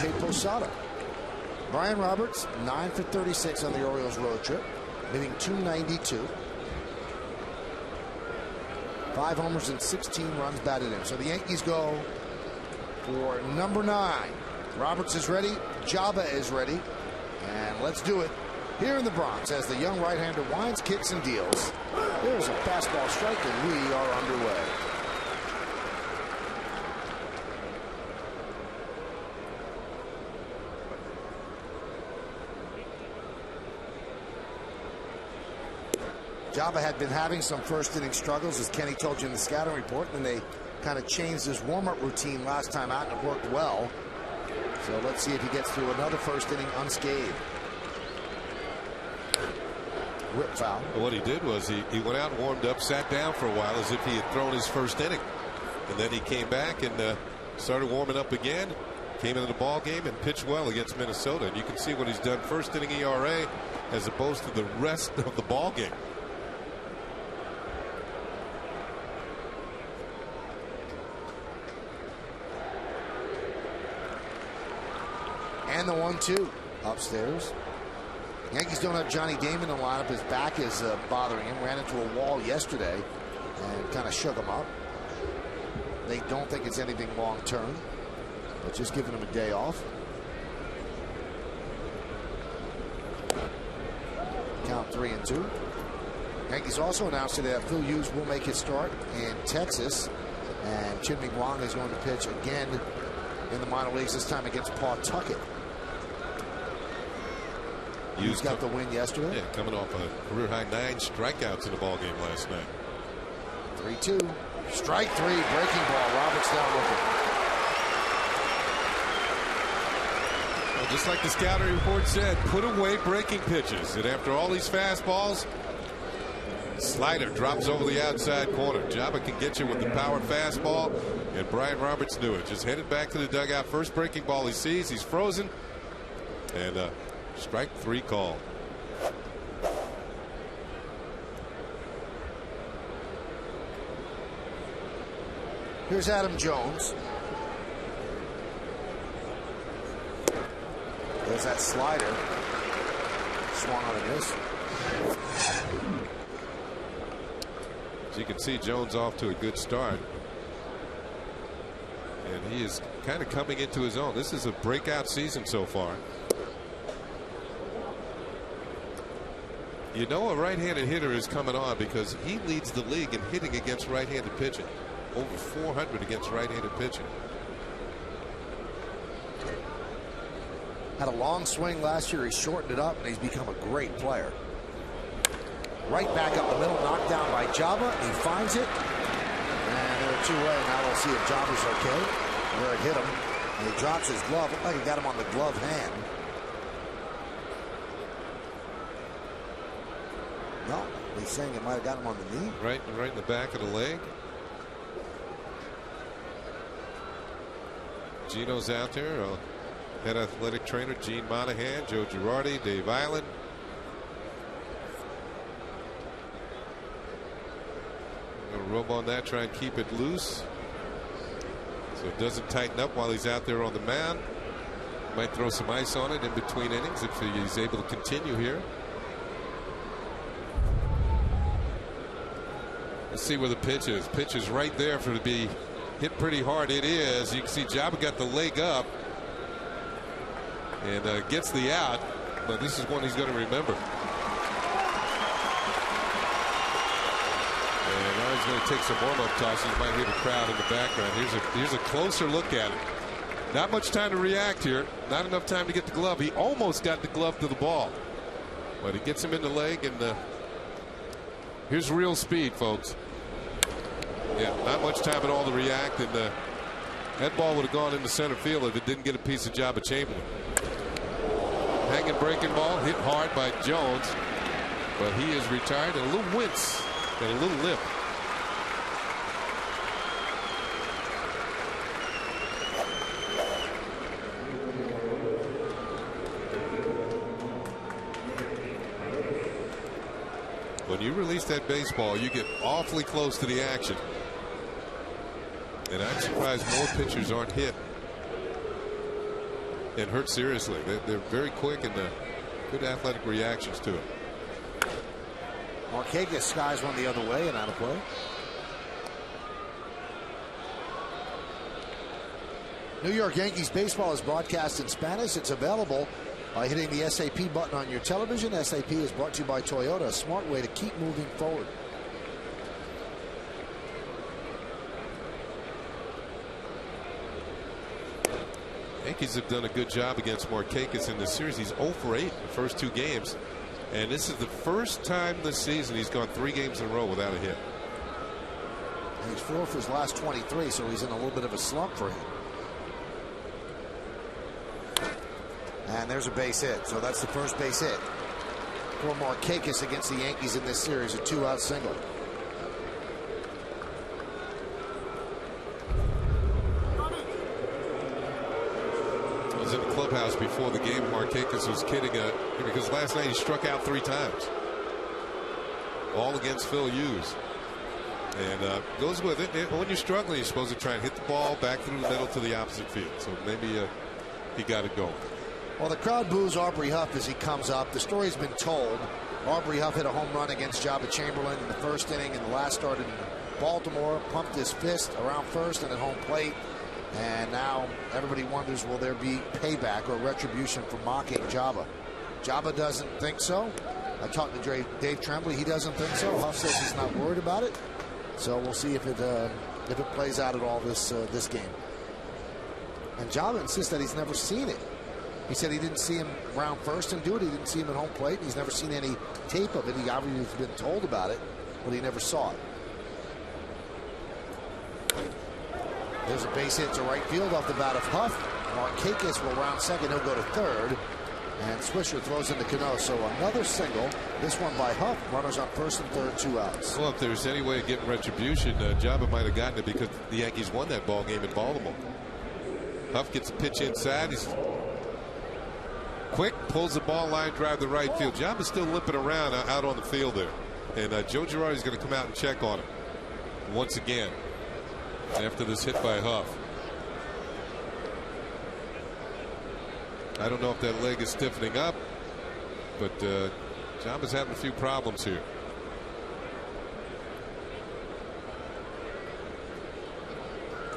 Jorge Posada. Brian Roberts, 9 for 36 on the Orioles road trip, hitting .292. 5 homers and 16 runs batted in. So the Yankees go for number 9. Roberts is ready. Joba is ready. And let's do it here in the Bronx as the young right-hander winds, kicks, and deals. There's a fastball strike, and we are underway. Joba had been having some first inning struggles, as Kenny told you in the scouting report, and they kind of changed his warm-up routine last time out, and it worked well. So let's see if he gets through another first inning unscathed. Whip foul. What he did was he went out, warmed up, sat down for a while as if he had thrown his first inning, and then he came back and started warming up again. Came into the ball game and pitched well against Minnesota. And you can see what he's done first inning ERA as opposed to the rest of the ball game. And the 1-2 upstairs. Yankees don't have Johnny Damon in the lineup. His back is bothering him. Ran into a wall yesterday and kind of shook him up. They don't think it's anything long term, but just giving him a day off. Count 3-2. Yankees also announced today that Phil Hughes will make his start in Texas, and Chin Ming Wang is going to pitch again in the minor leagues, this time against Pawtucket. Hughes got the win yesterday. Yeah, coming off a career-high 9 strikeouts in the ball game last night. 3-2. Strike 3, breaking ball. Roberts down looking. Well, just like the scouting report said, put away breaking pitches. And after all these fastballs, slider drops over the outside corner. Joba can get you with the power fastball, and Brian Roberts knew it. Just headed back to the dugout. First breaking ball he sees. He's frozen. And strike 3 call. Here's Adam Jones. There's that slider. Swung on a miss. As you can see, Jones off to a good start. And he is kind of coming into his own. This is a breakout season so far. You know a right-handed hitter is coming on because he leads the league in hitting against right-handed pitching. Over 400 against right-handed pitching. Had a long swing last year. He shortened it up, and he's become a great player. Right back up the middle, knocked down by Joba. He finds it, and they're 2-away. Now we'll see if Joba's okay. Where it hit him, and he drops his glove. Looked like he got him on the glove hand. No, he's saying it might have got him on the knee. Right in the back of the leg. Gino's out there. Head athletic trainer Gene Monahan, Joe Girardi, Dave Island. Gonna rub on that, try and keep it loose so it doesn't tighten up while he's out there on the mound. Might throw some ice on it in between innings if he's able to continue here. Let's see where the pitch is. Pitch is right there for it to be hit pretty hard. It is. You can see Joba got the leg up and gets the out, but this is one he's going to remember. And now he's going to take some warm-up tosses. Might hit a crowd in the background. Here's a closer look at it. Not much time to react here. Not enough time to get the glove. He almost got the glove to the ball, but he gets him in the leg, and here's real speed, folks. Yeah, not much time at all to react, and that ball would have gone into center field if it didn't get a piece of Joba Chamberlain. Hanging breaking ball, hit hard by Jones, but he is retired, and a little wince and a little lip. When you release that baseball, you get awfully close to the action. And I'm surprised more pitchers aren't hit. and hurt seriously. They're very quick and good athletic reactions to it. Markakis skies one the other way and out of play. New York Yankees baseball is broadcast in Spanish. It's available by hitting the SAP button on your television. SAP is brought to you by Toyota, a smart way to keep moving forward. Yankees have done a good job against Markakis in this series. He's 0 for 8 in the first 2 games. And this is the first time this season he's gone 3 games in a row without a hit. He's 4 for his last 23, so he's in a little bit of a slump for him. And there's a base hit, so that's the first base hit for Markakis against the Yankees in this series, a 2-out single. I was in the clubhouse before the game. Markakis was kidding because last night he struck out 3 times, all against Phil Hughes, and goes with it. When you're struggling, you're supposed to try and hit the ball back through the middle to the opposite field. So maybe he got it going. Well, the crowd boos Aubrey Huff as he comes up. The story's been told. Aubrey Huff hit a home run against Joba Chamberlain in the first inning, and the last started in Baltimore, pumped his fist around first and at home plate. And now everybody wonders, will there be payback or retribution for mocking Joba? Joba doesn't think so. I talked to Dave Tremblay. He doesn't think so. Huff says he's not worried about it. So we'll see if it plays out at all this game. And Joba insists that he's never seen it. He said he didn't see him round first and do it. He didn't see him at home plate. He's never seen any tape of it. He obviously has been told about it, but he never saw it. There's a base hit to right field off the bat of Huff. Markakis will round second. He'll go to third. And Swisher throws into Cano. So another single. This one by Huff. Runners on first and third, 2 outs. Well, if there's any way of getting retribution, Joba might have gotten it because the Yankees won that ball game in Baltimore. Huff gets a pitch inside. He's quick, pulls the ball line drive to right field. Joba's still limping around out on the field there. And Joe Girardi's going to come out and check on him once again after this hit by Huff. I don't know if that leg is stiffening up, but Joba's having a few problems here.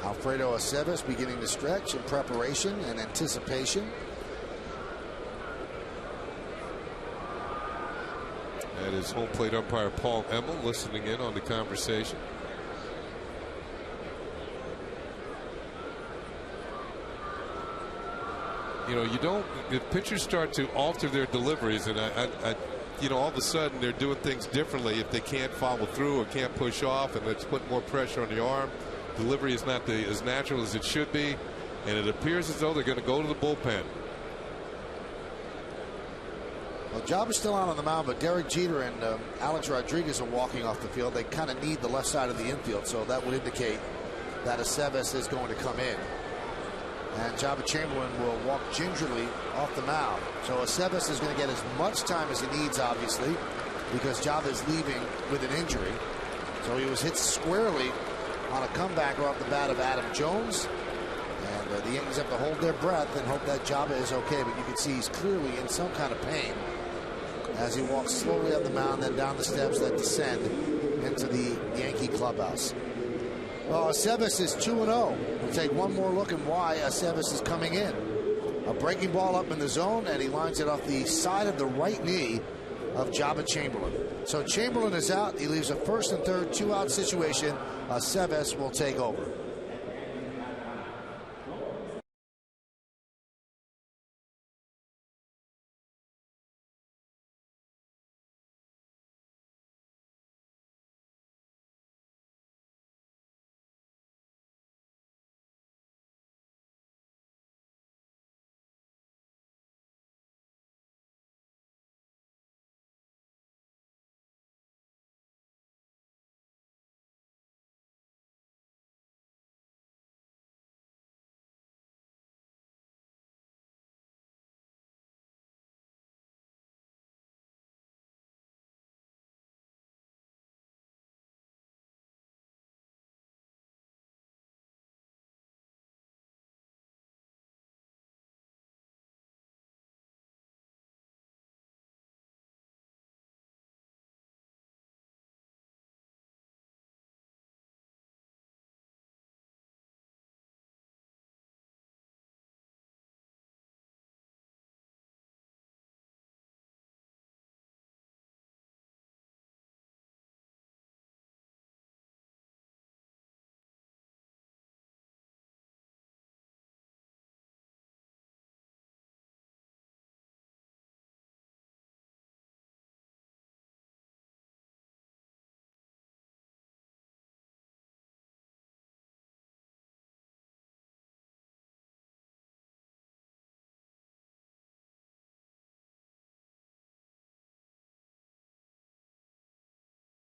Alfredo Aceves beginning to stretch in preparation and anticipation. That is home plate umpire Paul Emmel listening in on the conversation. You know, if pitchers start to alter their deliveries, and all of a sudden they're doing things differently if they can't follow through or can't push off, and it's putting more pressure on the arm. Delivery is not as natural as it should be, and it appears as though they're going to go to the bullpen. Well, Joba's still out on the mound, but Derek Jeter and Alex Rodriguez are walking off the field. They kind of need the left side of the infield, so that would indicate that Aceves is going to come in. And Joba Chamberlain will walk gingerly off the mound. So Aceves is going to get as much time as he needs, obviously, because Joba is leaving with an injury. So he was hit squarely on a comebacker off the bat of Adam Jones. And the Yankees have to hold their breath and hope that Joba is okay. But you can see he's clearly in some kind of pain as he walks slowly up the mound, then down the steps that descend into the Yankee clubhouse. Well, Aceves is 2-0. We'll take one more look at why Aceves is coming in. A breaking ball up in the zone, and he lines it off the side of the right knee of Joba Chamberlain. So Chamberlain is out. He leaves a first and third 2-out situation. Aceves will take over.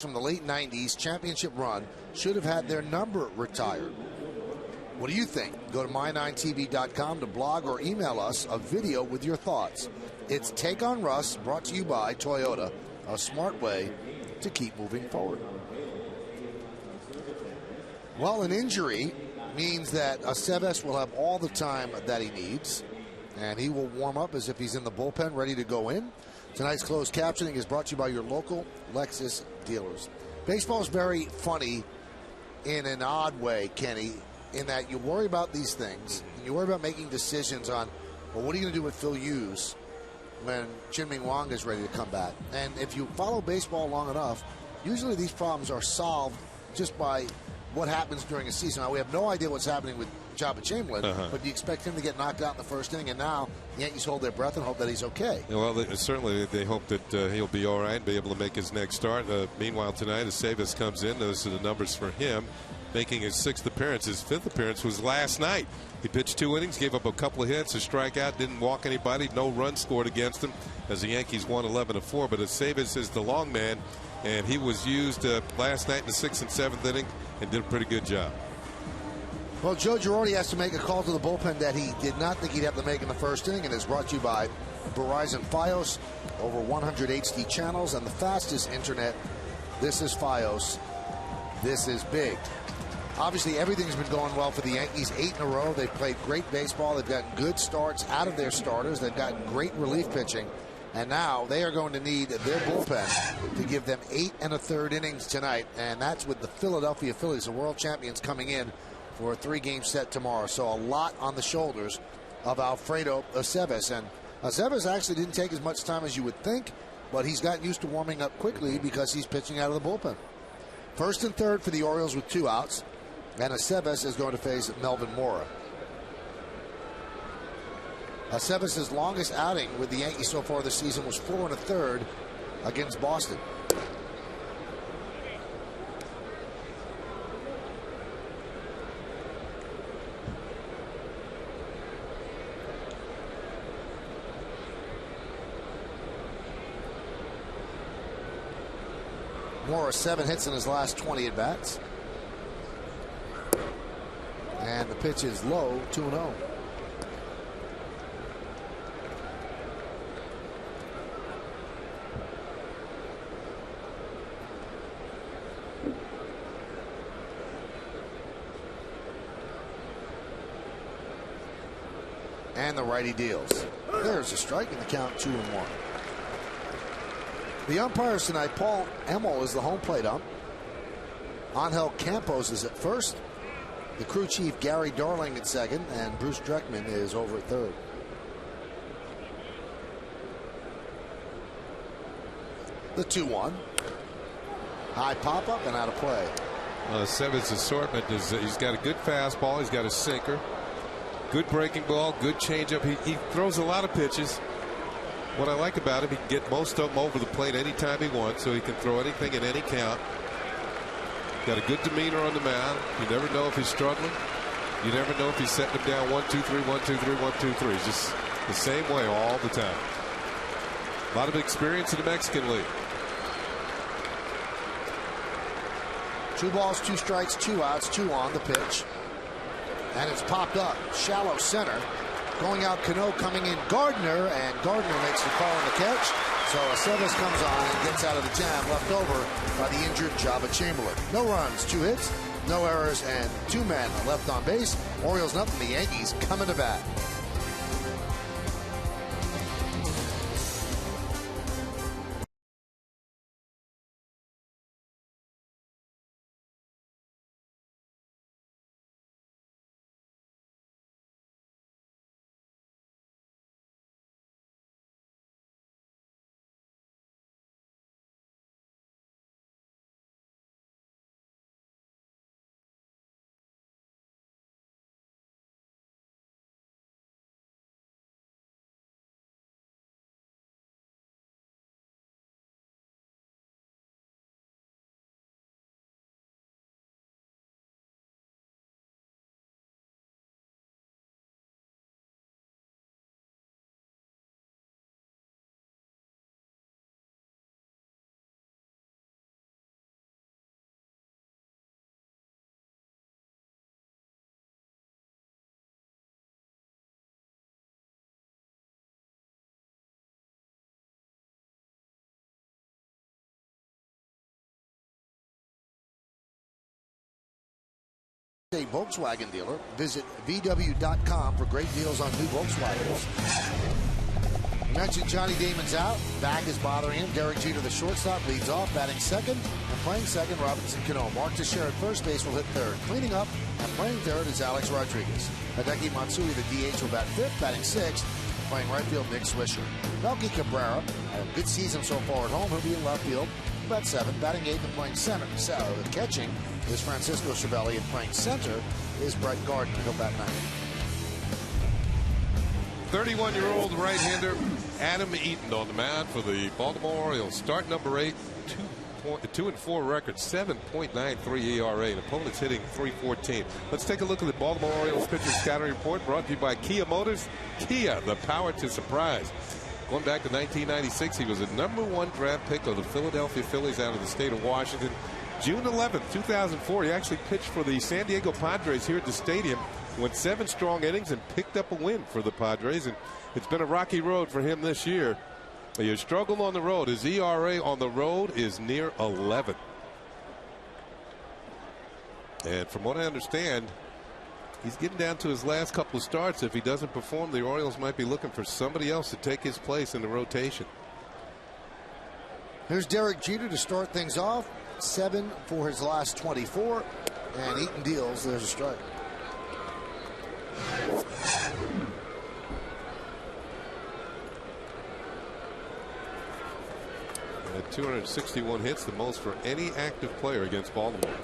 from the late 90s championship run should have had their number retired. What do you think? Go to my9tv.com to blog or email us a video with your thoughts. It's Take on Russ, brought to you by Toyota, a smart way to keep moving forward. Well, an injury means that Aceves will have all the time that he needs, and he will warm up as if he's in the bullpen ready to go in. Tonight's closed captioning is brought to you by your local Lexus dealers. Baseball is very funny in an odd way, Kenny, in that you worry about these things, and you worry about making decisions on, well, what are you going to do with Phil Hughes when Chien-Ming Wang is ready to come back? And if you follow baseball long enough, usually these problems are solved just by what happens during a season. Now, we have no idea what's happening with Joba Chamberlain, but do you expect him to get knocked out in the first inning? And now the Yankees hold their breath and hope that he's okay. Well, certainly they hope that he'll be all right and be able to make his next start. Meanwhile, tonight, Aceves comes in. Those are the numbers for him, making his 6th appearance. His 5th appearance was last night. He pitched 2 innings, gave up a couple of hits, a strikeout, didn't walk anybody, no runs scored against him as the Yankees won 11-4. But Aceves is the long man, and he was used last night in the 6th and 7th inning and did a pretty good job. Well, Joe Girardi has to make a call to the bullpen that he did not think he'd have to make in the first inning, and is brought to you by Verizon Fios, over 100 HD channels and the fastest internet. This is Fios. This is big. Obviously, everything's been going well for the Yankees. 8 in a row. They've played great baseball. They've gotten good starts out of their starters. They've gotten great relief pitching. And now they are going to need their bullpen to give them 8 1/3 innings tonight. And that's with the Philadelphia Phillies, the world champions, coming in for a 3-game set tomorrow. So a lot on the shoulders of Alfredo Aceves. And Aceves actually didn't take as much time as you would think, but he's gotten used to warming up quickly because he's pitching out of the bullpen. 1st and 3rd for the Orioles with 2 outs. And Aceves is going to face Melvin Mora. Aceves' longest outing with the Yankees so far this season was 4 1/3 against Boston. Mora 7 hits in his last 20 at bats. And the pitch is low, 2-0. And the righty deals. There's a strike, and the count 2-1. The umpires tonight, Paul Emmel is the home plate ump. Angel Campos is at first. The crew chief, Gary Darling, at second, and Bruce Dreckman is over at third. The 2-1. High pop-up and out of play. Aceves' assortment is he's got a good fastball, he's got a sinker, good breaking ball, good changeup. He throws a lot of pitches. What I like about him, he can get most of them over the plate anytime he wants, so he can throw anything in any count. Got a good demeanor on the mound. You never know if he's struggling. You never know if he's setting him down 1-2-3, 1-2-3, 1-2-3. He's just the same way all the time. A lot of experience in the Mexican League. 2 balls, 2 strikes, 2 outs, 2 on the pitch. And it's popped up. Shallow center. Going out Cano, coming in Gardner, and Gardner makes the call on the catch. So Aceves comes on and gets out of the jam left over by the injured Joba Chamberlain. No runs, 2 hits, no errors, and 2 men left on base. Orioles nothing, the Yankees coming to bat. A Volkswagen dealer. Visit VW.com for great deals on new Volkswagens. You mentioned Johnny Damon's out. Back is bothering him. Derek Jeter, the shortstop, leads off, batting second. And playing second, Robinson Cano. Mark Teixeira at first base will hit third. Cleaning up and playing third is Alex Rodriguez. Hideki Matsui, the DH, will bat fifth, batting sixth. Playing right field, Nick Swisher. Melky Cabrera had a good season so far at home. He'll be in left field. Bat seventh, batting eighth, and playing center. So the catching is Francisco Cervelli, and playing center is Brett Gardner. He'll bat ninth. 31-year-old right-hander Adam Eaton on the mound for the Baltimore Orioles. Start number 8, 2-4 record, 7.93 ERA. And opponent's hitting .314. Let's take a look at the Baltimore Orioles pitcher scouting report, brought to you by Kia Motors. Kia, the power to surprise. Going back to 1996, he was a #1 draft pick of the Philadelphia Phillies out of the state of Washington. June 11th, 2004, he actually pitched for the San Diego Padres here at the stadium. Went 7 strong innings and picked up a win for the Padres. And it's been a rocky road for him this year. He has struggled on the road. His ERA on the road is near 11. And from what I understand, he's getting down to his last couple of starts. If he doesn't perform, the Orioles might be looking for somebody else to take his place in the rotation. Here's Derek Jeter to start things off. 7 for his last 24. And Eaton deals. There's a strike. At 261 hits, the most for any active player against Baltimore.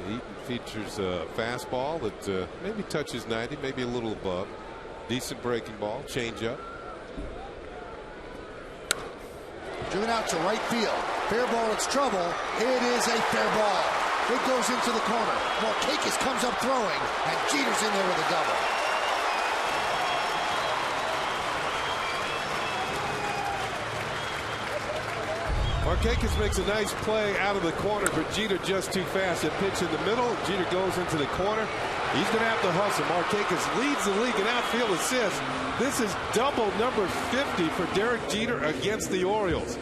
Eaton features a fastball that maybe touches 90, maybe a little above. Decent breaking ball, changeup. Driven out to right field. Fair ball, it's trouble. It is a fair ball. It goes into the corner. Markakis comes up throwing, and Jeter's in there with a double. Markakis makes a nice play out of the corner, but Jeter just too fast. A pitch in the middle. Jeter goes into the corner. He's going to have to hustle. Markakis leads the league in outfield assists. This is double number 50 for Derek Jeter against the Orioles.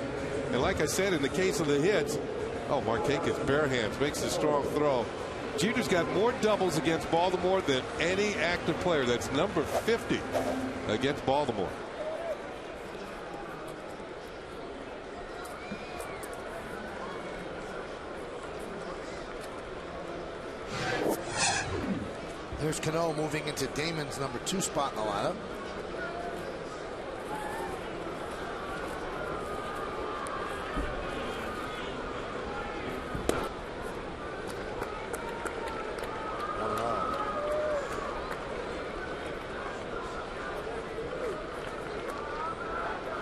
And like I said, in the case of the hits, Markakis bare hands, makes a strong throw. Jeter's got more doubles against Baltimore than any active player. That's number 50 against Baltimore. There's Cano moving into Damon's number 2 spot in the lineup.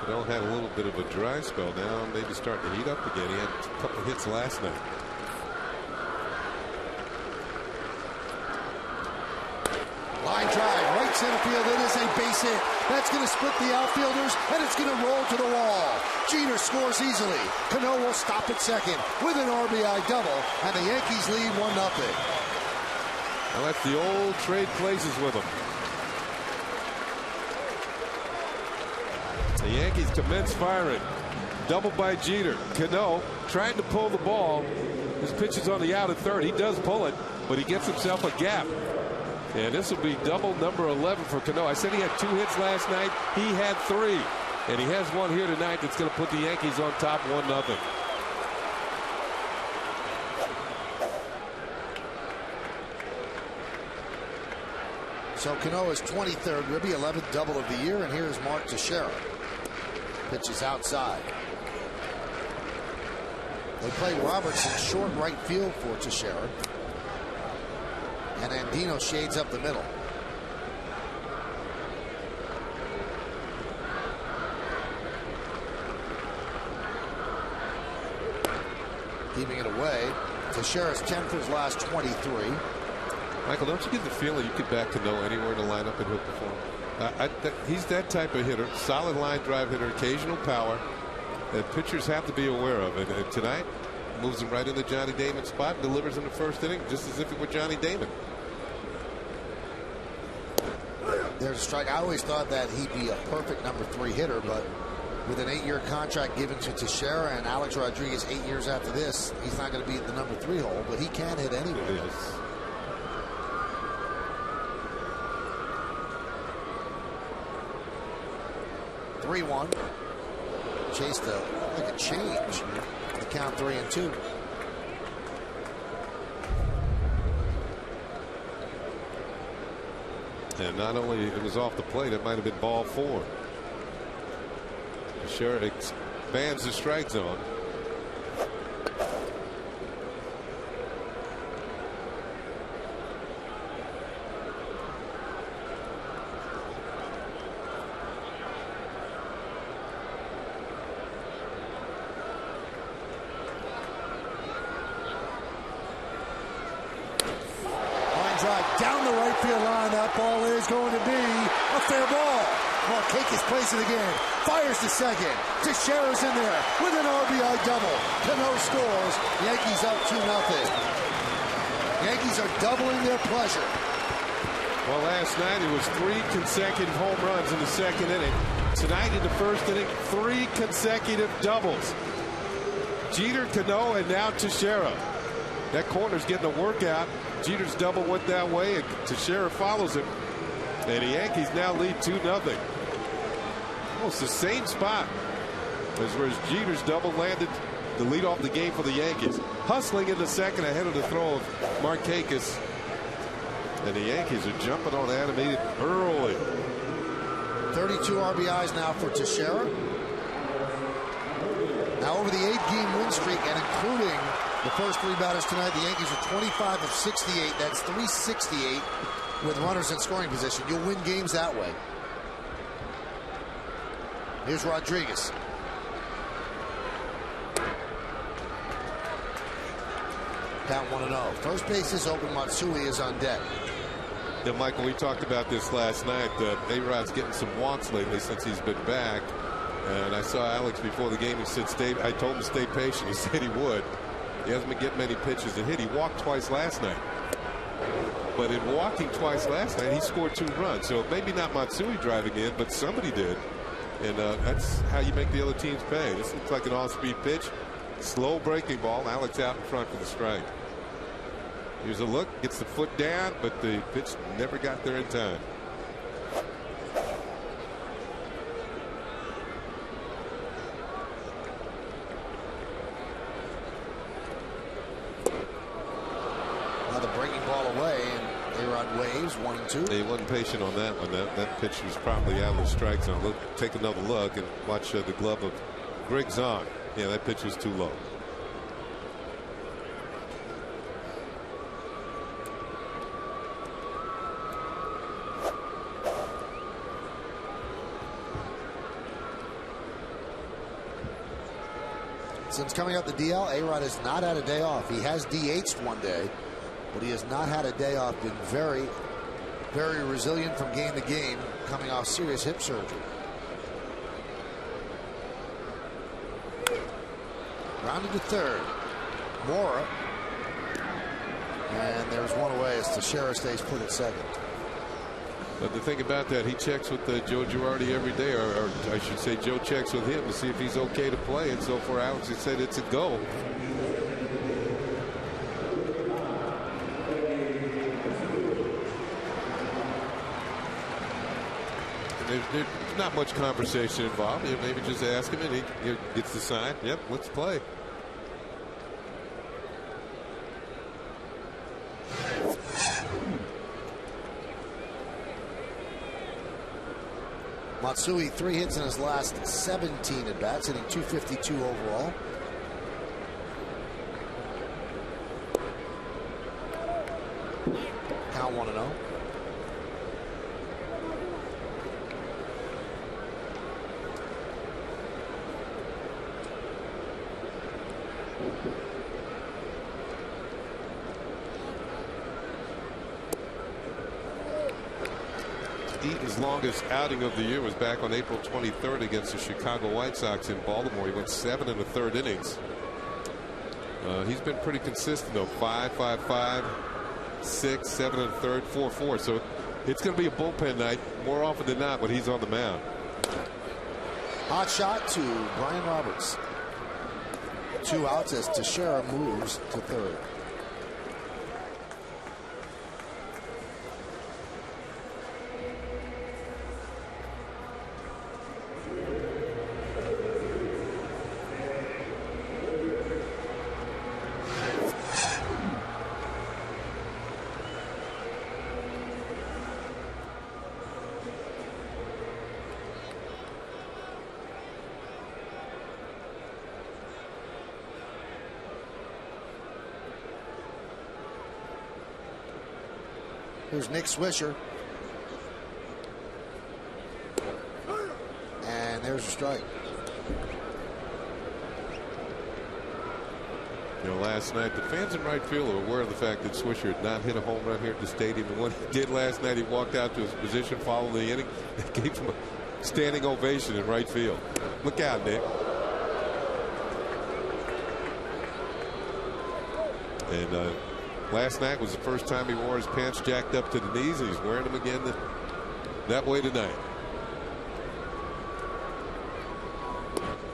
Cano had a little bit of a dry spell now, maybe starting to heat up again. He had a couple of hits last night. Line drive, right center field. It is a base hit. That's going to split the outfielders, and it's going to roll to the wall. Jeter scores easily. Cano will stop at second with an RBI double, and the Yankees lead 1-0. Well, that's the old trade places with them. The Yankees commence firing. Double by Jeter. Cano trying to pull the ball. His pitch is on the out at third. He does pull it, but he gets himself a gap. And this will be double number 11 for Cano. I said he had 2 hits last night. He had 3. And he has one here tonight that's going to put the Yankees on top 1-0. So Cano is 23rd ribby, 11th double of the year. And here's Mark Teixeira. Pitches outside. They play Robertson short right field for Teixeira. And Andino shades up the middle. Keeping it away. Teixeira's 10 for his last 23. Michael, don't you get the feeling you could back Cano anywhere in the lineup and he'll perform? He's that type of hitter. Solid line drive hitter, occasional power that pitchers have to be aware of. And tonight, moves him right into Johnny Damon's spot, and delivers in the first inning just as if it were Johnny Damon. There's a strike. I always thought that he'd be a perfect number 3 hitter, but with an 8-year contract given to Teixeira and Alex Rodriguez 8 years after this, he's not going to be at the number 3 hole, but he can hit anywhere. Yes. (3-1). Chased like a change. The count 3-2. And not only it was off the plate, it might have been ball 4. Teixeira expands the strike zone. Down the right field line, that ball is going to be a fair ball. Markakis plays it again, fires to second. Teixeira's in there with an RBI double. Cano scores. Yankees up 2-0. Yankees are doubling their pleasure. Well, last night it was 3 consecutive home runs in the second inning. Tonight in the first inning, 3 consecutive doubles. Jeter, Cano, and now Teixeira. That corner's getting a workout. Jeter's double went that way, and Teixeira follows him. And the Yankees now lead 2-0. Almost the same spot as where Jeter's double landed to lead off the game for the Yankees. Hustling in the second ahead of the throw of Markakis. And the Yankees are jumping on animated early. 32 RBIs now for Teixeira. Now over the 8-game win streak, and including the first 3 batters tonight, the Yankees are 25 of 68. That's 368 with runners in scoring position. You'll win games that way. Here's Rodriguez. Count 1-0. First base is open. Matsui is on deck. Yeah, Michael, we talked about this last night. A-Rod's getting some walks lately since he's been back. And I saw Alex before the game. He said, I told him to stay patient. He said he would. He hasn't been getting many pitches to hit. He walked twice last night. But in walking twice last night, he scored 2 runs. So maybe not Matsui driving in, but somebody did. And that's how you make the other teams pay. This looks like an off-speed pitch. Slow breaking ball. Alex out in front for the strike. Here's a look. Gets the foot down, but the pitch never got there in time. Waves 1-2. He wasn't patient on that one. That pitch was probably out of the strike zone. Take another look and watch the glove of Greg Zahn. Yeah, that pitch was too low. Since coming out the DL, A-Rod has not had a day off. He has DH'd one day, but he has not had a day off. Been very, very resilient from game to game, coming off serious hip surgery. Grounded to third. Mora. And there's one away as Teixeira stays put at second. But the thing about that, he checks with Joe Girardi every day, or I should say Joe checks with him to see if he's okay to play. And so for Alex, he said it's a go. There's not much conversation involved. You maybe just ask him and he gets the sign. Yep, let's play. Matsui, 3 hits in his last 17 at bats, hitting .252 overall. Count 1-0. Eaton's longest outing of the year was back on April 23rd against the Chicago White Sox in Baltimore. He went 7 1/3 innings. He's been pretty consistent though. 5, 5, 5, 6, 7 and a third, 4, 4. So it's going to be a bullpen night more often than not when he's on the mound. Hot shot to Brian Roberts. 2 outs as Teixeira moves to third. Here's Nick Swisher. And there's a strike. You know, last night the fans in right field are aware of the fact that Swisher had not hit a home run here at the stadium. And what he did last night, he walked out to his position, followed the inning. They gave him a standing ovation in right field. Look out, Nick. And last night was the first time he wore his pants jacked up to the knees, and he's wearing them again that way tonight.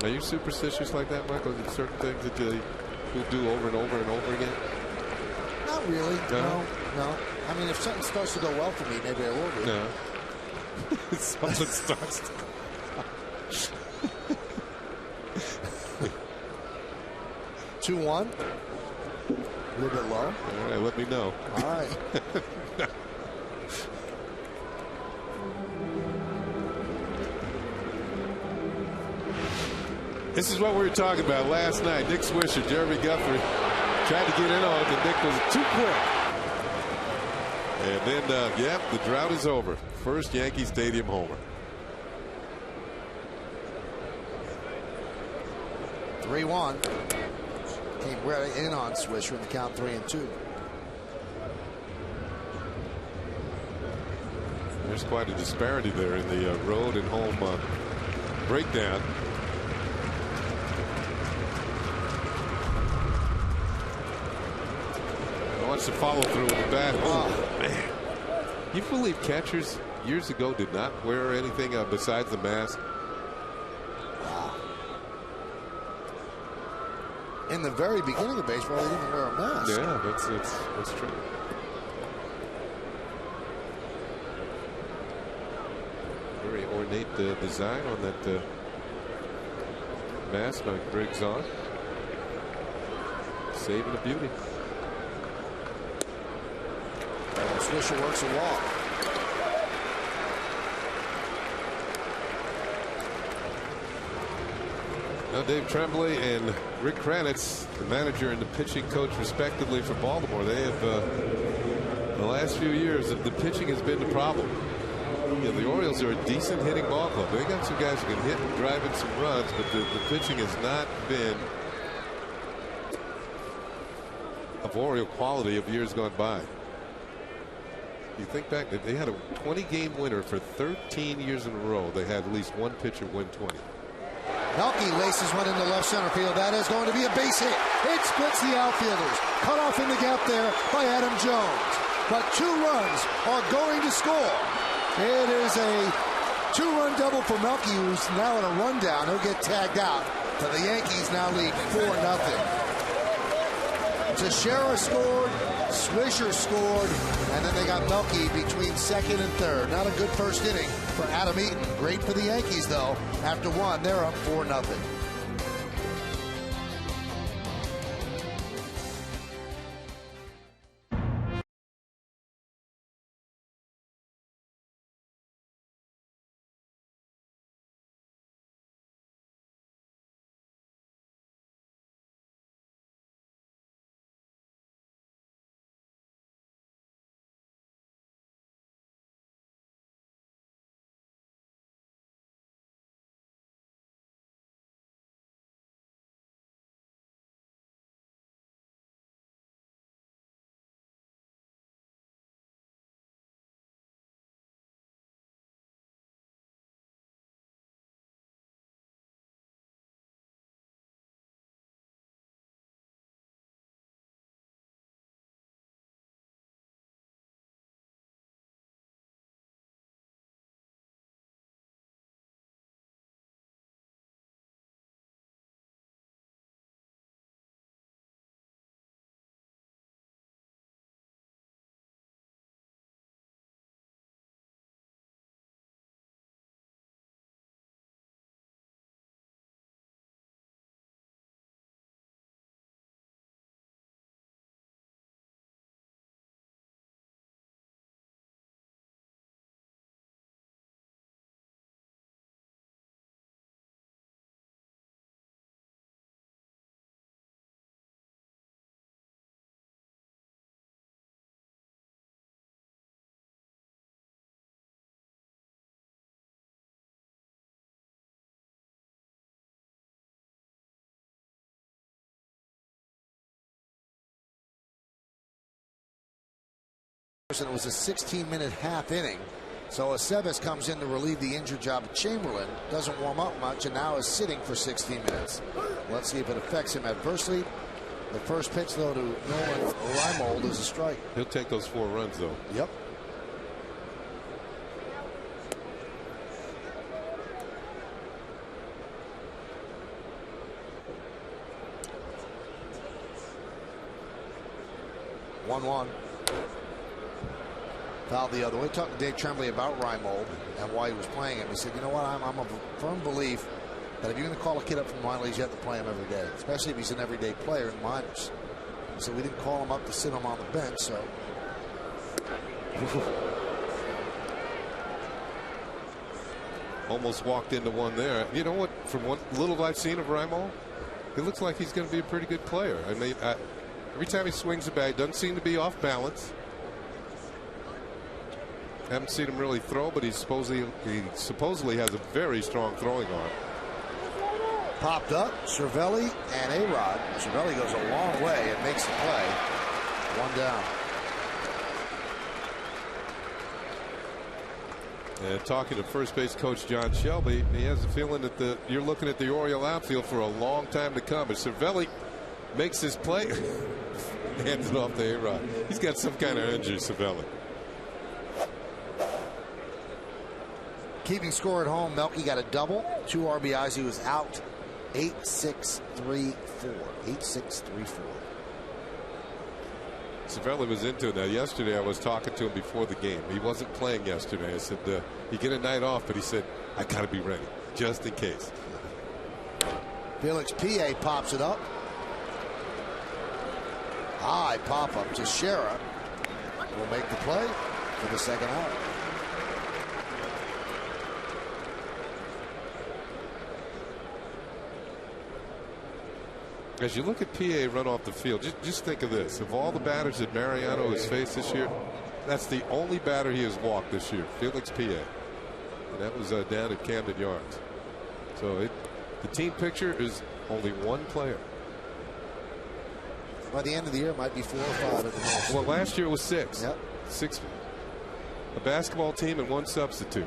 Are you superstitious like that, Michael? Are there certain things that you do over and over and over again? Not really. No. I mean, if something starts to go well for me, maybe I will be. No. Something starts to 2-1. A little bit low. All right, let me know. All right. This is what we were talking about last night. Nick Swisher, Jeremy Guthrie tried to get in on it, and Nick was too quick. And then, yep, the drought is over. First Yankee Stadium homer. 3-1. Came right in on Swisher in the count 3-2. There's quite a disparity there in the road and home breakdown. Wants to follow through with the bat. Oh, man. You believe catchers years ago did not wear anything besides the mask? Wow. In the very beginning of baseball, they didn't wear a mask. Yeah, that's true. Very ornate design on that mask by Briggs on. Saving a beauty. Swisher works a walk. Now Dave Tremblay and Rick Kranitz, the manager and the pitching coach respectively for Baltimore, they have the last few years the pitching has been the problem. You know, the Orioles are a decent hitting ball club. They got some guys who can hit and drive in some runs, but the pitching has not been of Oriole quality of years gone by. You think back, that they had a 20-game winner for 13 years in a row. They had at least one pitcher win 20. Melky laces one into left center field. That is going to be a base hit. It splits the outfielders. Cut off in the gap there by Adam Jones. But 2 runs are going to score. It is a 2-run double for Melky, who's now in a rundown. He'll get tagged out. So the Yankees now lead 4-0. Teixeira scored, Swisher scored, and then they got Melky between second and third. Not a good first inning for Adam Eaton. Great for the Yankees, though. After 1, they're up 4-0. and it was a 16-minute half inning. So Aceves comes in to relieve the injured Joba Chamberlain, doesn't warm up much, and now is sitting for 16 minutes. Let's see if it affects him adversely. The first pitch, though, to Nolan Reimold is a strike. He'll take those 4 runs, though. Yep. One. Foul the other way. Talked to Dave Tremblay about Reimold and why he was playing him. He said, you know what, I'm of a firm belief that if you're going to call a kid up from the minor leagues, you have to play him every day, especially if he's an everyday player in minors. So we didn't call him up to sit him on the bench. So almost walked into one there. You know what? From what little I've seen of Reimold, it looks like he's going to be a pretty good player. I mean, every time he swings the bat, he doesn't seem to be off balance. Haven't seen him really throw, but he supposedly has a very strong throwing arm. Popped up, Cervelli and A-Rod. Cervelli goes a long way and makes the play. 1 down. And talking to first base coach John Shelby, he has a feeling that you're looking at the Oriole outfield for a long time to come. As Cervelli makes his play, hands it off to A-Rod. He's got some kind of injury, Cervelli. Keeping score at home, Melky got a double, 2 RBIs. He was out. 8-6-3-4. 8-6-3-4. Cervelli was into it. Now, yesterday I was talking to him before the game. He wasn't playing yesterday. I said, you get a night off, but he said, I got to be ready, just in case. Felix P.A. pops it up. High pop-up to Shera. Will make the play for the second out. As you look at PA run off the field, just think of this. Of all the batters that Mariano has faced this year, that's the only batter he has walked this year, Felix PA. And that was down at Camden Yards. So the team picture is only 1 player. By the end of the year, it might be 4 or 5 at the most. Well, last year it was 6. Yep. 6. A basketball team and 1 substitute.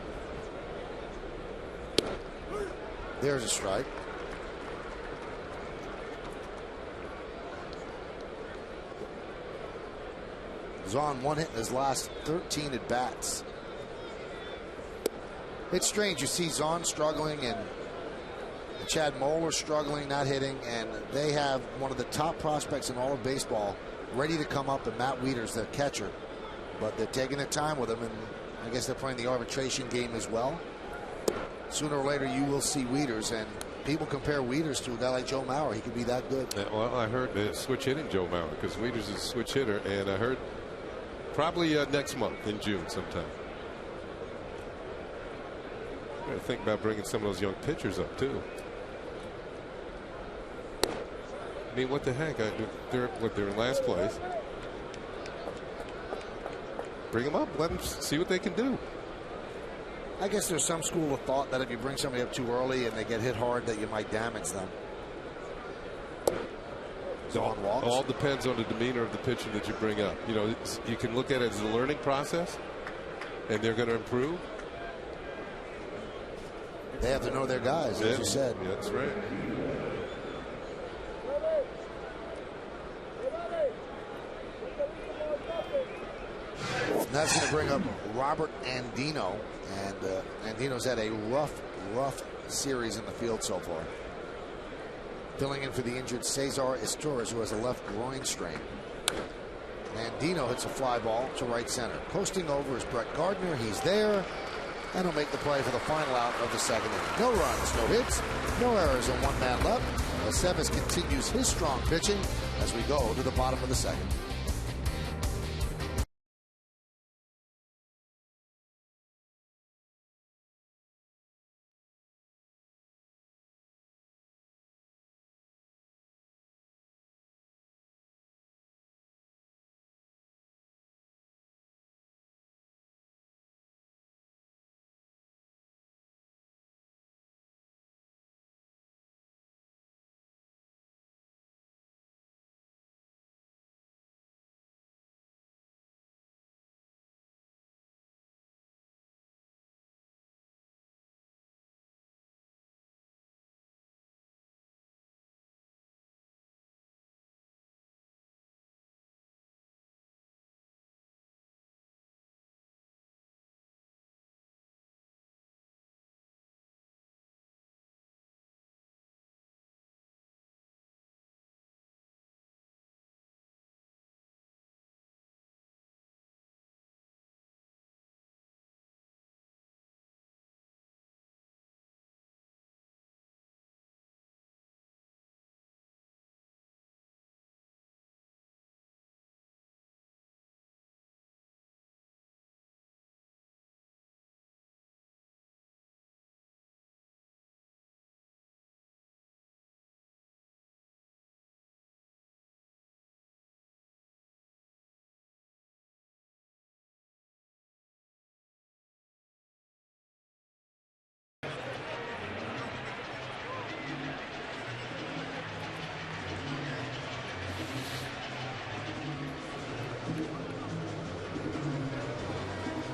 There's a strike. Zahn 1 hit in his last 13 at bats. It's strange. You see Zahn struggling and Chad Moeller struggling, not hitting, and they have one of the top prospects in all of baseball ready to come up, and Matt Wieters, their catcher. But they're taking their time with him, and I guess they're playing the arbitration game as well. Sooner or later, you will see Wieters, and people compare Wieters to a guy like Joe Mauer. He could be that good. Well, I heard switch hitting Joe Mauer, because Wieters is a switch hitter, and I heard probably next month in June sometime. I gotta think about bringing some of those young pitchers up too. I mean, what the heck? They're in last place. Bring them up. Let them see what they can do. I guess there's some school of thought that if you bring somebody up too early and they get hit hard, that you might damage them. All depends on the demeanor of the pitcher that you bring up. You know, you can look at it as a learning process, and they're going to improve. They have to know their guys, as you said. Yeah, that's right. And that's going to bring up Robert Andino, and Andino's had a rough series in the field so far. Filling in for the injured Cesar Isturiz, who has a left groin strain. Andino hits a fly ball to right center. Coasting over is Brett Gardner. He's there, and he'll make the play for the final out of the second inning. No runs, no hits, no errors, and 1 man left. Aceves continues his strong pitching as we go to the bottom of the second.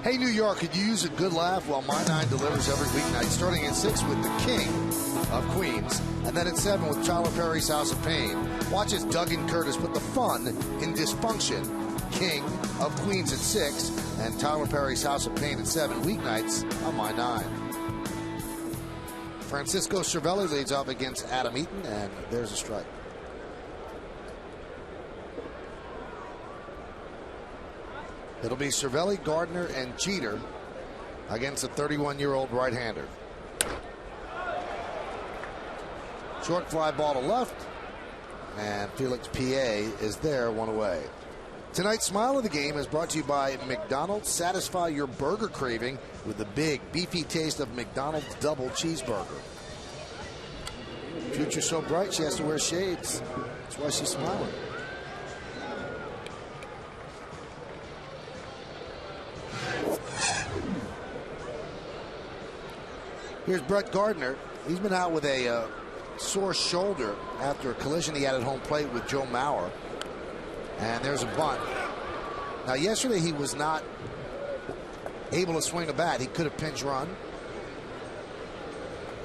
Hey, New York, could you use a good laugh? Well, My Nine delivers every weeknight, starting at 6 with the King of Queens, and then at 7 with Tyler Perry's House of Pain. Watch as Doug and Curtis put the fun in dysfunction. King of Queens at 6 and Tyler Perry's House of Pain at 7 weeknights on My Nine. Francisco Cervelli leads off against Adam Eaton, and there's a strike. It'll be Cervelli, Gardner, and Jeter against a 31-year-old right-hander. Short fly ball to left, and Felix P.A. is there, one away. Tonight's Smile of the Game is brought to you by McDonald's. Satisfy your burger craving with the big, beefy taste of McDonald's double cheeseburger. Future's so bright, she has to wear shades. That's why she's smiling. Here's Brett Gardner. He's been out with a sore shoulder after a collision he had at home plate with Joe Mauer. And there's a bunt. Now, yesterday he was not able to swing a bat. He could have pinch run.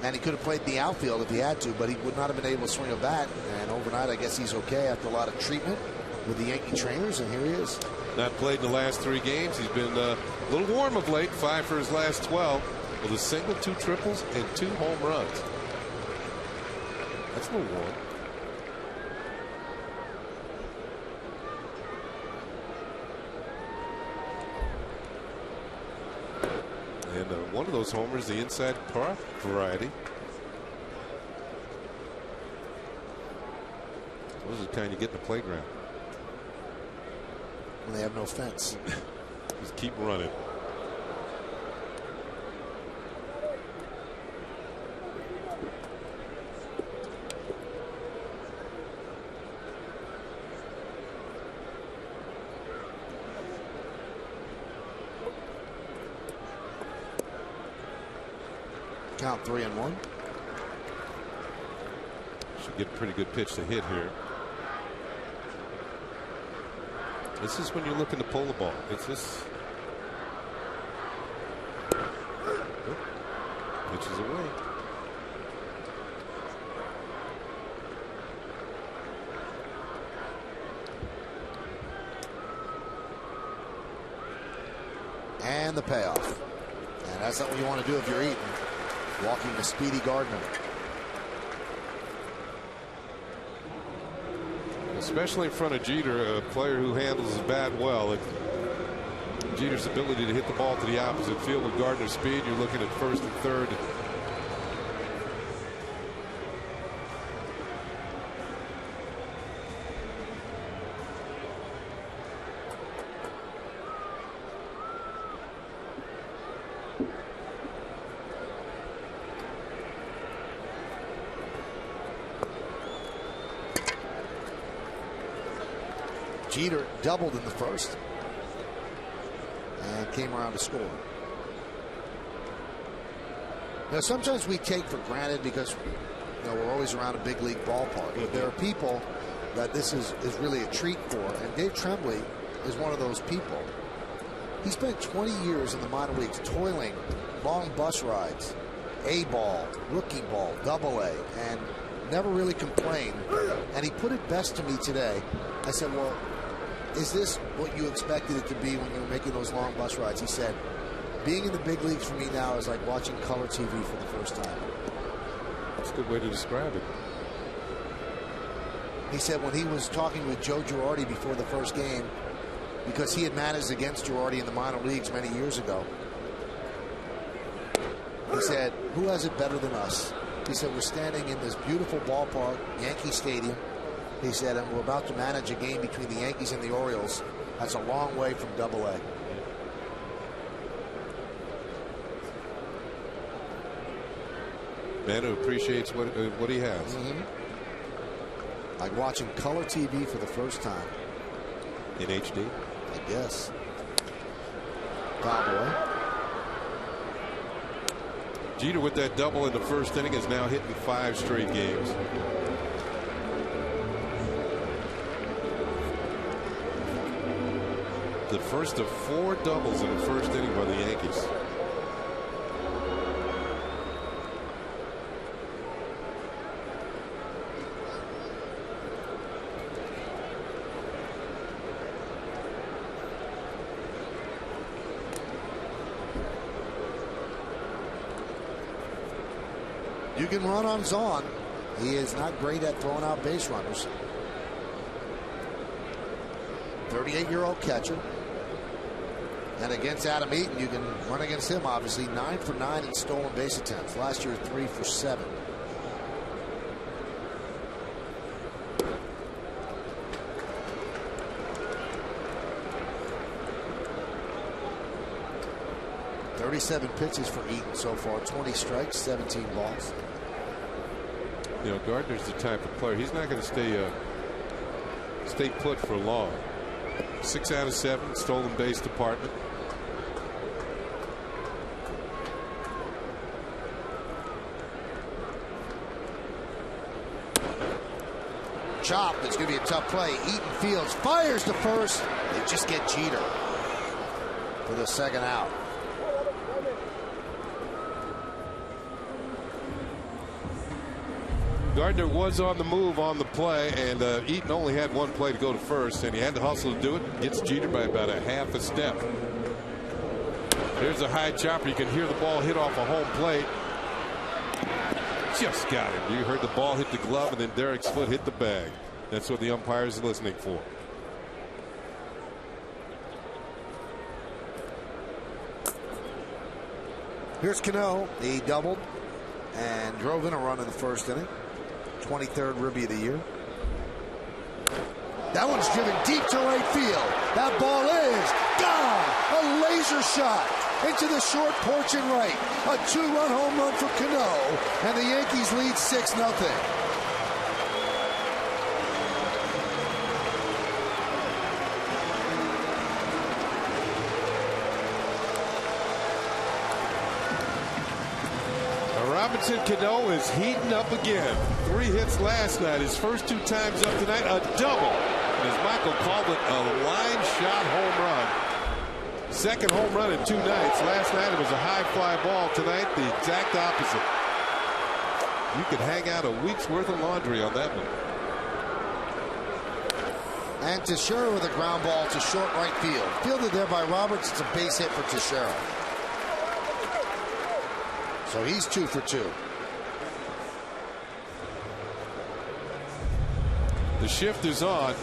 And he could have played in the outfield if he had to, but he would not have been able to swing a bat. And overnight, I guess he's okay after a lot of treatment with the Yankee trainers, and here he is. Not played in the last 3 games. He's been a little warm of late, 5 for his last 12. With a single, 2 triples, and 2 home runs. That's a little warm. And one of those homers, the inside park variety. Those are the kind you get in the playground. When they have no fence. Just keep running. Count 3-1. Should get a pretty good pitch to hit here. This is when you're looking to pull the ball. It's this. Pitches away. And the payoff. And that's not what you want to do if you're eating. Walking the speedy Gardner. Especially in front of Jeter, a player who handles his bat well. Jeter's ability to hit the ball to the opposite field with Gardner's speed, you're looking at first and third. Jeter doubled in the first and came around to score. Now, sometimes we take for granted because we're always around a big league ballpark, but there are people that this is really a treat for, and Dave Tremblay is one of those people. He spent 20 years in the minor leagues toiling long bus rides, A-ball, rookie ball, double-A, and never really complained. And he put it best to me today. I said, well, is this what you expected it to be when you were making those long bus rides? He said, being in the big leagues for me now is like watching color TV for the first time. That's a good way to describe it. He said when he was talking with Joe Girardi before the first game, because he had managed against Girardi in the minor leagues many years ago, he said, who has it better than us? He said, we're standing in this beautiful ballpark, Yankee Stadium. He said, and we're about to manage a game between the Yankees and the Orioles. That's a long way from Double-A. Man who appreciates what he has. Mm-hmm. Like watching color TV for the first time. In HD? I guess. Foul boy. Jeter with that double in the first inning is now hitting 5 straight games. the first of 4 doubles in the first inning by the Yankees. You can run on Zahn. He is not great at throwing out base runners. 38-year-old catcher. And against Adam Eaton, you can run against him, obviously. 9 for 9 in stolen base attempts. Last year, 3 for 7. "37 pitches for Eaton so far, 20 strikes, 17 balls." You know, Gardner's the type of player. He's not going to stay put for long. 6 out of 7 stolen base department. Chop. It's going to be a tough play. Eaton fields, fires to first. They just get Jeter for the second out. Gardner was on the move on the play, and Eaton only had 1 play to go to first, and he had to hustle to do it. Gets Jeter by about a half a step. There's a high chopper. You can hear the ball hit off a home plate. Just got him. You heard the ball hit the glove, and then Derek's foot hit the bag. That's what the umpires are listening for. Here's Cano. He doubled and drove in a run in the first inning. 23rd rookie of the year. That one's driven deep to right field. That ball is gone. A laser shot into the short porch and right. A 2-run home run for Cano, and the Yankees lead 6-0. Robinson Cano is heating up again. 3 hits last night. His first 2 times up tonight, a double. And as Michael called it, a line shot home run. Second home run in 2 nights. Last night it was a high fly ball. Tonight the exact opposite. You could hang out a week's worth of laundry on that one. And Teixeira with a ground ball to short right field. Fielded there by Roberts. It's a base hit for Teixeira. So he's 2 for 2. The shift is on,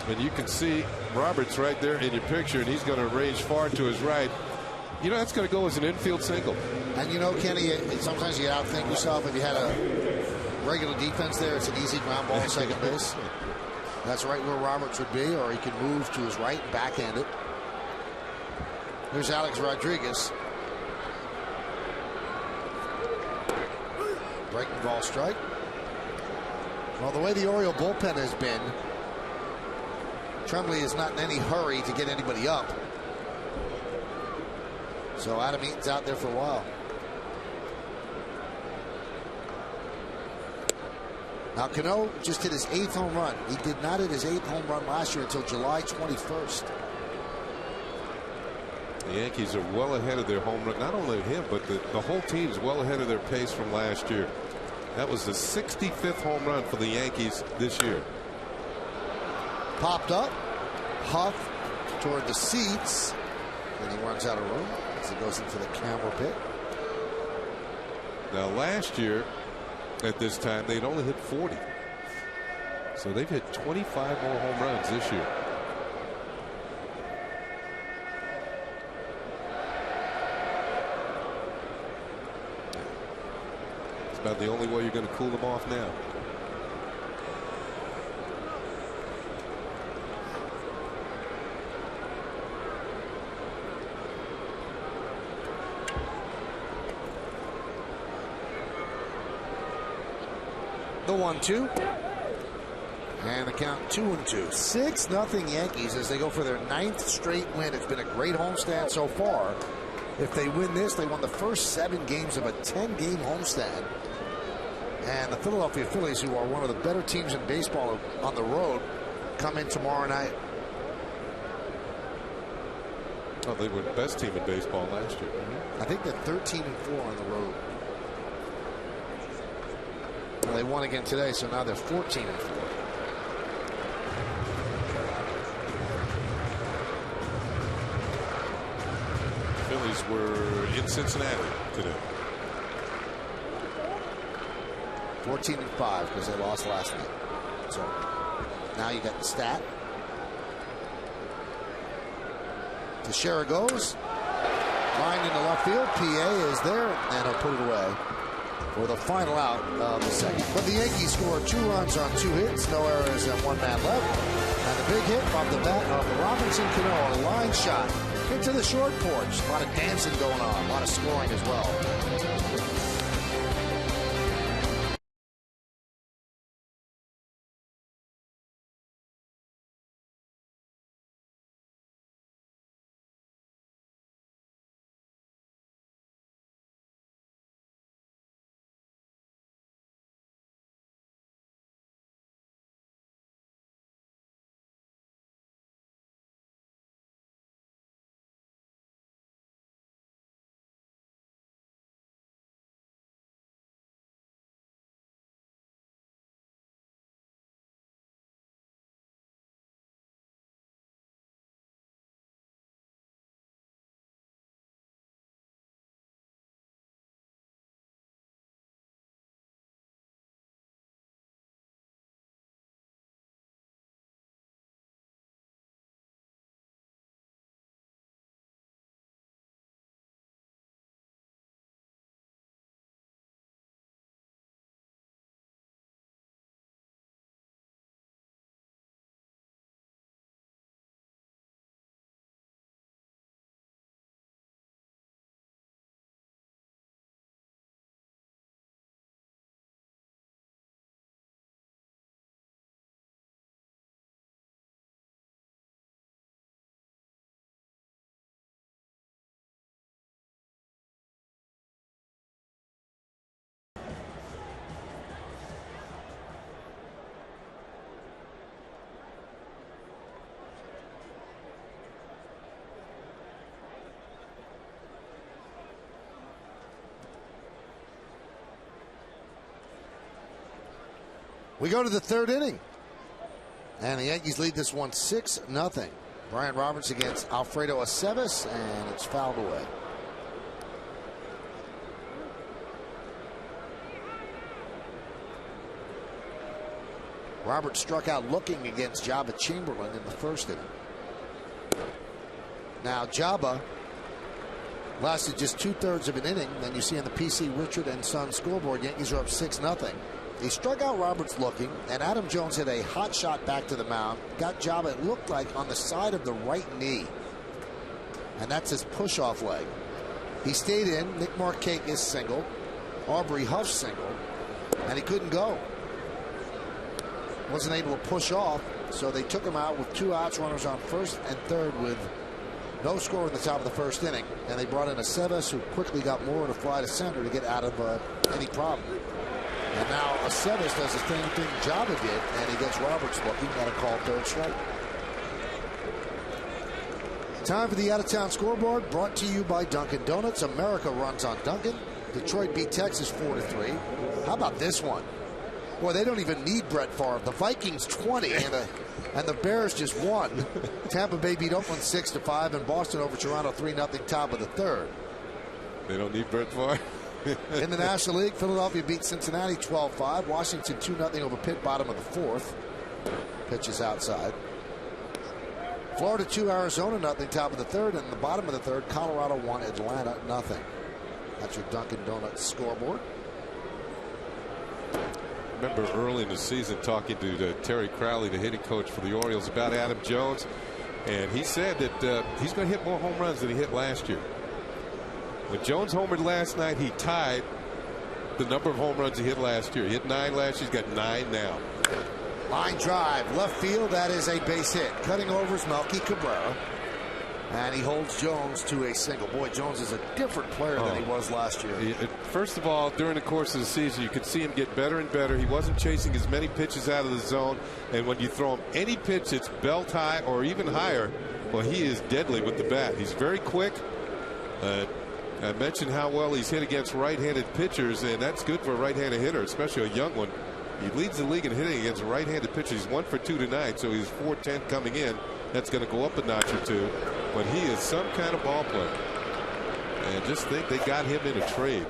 and you can see Roberts right there in your picture, and he's going to range far to his right. You know, that's going to go as an infield single. And you know, Kenny, sometimes you outthink yourself. If you had a regular defense there, it's an easy ground ball at second base. That's right where Roberts would be, or he can move to his right and backhand it. Here's Alex Rodriguez. Breaking ball strike. Well, the way the Oriole bullpen has been, Tremblay is not in any hurry to get anybody up. So Adam Eaton's out there for a while. Now Cano just hit his 8th home run. He did not hit his 8th home run last year until July 21st. The Yankees are well ahead of their home run. Not only him, but the whole team's well ahead of their pace from last year. That was the 65th home run for the Yankees this year. Popped up. Huff toward the seats. And he runs out of room as he goes into the camera pit. Now last year at this time they'd only hit 40. So they've hit 25 more home runs this year. About the only way you're going to cool them off now. The 1-2. And the count 2-2. 6-0 Yankees as they go for their 9th straight win. It's been a great homestand so far. If they win this, they won the first 7 games of a 10-game homestand. And the Philadelphia Phillies, who are one of the better teams in baseball on the road, come in tomorrow night. Oh, they were the best team in baseball last year. I think they're 13-4 on the road. Well, they won again today, so now they're 14-4. Phillies were in Cincinnati today. 14-5 because they lost last night. So now you got the stat. Teixeira goes. Line into left field. PA is there, and he'll put it away for the final out of the second. But the Yankees scored 2 runs on 2 hits, no errors, and 1 man left. And the big hit off the bat of Robinson Cano, a line shot into the short porch. A lot of dancing going on, a lot of scoring as well. We go to the 3rd inning, and the Yankees lead this one 6-0. Brian Roberts against Alfredo Aceves, and it's fouled away. Roberts struck out looking against Joba Chamberlain in the 1st inning. Now Joba lasted just 2/3 of an inning. Then you see on the PC Richard and Son scoreboard, Yankees are up 6-0. He struck out Roberts looking, and Adam Jones hit a hot shot back to the mound. Got Joba, it looked like, on the side of the right knee. And that's his push-off leg. He stayed in. Nick Markakis single. Aubrey Huff single. And he couldn't go. Wasn't able to push off, so they took him out with 2 outs, runners on 1st and 3rd with no score in the top of the 1st inning. And they brought in Aceves, who quickly got Moore to fly to center to get out of any problem. And now Aceves does the same thing Joba did, and he gets Roberts looking at a called 3rd strike. Time for the out-of-town scoreboard, brought to you by Dunkin' Donuts. America runs on Dunkin'. Detroit beat Texas 4-3. How about this one? Boy, they don't even need Brett Favre. The Vikings 20, and the Bears just won. Tampa Bay beat Oakland 6-5, and Boston over Toronto 3-0 top of the 3rd. They don't need Brett Favre. In the National League, Philadelphia beat Cincinnati 12-5. Washington 2-0 over Pitt, bottom of the 4th. Pitches outside. Florida 2, Arizona 0, top of the 3rd. And the bottom of the 3rd, Colorado 1, Atlanta 0. That's your Dunkin' Donuts scoreboard. I remember early in the season talking to Terry Crowley, the hitting coach for the Orioles, about Adam Jones. And he said that he's going to hit more home runs than he hit last year. When Jones homered last night, he tied the number of home runs he hit last year. He hit 9 last year. He's got 9 now. Line drive, left field. That is a base hit. Cutting over is Melky Cabrera. And he holds Jones to a single. Boy, Jones is a different player than he was last year. First of all, during the course of the season, you could see him get better and better. He wasn't chasing as many pitches out of the zone. And when you throw him any pitch that's belt high or even higher, Well, he is deadly with the bat. He's very quick. I mentioned how well he's hit against right-handed pitchers, and that's good for a right-handed hitter, especially a young one. He leads the league in hitting against right-handed pitchers. He's 1 for 2 tonight, so he's .410 coming in. That's going to go up a notch or two. But he is some kind of ball player. And just think they got him in a trade.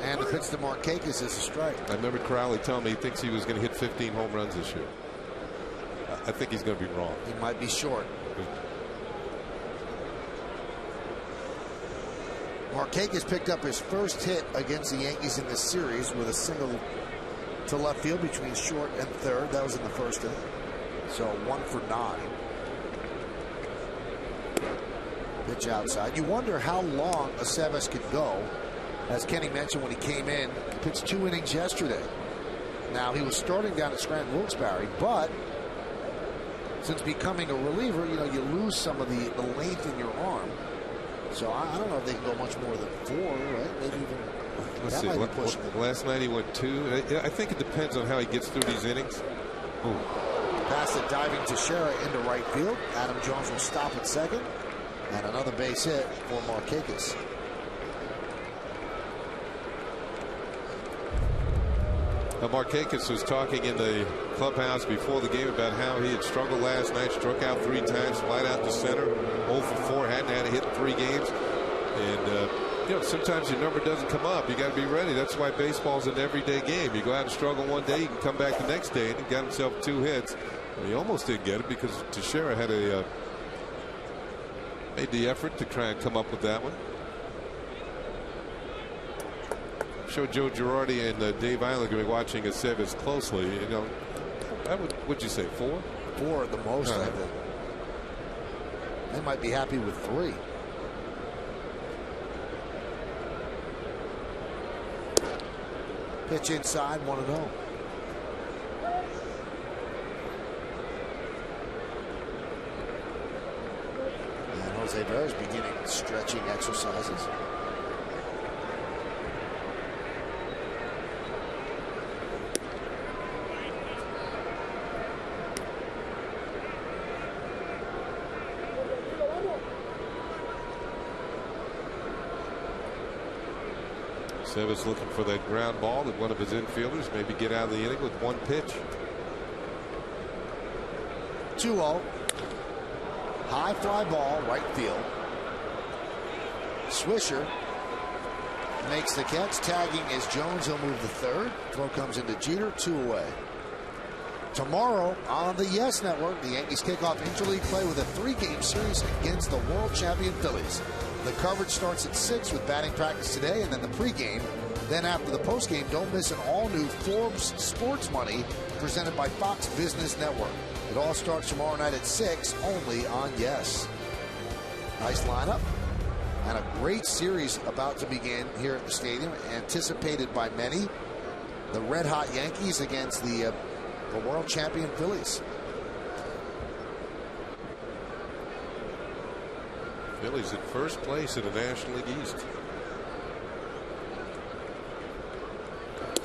And the pitch to Markakis is a strike. I remember Crowley telling me he thinks he was going to hit 15 home runs this year. I think he's going to be wrong. He might be short. Markakis picked up his first hit against the Yankees in this series with a single to left field between short and third. That was in the first inning. So 1 for 9. Pitch outside. You wonder how long Aceves could go. As Kenny mentioned when he came in, he pitched 2 innings yesterday. Now he was starting down at Scranton Wilkes-Barre, but since becoming a reliever, you know, you lose some of the length in your arm. So I don't know if they can go much more than 4, right? Maybe even. Let's see. Last night he went 2. I think it depends on how he gets through these innings. Ooh. Pass it diving Teixeira into right field. Adam Jones will stop at second, and another base hit for Markakis. Markakis was talking in the clubhouse before the game about how he had struggled last night, struck out 3 times, flat out to center, 0 for 4, hadn't had a hit in 3 games. And, you know, sometimes your number doesn't come up. You got to be ready. That's why baseball's an everyday game. You go out and struggle one day, you can come back the next day, and he got himself 2 hits. And he almost didn't get it because Teixeira had made the effort to try and come up with that one. Showed Joe Girardi and Dave Island going to be watching Aceves closely. You know, what'd you say, 4? 4 at the most, I think. They might be happy with 3. Pitch inside, 1-0. And Jose Berrios beginning stretching exercises. Aceves looking for that ground ball that one of his infielders maybe get out of the inning with 1 pitch. 2-0. High fly ball, right field. Swisher makes the catch. Tagging is Jones. He'll move to third. Throw comes into Jeter. 2 away. Tomorrow on the Yes Network, the Yankees kick off interleague play with a 3-game series against the world champion Phillies. The coverage starts at 6 with batting practice today, and then the pregame. Then after the postgame, don't miss an all-new Forbes Sports Money presented by Fox Business Network. It all starts tomorrow night at 6, only on Yes. Nice lineup. And a great series about to begin here at the stadium, anticipated by many. The red-hot Yankees against the world champion Phillies. Phillies in first place in the National League East.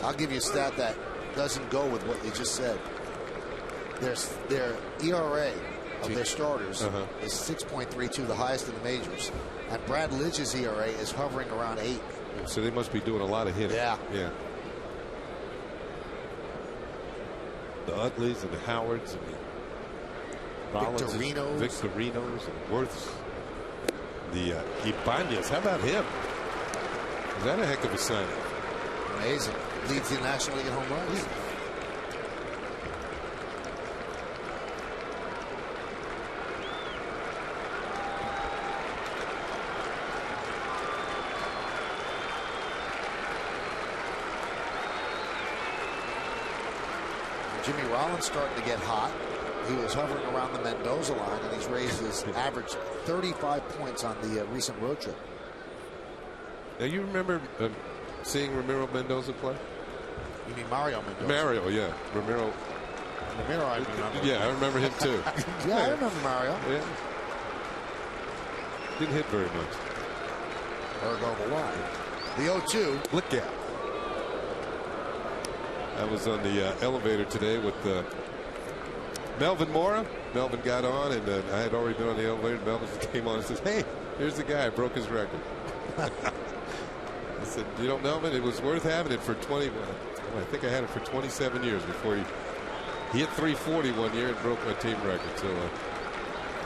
I'll give you a stat that doesn't go with what you just said. Their ERA of their starters is 6.32, the highest in the majors. And Brad Lidge's ERA is hovering around 8. So they must be doing a lot of hitting. Yeah. The Uglies and the Howards and the Victorinos and Worths. The Ibanez, how about him? Is that a heck of a signing? Amazing. Leads the National League in home runs. Jimmy Rollins starting to get hot. He was hovering around the Mendoza line, and he's raised his average 35 points on the recent road trip. Now, you remember seeing Ramiro Mendoza play? You mean Mario Mendoza? Mario, yeah. Ramiro, I remember. Yeah, I remember him too. Yeah, I remember Mario. Yeah. Didn't hit very much. Ergo the line. The 0-2. Look out. I was on the elevator today with Melvin Mora. Melvin got on, and I had already been on the elevator. Melvin came on and says, "Hey, here's the guy. Broke his record." I said, "You know, Melvin, it was worth having it for 20. I think I had it for 27 years before he hit 340 one year and broke my team record. So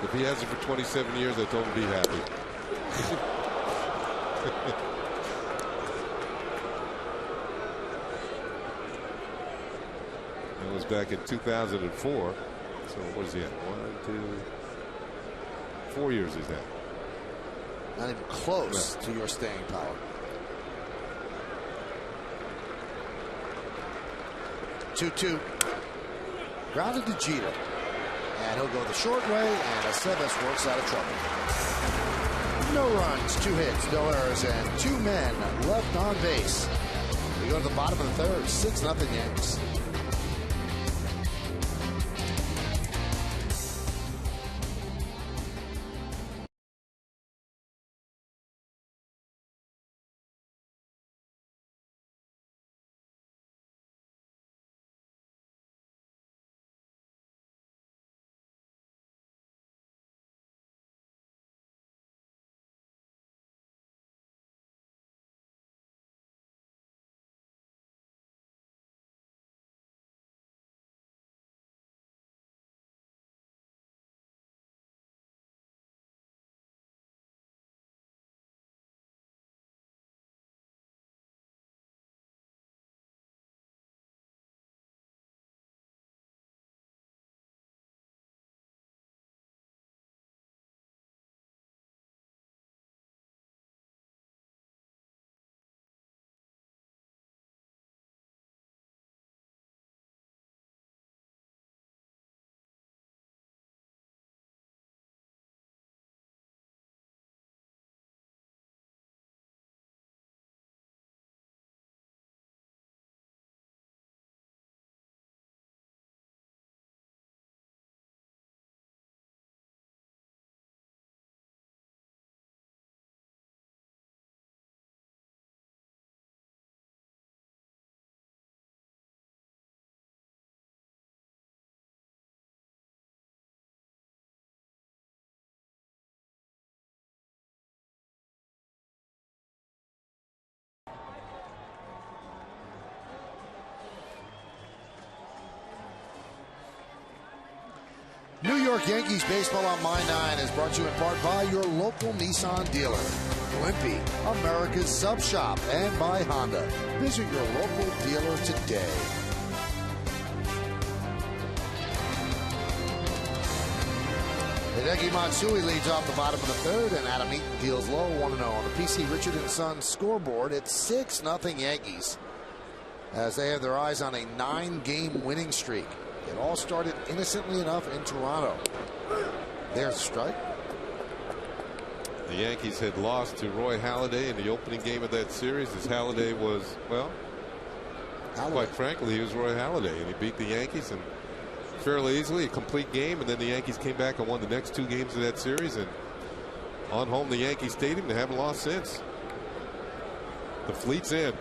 if he has it for 27 years, I told him to be happy." It was back in 2004. So what is he at? 4 years he's at. Not even close to your staying power. 2-2. Grounded to Jeter. And he'll go the short way, and Aceves works out of trouble. No runs, 2 hits, no errors, and 2 men left on base. We go to the bottom of the third, 6-0 Yankees. New York Yankees baseball on My 9 is brought to you in part by your local Nissan dealer, Wimpy, America's sub shop, and by Honda. Visit your local dealer today. Hideki Matsui leads off the bottom of the third, and Adam Eaton deals low 1-0 on the PC Richard & Sons scoreboard. It's 6-0 Yankees as they have their eyes on a 9-game winning streak. It all started innocently enough in Toronto. There's a strike. The Yankees had lost to Roy Halladay in the opening game of that series, as Halladay was, well, quite frankly, he was Roy Halladay, and he beat the Yankees and fairly easily, a complete game, and then the Yankees came back and won the next 2 games of that series, and on home the Yankee Stadium, they haven't lost since. The Fleet's in.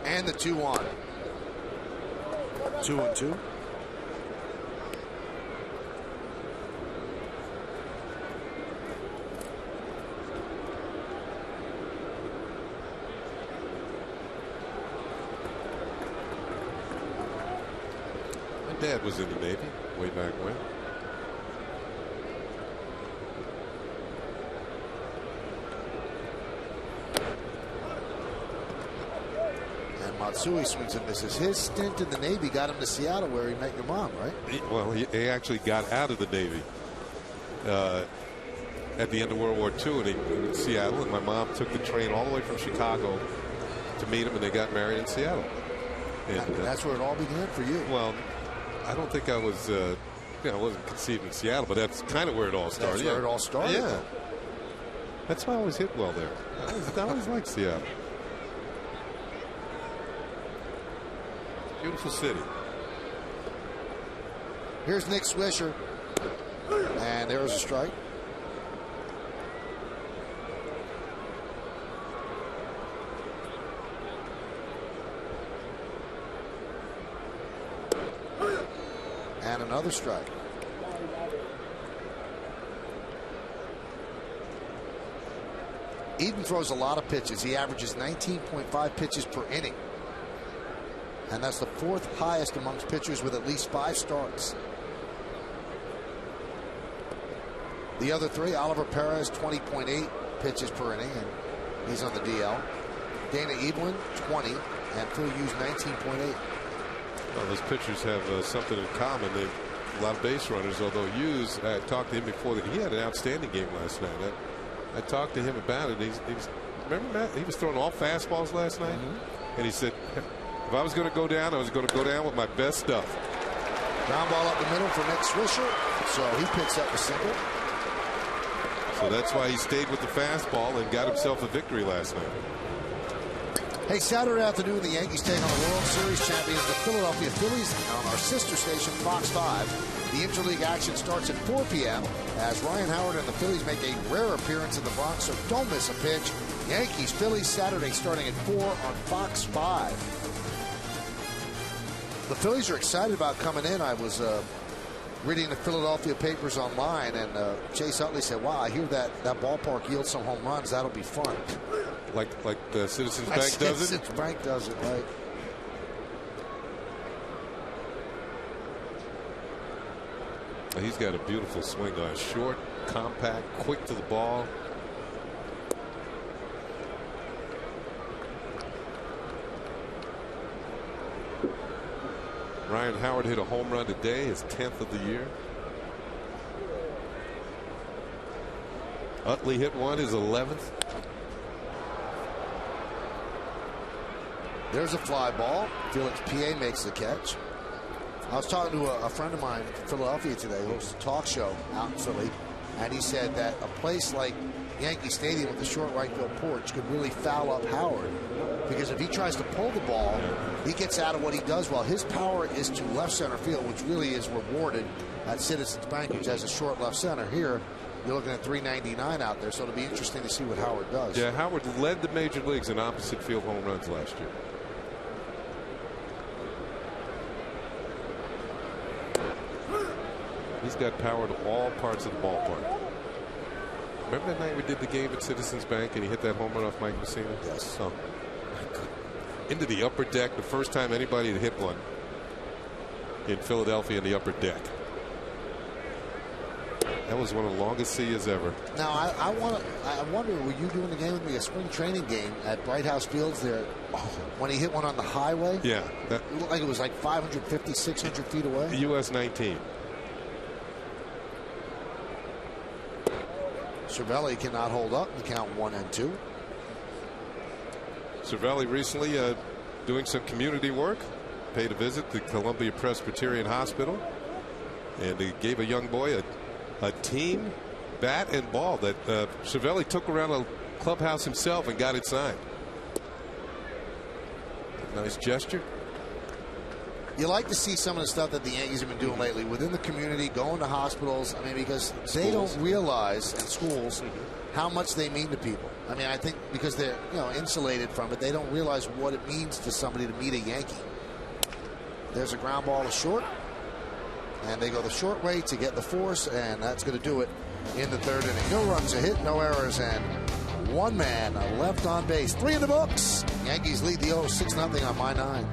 And the 2-1. 2-2. My dad was in the Navy way back when. Matsui swings and misses. His stint in the Navy got him to Seattle, where he met your mom, right? He actually got out of the Navy at the end of World War II in Seattle, and my mom took the train all the way from Chicago to meet him, and they got married in Seattle. And that's where it all began for you. Well, I don't think I was, I wasn't conceived in Seattle, but that's kind of where it all started. That's where it all started. Yeah. That's why I always hit well there. I always liked Seattle. Beautiful city. Here's Nick Swisher. And there's a strike. And another strike. Eden throws a lot of pitches. He averages 19.5 pitches per inning. And that's the 4th highest amongst pitchers with at least 5 starts. The other 3, Oliver Perez, 20.8 pitches per inning, and he's on the DL. Dana Evelyn, 20, and Phil Hughes, 19.8. Well, those pitchers have something in common. They a lot of base runners, although Hughes, I talked to him before that he had an outstanding game last night. I talked to him about it. Remember, Matt? He was throwing all fastballs last night. And he said, if I was going to go down, I was going to go down with my best stuff. Ground ball up the middle for Nick Swisher. So he picks up a single. So that's why he stayed with the fastball and got himself a victory last night. Hey, Saturday afternoon, the Yankees take on the World Series champions, the Philadelphia Phillies, on our sister station, Fox 5. The interleague action starts at 4 p.m. as Ryan Howard and the Phillies make a rare appearance in the Bronx, so don't miss a pitch. Yankees, Phillies, Saturday starting at 4 on Fox 5. The Phillies are excited about coming in. I was reading the Philadelphia papers online, and Chase Utley said, wow, I hear that ballpark yields some home runs. That'll be fun. Like the Citizens Bank does it? Citizens Bank does it, right. He's got a beautiful swing on. Short, compact, quick to the ball. Ryan Howard hit a home run today, his 10th of the year. Utley hit one, his 11th. There's a fly ball. Felix PA makes the catch. I was talking to a friend of mine from Philadelphia today who hosts a talk show out in Philly, and he said that a place like Yankee Stadium with the short right field porch could really foul up Howard, because if he tries to pull the ball, he gets out of what he does well. His power is to left center field, which really is rewarded at Citizens Bank, which has a short left center. Here, you're looking at 399 out there, so it'll be interesting to see what Howard does. Yeah, Howard led the major leagues in opposite field home runs last year. He's got power to all parts of the ballpark. Remember that night we did the game at Citizens Bank and he hit that home run off Mike Messina? Yes. Oh. Into the upper deck, the first time anybody had hit one in Philadelphia in the upper deck. That was one of the longest seas ever. Now, I wonder, were you doing the game with me, a spring training game at Bright House Fields there, when he hit one on the highway? Yeah. It looked like it was like 550, 600 feet away. US 19. Cervelli cannot hold up and count 1 and 2. Cervelli recently doing some community work, paid a visit to Columbia Presbyterian Hospital, and he gave a young boy a team bat and ball that Cervelli took around a clubhouse himself and got it signed. Nice gesture. You like to see some of the stuff that the Yankees have been doing lately within the community, going to hospitals. I mean, because they don't realize in schools how much they mean to people. I mean, I think because they're insulated from it, they don't realize what it means to somebody to meet a Yankee. There's a ground ball to short, and they go the short way to get the force, and that's going to do it in the 3rd inning. No runs, a hit, no errors, and one man left on base. 3 in the books. Yankees lead the 6-0 on my 9.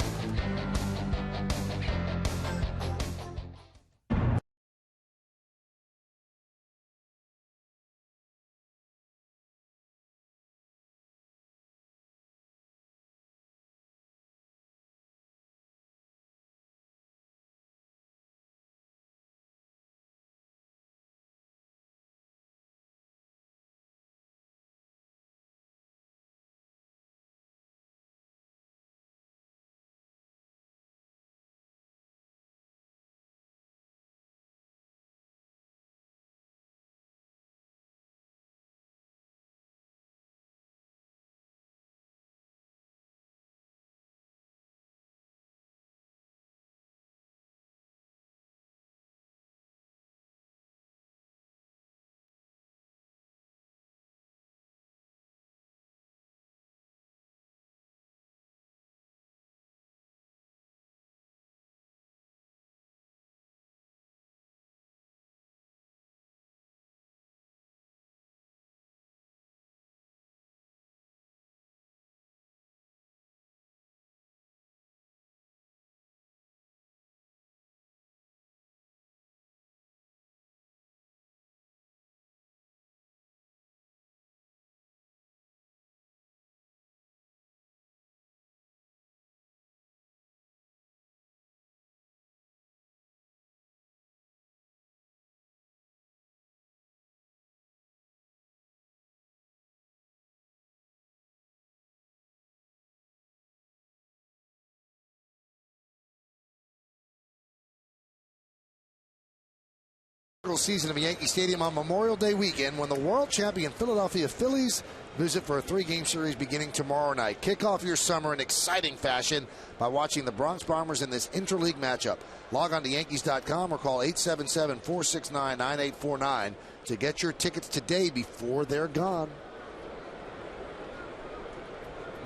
season of Yankee Stadium on Memorial Day weekend when the world champion Philadelphia Phillies visit for a 3-game series beginning tomorrow night. Kick off your summer in exciting fashion by watching the Bronx Bombers in this interleague matchup. Log on to Yankees.com or call 877-469-9849 to get your tickets today before they're gone.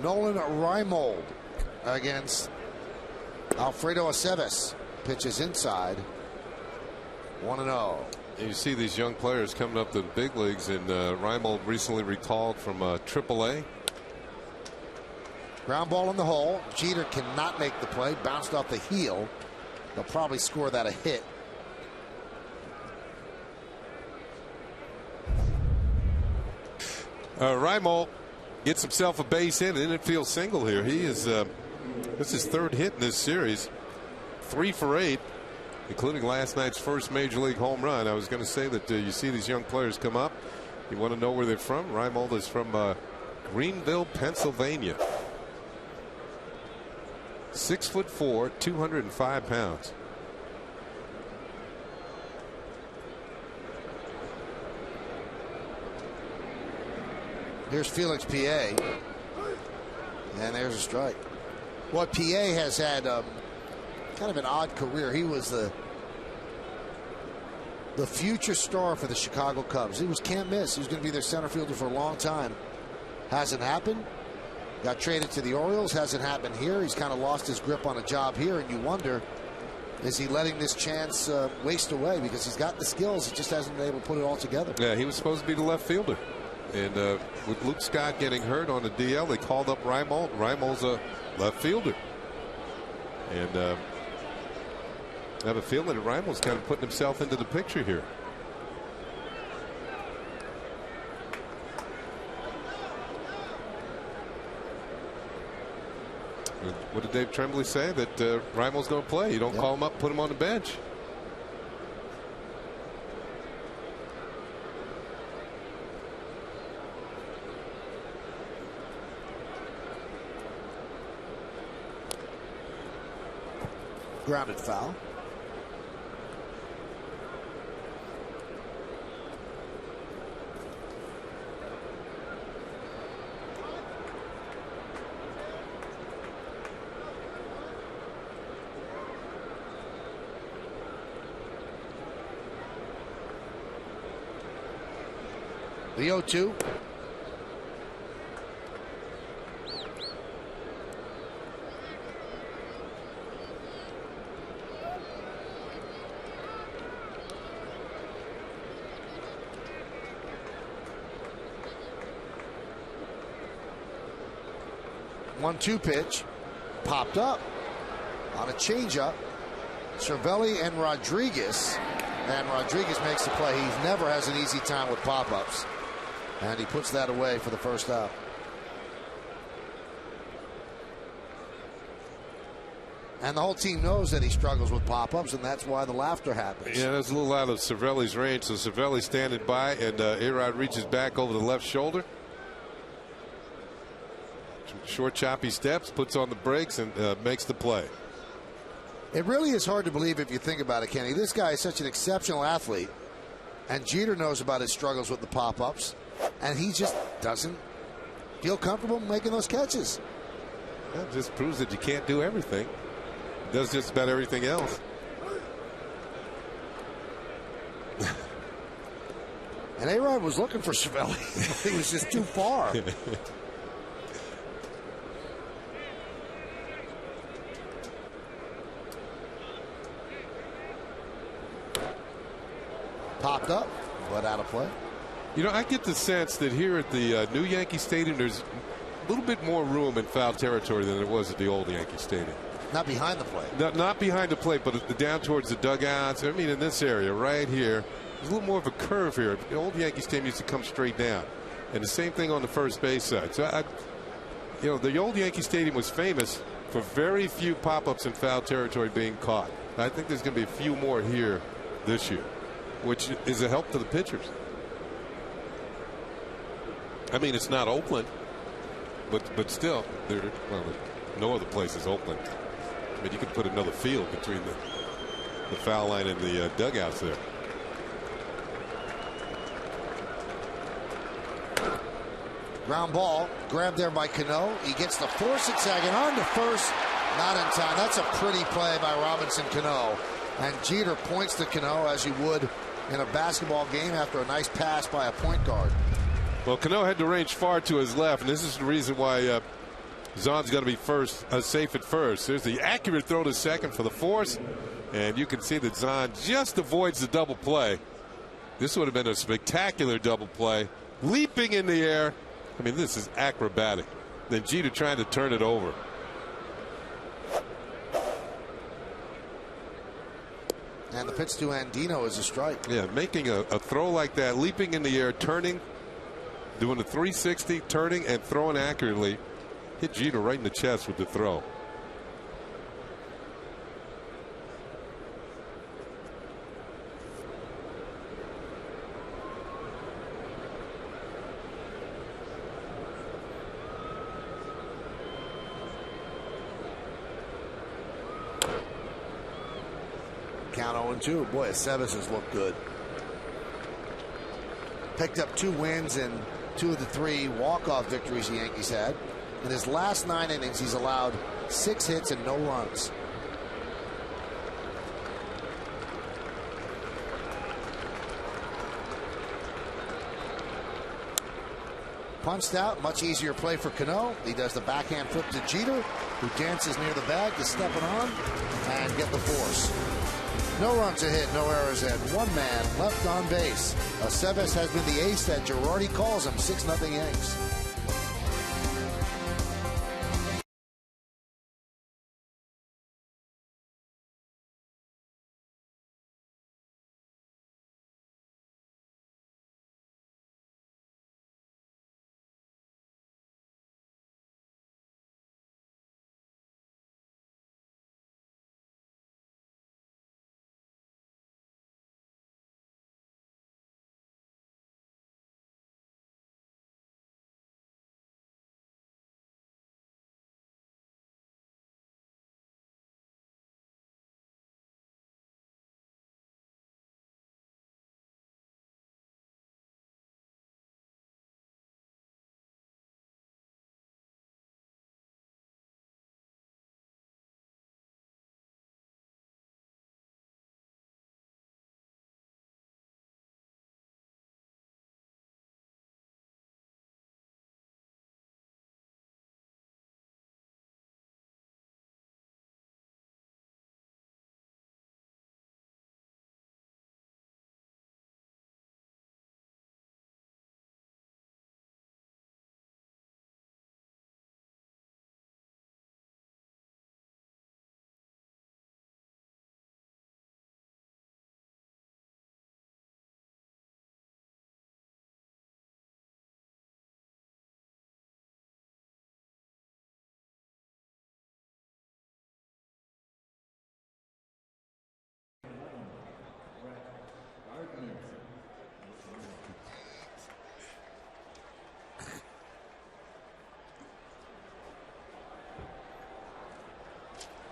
Nolan Reimold against Alfredo Aceves. Pitches inside. 1-0. You see these young players coming up to the big leagues, and Reimold recently recalled from AAA. Ground ball in the hole. Jeter cannot make the play. Bounced off the heel. They'll probably score that a hit. Reimold gets himself a base hit, an infield single here. He is this is his 3rd hit in this series. 3 for 8. Including last night's first major league home run. I was going to say that you see these young players come up. You want to know where they're from? Reimold is from Greenville, Pennsylvania. 6'4", 205 pounds. Here's Felix PA. And there's a strike. Well, PA has had kind of an odd career. He was the future star for the Chicago Cubs. He was can't miss. He was going to be their center fielder for a long time. Hasn't happened. Got traded to the Orioles. Hasn't happened here. He's kind of lost his grip on a job here, and you wonder, is he letting this chance waste away? Because he's got the skills. He just hasn't been able to put it all together. Yeah, he was supposed to be the left fielder. And with Luke Scott getting hurt on the DL, they called up Reimold. Reimold's a left fielder. And I have a feeling that Reimold's kind of putting himself into the picture here. And what did Dave Tremblay say? That Reimold's going to play. You don't call him up, put him on the bench. Grounded foul. The 0-2. One-two pitch, popped up on a changeup. Cervelli and Rodriguez, and Rodriguez makes the play. He never has an easy time with pop-ups, and he puts that away for the first out. And the whole team knows that he struggles with pop-ups, and that's why the laughter happens. Yeah, that's a little out of Cervelli's range. So Cervelli standing by, and A-Rod reaches back over the left shoulder. Short, choppy steps, puts on the brakes, and makes the play. It really is hard to believe if you think about it, Kenny. This guy is such an exceptional athlete, and Jeter knows about his struggles with the pop-ups, and he just doesn't feel comfortable making those catches. That just proves that you can't do everything. Does just about everything else. And A-Rod was looking for Cervelli. He was just too far. Popped up, but out of play. You know, I get the sense that here at the new Yankee Stadium, there's a little bit more room in foul territory than there was at the old Yankee Stadium. Not behind the plate. Not behind the plate, but down towards the dugouts. I mean, in this area right here, there's a little more of a curve here. The old Yankee Stadium used to come straight down. And the same thing on the first base side. So, you know, the old Yankee Stadium was famous for very few pop-ups in foul territory being caught. I think there's going to be a few more here this year, which is a help to the pitchers. I mean, it's not Oakland, but still, no other place is Oakland. I mean, you could put another field between the foul line and the dugouts there. Ground ball, grabbed there by Cano. He gets the force at second, on to first, not in time. That's a pretty play by Robinson Cano. And Jeter points to Cano as you would in a basketball game after a nice pass by a point guard. Well, Cano had to range far to his left, and this is the reason why Zahn's got to be safe at first. There's the accurate throw to second for the force, and you can see that Zahn just avoids the double play. This would have been a spectacular double play. Leaping in the air. I mean, this is acrobatic. Then Jeter trying to turn it over. And the pitch to Andino is a strike. Yeah, making a throw like that, leaping in the air, turning, doing a 360, turning and throwing accurately. Hit Jeter right in the chest with the throw. Count 0-2. Boy, Aceves has looked good. Picked up 2 wins and 2 of the 3 walk-off victories the Yankees had. In his last 9 innings, he's allowed 6 hits and no runs. Punched out, much easier play for Cano. He does the backhand flip to Jeter, who dances near the bag to step it on and get the force. No runs a hit, no errors hit. 1 man left on base. Aceves has been the ace that Girardi calls him. 6-0 Yanks.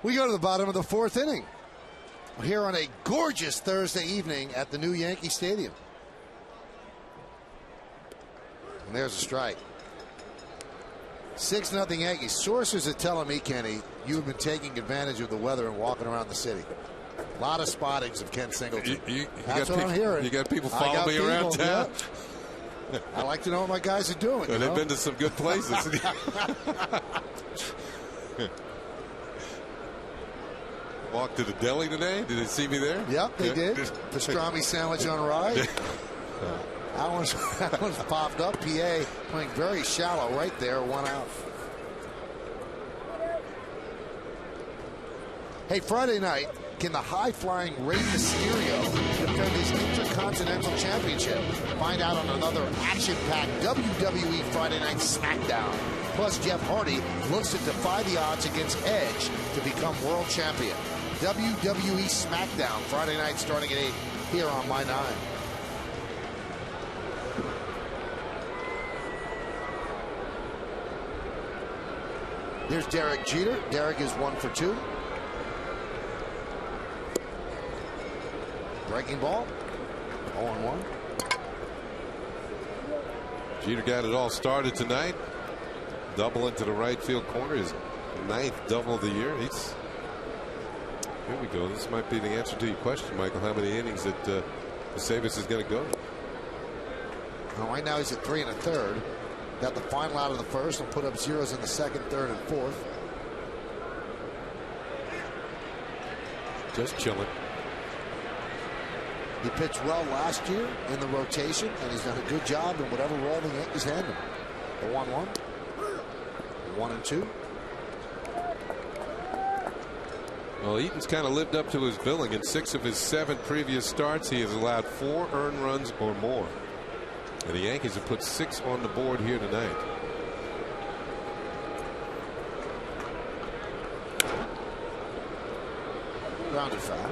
We go to the bottom of the 4th inning. We're here on a gorgeous Thursday evening at the new Yankee Stadium. And there's a strike. 6-0 Yankees. Sources are telling me, Kenny, you've been taking advantage of the weather and walking around the city. A lot of spottings of Ken Singleton. That's what I'm hearing. You got people following me around town? Yeah. I like to know what my guys are doing. They've been to some good places. Walked to the deli today. Did they see me there? Yep, they did. Pastrami sandwich on rye. That one's popped up. PA playing very shallow right there. 1 out. Hey, Friday night, can the high-flying Rey Mysterio defend his Intercontinental Championship? Find out on another action-packed WWE Friday Night SmackDown. Plus, Jeff Hardy looks to defy the odds against Edge to become world champion. WWE SmackDown Friday night starting at 8 here on My 9. Here's Derek Jeter. Derek is 1 for 2. Breaking ball. 0-1. Jeter got it all started tonight. Double into the right field corner. His 9th double of the year. Here we go. This might be the answer to your question, Michael. How many innings that Vesavis is going to go? Well, right now he's at 3 1/3. Got the final out of the first and put up zeros in the second, third, and fourth. Just chilling. He pitched well last year in the rotation, and he's done a good job in whatever role the Yankees hand him. The 1-1, 1-2. Well, Eaton's kind of lived up to his billing. In 6 of his 7 previous starts, he has allowed 4 earned runs or more. And the Yankees have put 6 on the board here tonight. Grounded foul.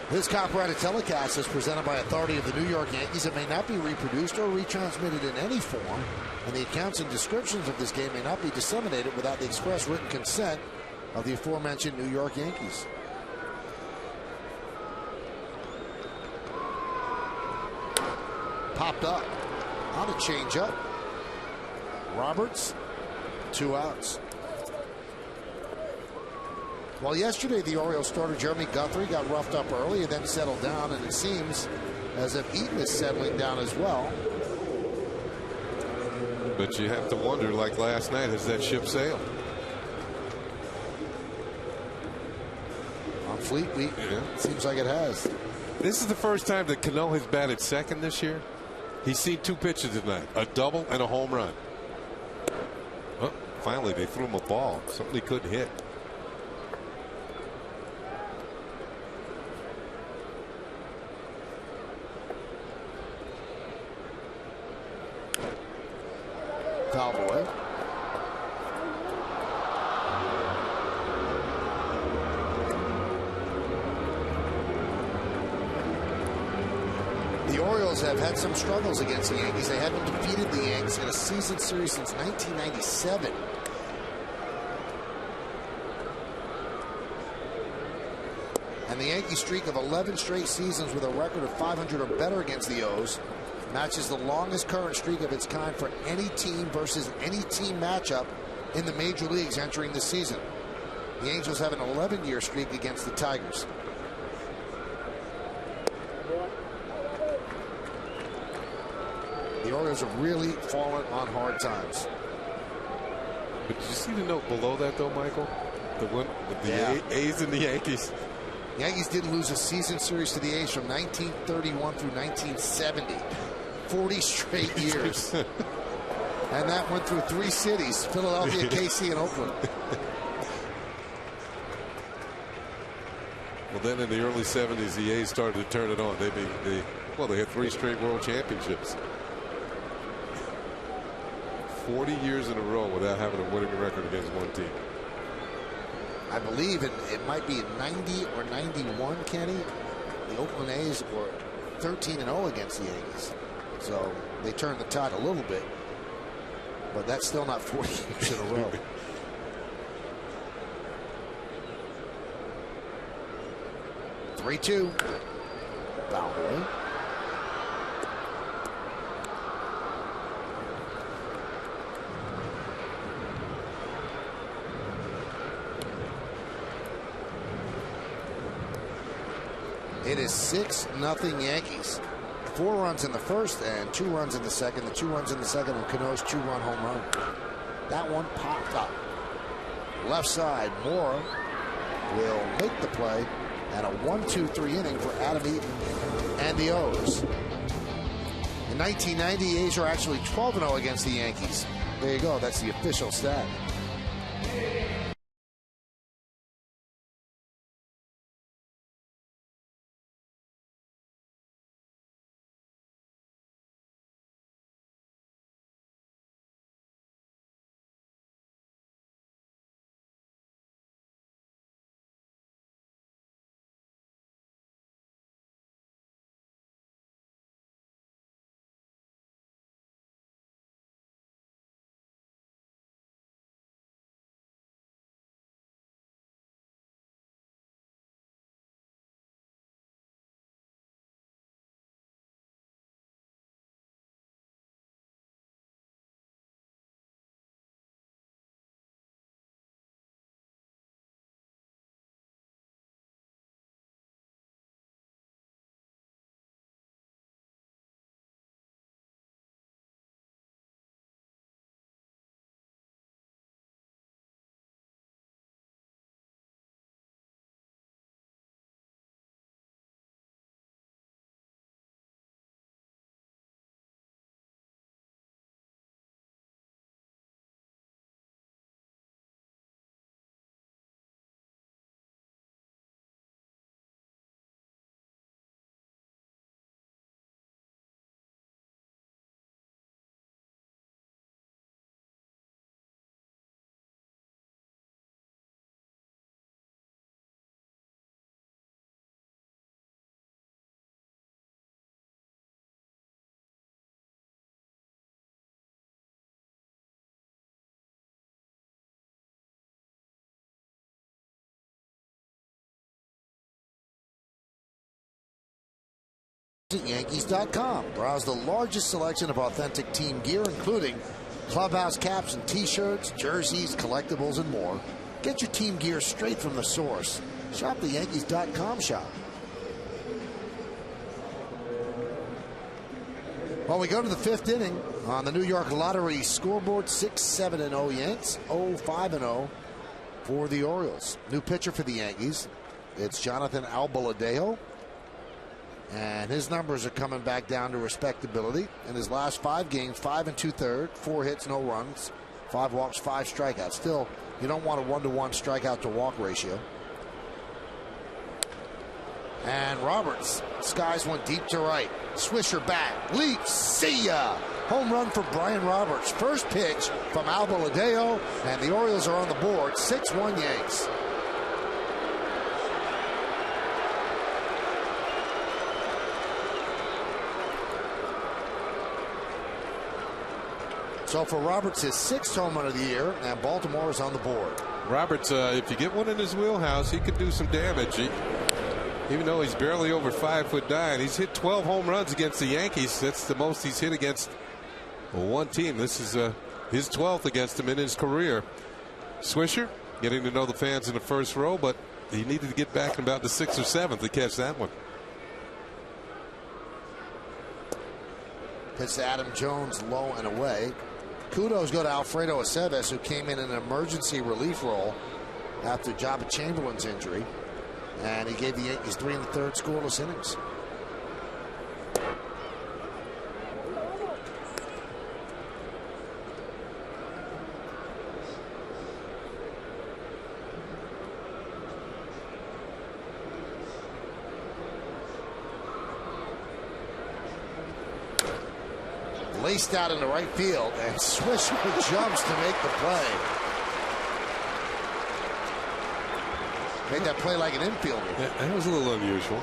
This copyrighted telecast is presented by authority of the New York Yankees. It may not be reproduced or retransmitted in any form, and the accounts and descriptions of this game may not be disseminated without the express written consent of the aforementioned New York Yankees. Popped up on a changeup. Roberts, 2 outs. Well, yesterday the Orioles starter Jeremy Guthrie got roughed up early and then settled down, and it seems as if Eaton is settling down as well. But you have to wonder, like last night, has that ship sailed? On Fleet Week, yeah. It seems like it has. This is the first time that Cano has batted second this year. He's seen 2 pitches tonight, a double and a home run. Oh, finally, they threw him a ball, something he couldn't hit. Foul boy. The Orioles have had some struggles against the Yankees. They haven't defeated the Yankees in a season series since 1997. And the Yankee streak of 11 straight seasons with a record of 500 or better against the O's matches the longest current streak of its kind for any team versus any team matchup in the major leagues entering the season. The Angels have an 11-year streak against the Tigers. The Orioles have really fallen on hard times. But did you see the note below that, though, Michael? The one with the A's and the Yankees. The Yankees didn't lose a season series to the A's from 1931 through 1970. 40 straight years. And that went through 3 cities, Philadelphia, KC, and Oakland. Well, then in the early 70s, the A's started to turn it on. They had 3 straight world championships. 40 years in a row without having a winning record against one team. I believe it might be in 90 or 91, Kenny. The Oakland A's were 13-0 against the Yankees. So they turned the tide a little bit. But that's still not 40 years in a row. Three-two. Foul boy. It is 6-0 Yankees. 4 runs in the first and 2 runs in the second. The 2 runs in the second and Cano's 2-run home run. That one popped up. Left side, Mora will make the play, and a 1-2-3 inning for Adam Eaton and the O's. In 1990, the A's are actually 12-0 against the Yankees. There you go. That's the official stat. At Yankees.com. Browse the largest selection of authentic team gear, including clubhouse caps and t-shirts, jerseys, collectibles, and more. Get your team gear straight from the source. Shop the Yankees.com shop. Well, we go to the fifth inning on the New York Lottery scoreboard. 6-7-0 Yanks, 0-5-0 for the Orioles. New pitcher for the Yankees. It's Jonathan Albaladejo. And his numbers are coming back down to respectability. In his last 5 games, 5 2/3, 4 hits, no runs, 5 walks, 5 strikeouts. Still, you don't want a 1-to-1 strikeout to walk ratio. And Roberts, skies went deep to right. Swisher back, leaps, see ya! Home run for Brian Roberts. First pitch from Albaladejo, and the Orioles are on the board. 6-1 Yanks. So for Roberts, his 6th home run of the year, and Baltimore is on the board. Roberts, if you get one in his wheelhouse, he could do some damage. Even though he's barely over 5'9", he's hit 12 home runs against the Yankees. That's the most he's hit against one team. This is his 12th against him in his career. Swisher getting to know the fans in the first row, but he needed to get back in about the 6th or 7th to catch that one. Pitch to Adam Jones, low and away. Kudos go to Alfredo Aceves, who came in an emergency relief role after Joba Chamberlain's injury. And he gave the Yankees 3 1/3 scoreless innings. Laced out into right field, and Swisher jumps to make the play. Made that play like an infielder. Yeah, that was a little unusual.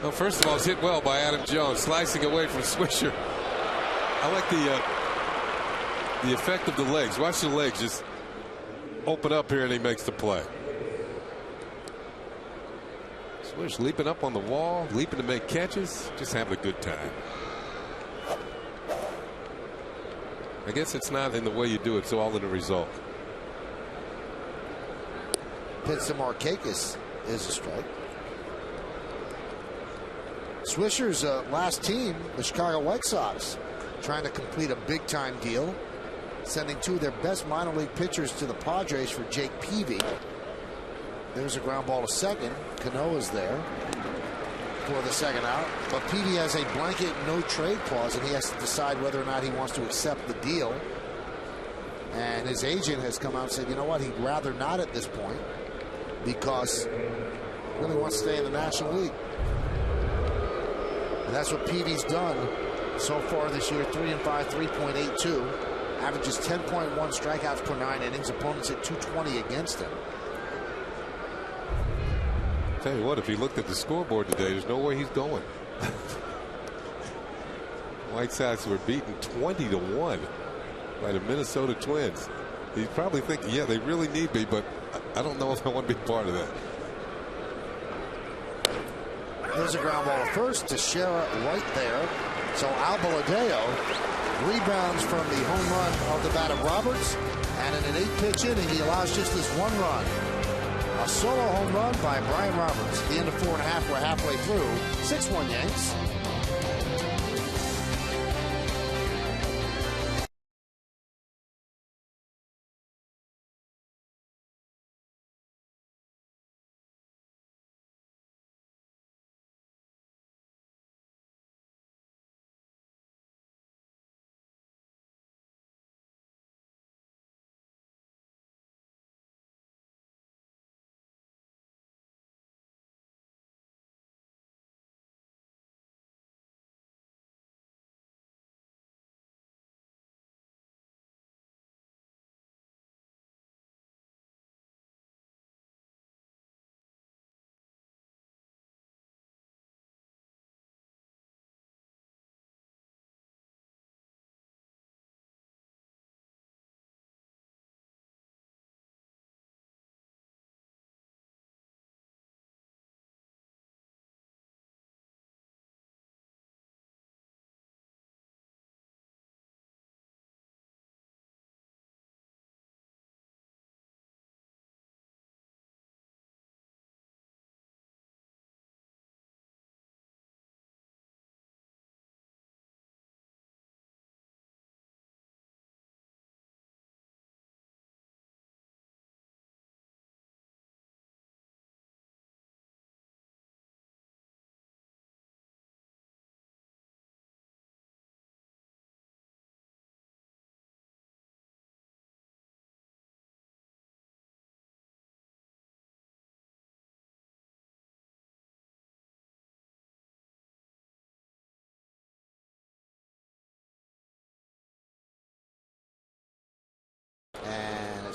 Well, first of all, it's hit well by Adam Jones, slicing away from Swisher. I like the effect of the legs. Watch the legs just open up here, and he makes the play. Swish leaping up on the wall, leaping to make catches, just having a good time. I guess it's not in the way you do it, it's all in the result. Pitch to Markakis is a strike. Swisher's last team, the Chicago White Sox, trying to complete a big-time deal, sending 2 of their best minor league pitchers to the Padres for Jake Peavy. There's a ground ball to second. Cano is there for the second out. But Peavy has a blanket no-trade clause, and he has to decide whether or not he wants to accept the deal. And his agent has come out and said, you know what, he'd rather not at this point because he really wants to stay in the National League. And that's what Peavy's done so far this year. 3-5, 3.82. Averages 10.1 strikeouts per 9 innings. Opponents at 220 against him. Tell you what, if he looked at the scoreboard today, there's no way he's going. White Sox were beaten 20-1 by the Minnesota Twins. He's probably thinking, yeah, they really need me, but I don't know if I want to be part of that. There's a ground ball to first to Shera right there. So Albaladejo rebounds from the home run of the bat of Roberts, and in an 8-pitch inning, he allows just this 1 run. A solo home run by Brian Roberts. At the end of 4.5, we're halfway through. 6-1 Yanks.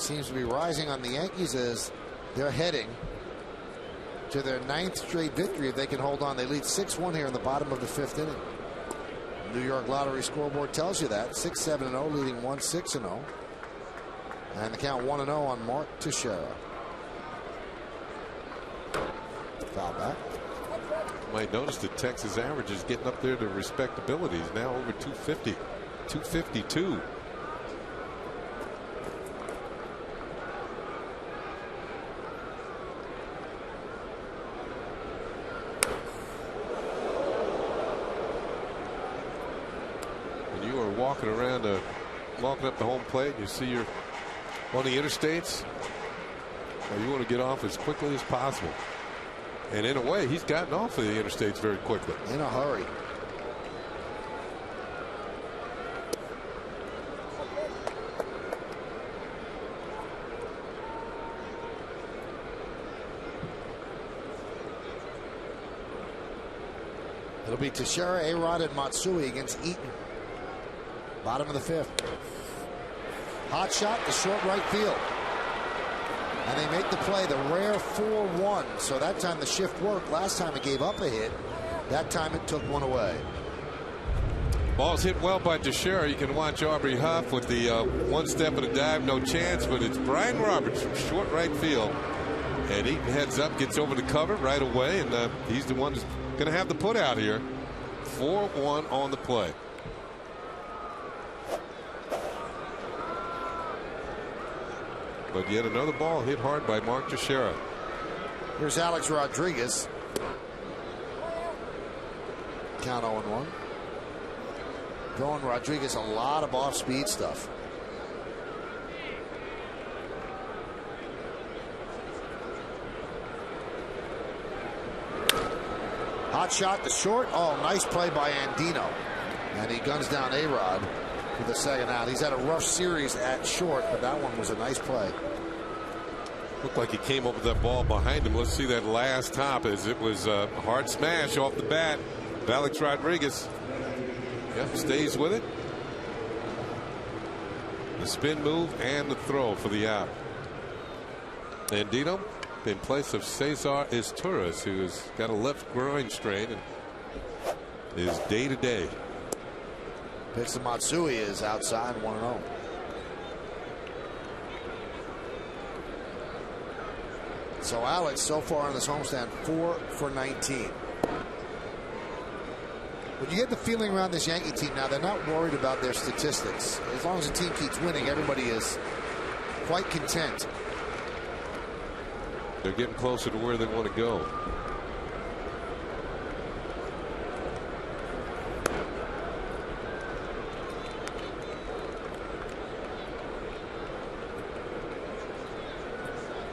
seems to be rising on the Yankees as they're heading to their 9th straight victory. If they can hold on, they lead 6-1 here in the bottom of the 5th inning. New York Lottery scoreboard tells you that. 6-7-0, leading 1-6-0. And the count 1-0 on Mark Teixeira. Foul back. You might notice that Texas average is getting up there to respectability. He's now over 250, 252. When you are walking around, walking up the home plate, you see you're on the interstates. Well, you want to get off as quickly as possible. And in a way, he's gotten off of the interstates very quickly. In a hurry. It'll be Teixeira, A-Rod, and Matsui against Eaton. Bottom of the 5th. Hot shot to short right field. And they make the play, the rare 4-1. So that time the shift worked. Last time it gave up a hit. That time it took one away. Ball's hit well by Teixeira. You can watch Aubrey Huff with the one step and a dive, no chance. But it's Brian Roberts from short right field. And Eaton heads up, gets over the cover right away. And he's the one who's going to have the put out here. 4-1 on the play. But yet another ball hit hard by Mark Teixeira. Here's Alex Rodriguez. Count 0-1. Throwing Rodriguez a lot of off-speed stuff. Hot shot to short. Oh, nice play by Andino. And he guns down A-Rod for the second out. He's had a rough series at short, but that one was a nice play. Looked like he came up with that ball behind him. Let's see that last hop as it was a hard smash off the bat. Alex Rodriguez, yep, stays with it. The spin move and the throw for the out. Andino in place of Cesar Izturis, who has got a left groin strain and is day to day. Pitch to Matsui is outside, 1-0. So Alex so far on this homestand 4 for 19. But you get the feeling around this Yankee team now, they're not worried about their statistics. As long as the team keeps winning, everybody is quite content. They're getting closer to where they want to go.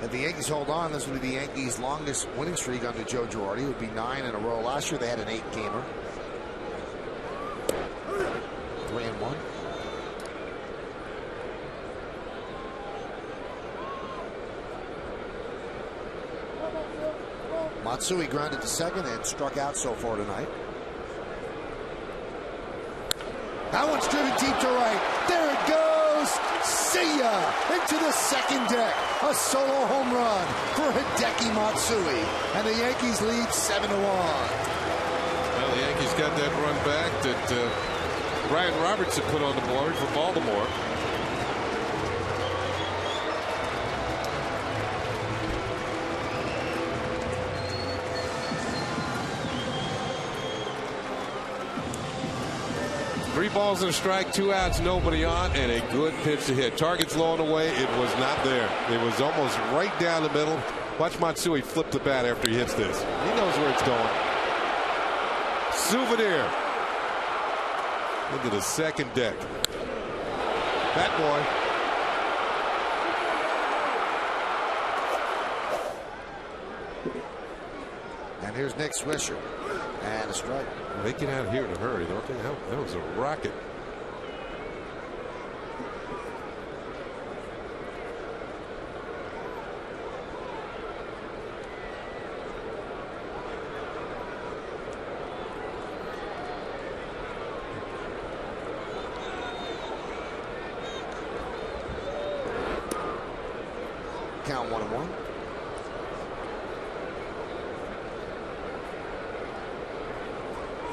If the Yankees hold on, this will be the Yankees' longest winning streak under Joe Girardi. It would be 9 in a row. Last year they had an 8-gamer. 3-1. Matsui grounded to second and struck out so far tonight. That one's driven deep to right. There it goes. See ya! Into the second deck. A solo home run for Hideki Matsui. And the Yankees lead 7-1. Well, the Yankees got that run back that Brian Roberts had put on the board for Baltimore. Three balls and a strike, 2 outs, nobody on, and a good pitch to hit. Target's low and away. It was not there. It was almost right down the middle. Watch Matsui flip the bat after he hits this. He knows where it's going. Souvenir into the second deck. That boy. And here's Nick Swisher. And a strike. They get out here in a hurry, don't they? That was a rocket. Count 1-1.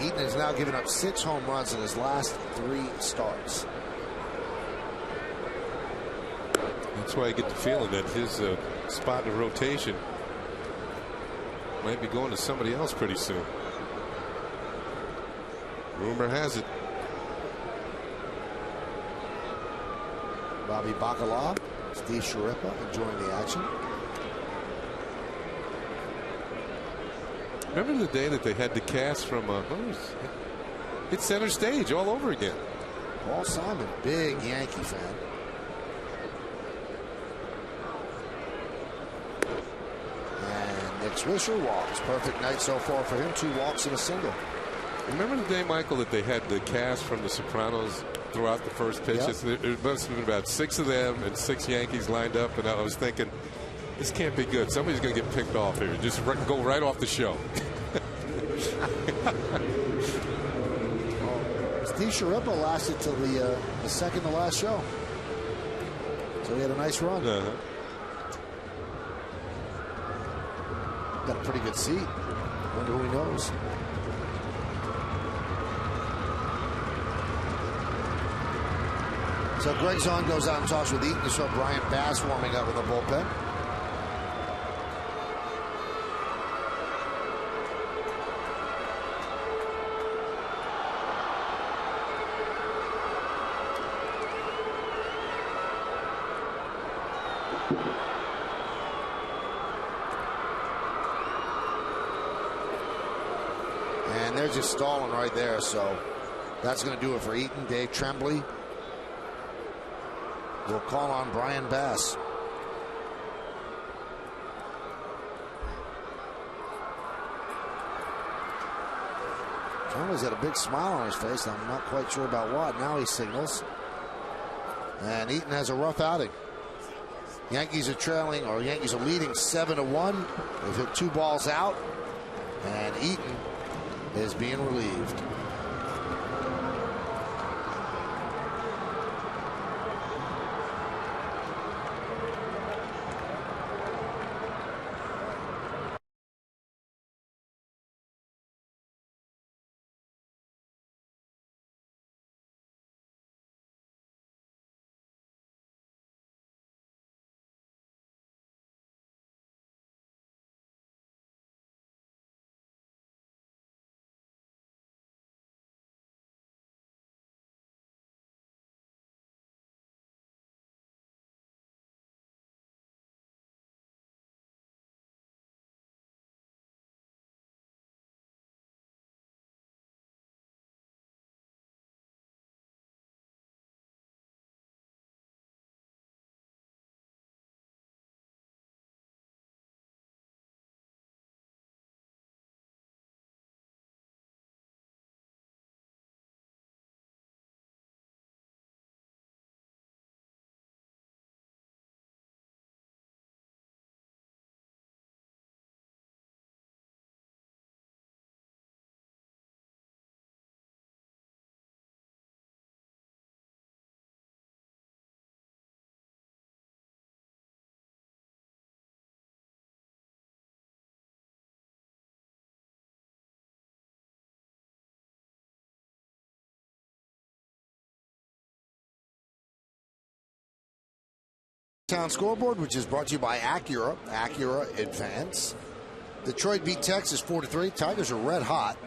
Eaton has now given up 6 home runs in his last 3 starts. That's why I get the feeling that his spot in the rotation might be going to somebody else pretty soon. Rumor has it. Bobby Bacala, Steve Sciarippa enjoying the action. Remember the day that they had the cast from it's center stage all over again. Paul Simon, big Yankee fan. And Nick Swisher walks. Perfect night so far for him. 2 walks and a single. Remember the day, Michael, that they had the cast from The Sopranos throughout the first pitch? Yep. It must have been about 6 of them and 6 Yankees lined up, and I was thinking, this can't be good. Somebody's going to get picked off here. Just go right off the show. Steve Sciarippa lasted till the second to last show. So he had a nice run. Got a pretty good seat. Wonder who he knows. So Greg Zahn goes out and talks with Eaton to show Brian Bass warming up in the bullpen. And they're just stalling right there, so that's going to do it for Eaton. Dave Tremblay will call on Brian Bass. Tremblay's got a big smile on his face. I'm not quite sure about what. Now he signals. And Eaton has a rough outing. Yankees are trailing, or Yankees are leading 7-1. They've hit 2 balls out. And Eaton is being relieved. Town scoreboard, which is brought to you by Acura Advance. Detroit beat Texas 4-3. Tigers are red hot.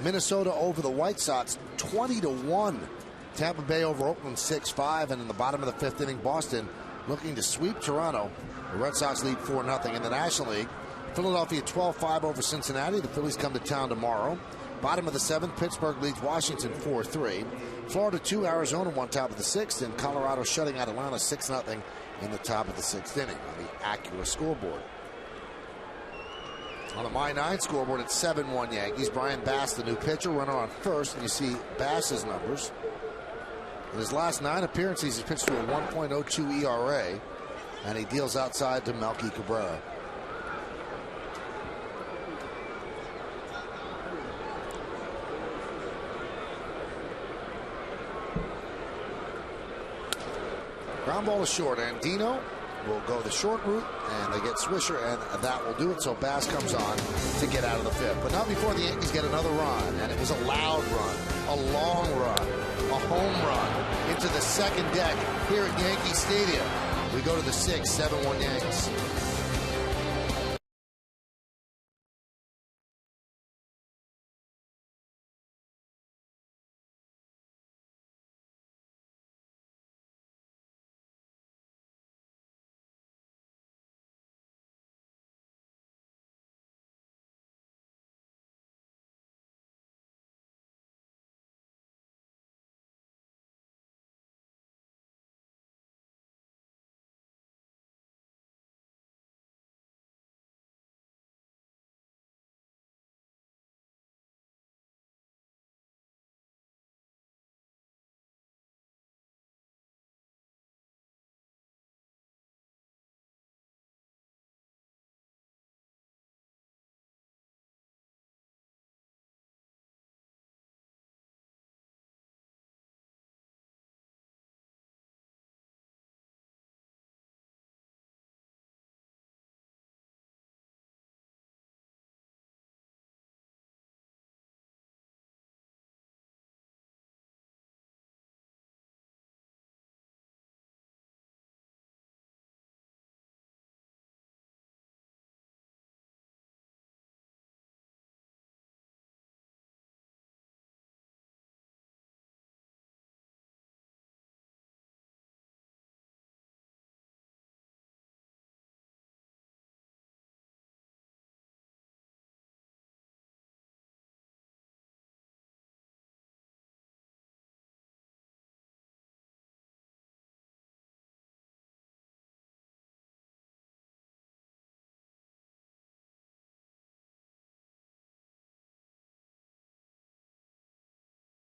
Minnesota over the White Sox 20-1. Tampa Bay over Oakland 6-5. And in the bottom of the 5th inning, Boston looking to sweep Toronto. The Red Sox lead 4-0. In the National League, Philadelphia 12-5 over Cincinnati. The Phillies come to town tomorrow. Bottom of the 7th, Pittsburgh leads Washington 4-3. Florida 2, Arizona 1 top of the 6th. And Colorado shutting out Atlanta 6-0 in the top of the 6th inning on the Acura scoreboard. On the My 9 scoreboard, it's 7-1 Yankees. Brian Bass, the new pitcher, runner on first. And you see Bass's numbers. In his last 9 appearances, he's pitched to a 1.02 ERA. And he deals outside to Melky Cabrera. Ground ball is short. Andino will go the short route, and they get Swisher, and that will do it. So Bass comes on to get out of the fifth. But not before the Yankees get another run, and it was a loud run, a long run, a home run into the second deck here at Yankee Stadium. We go to the sixth, 7-1 Yanks.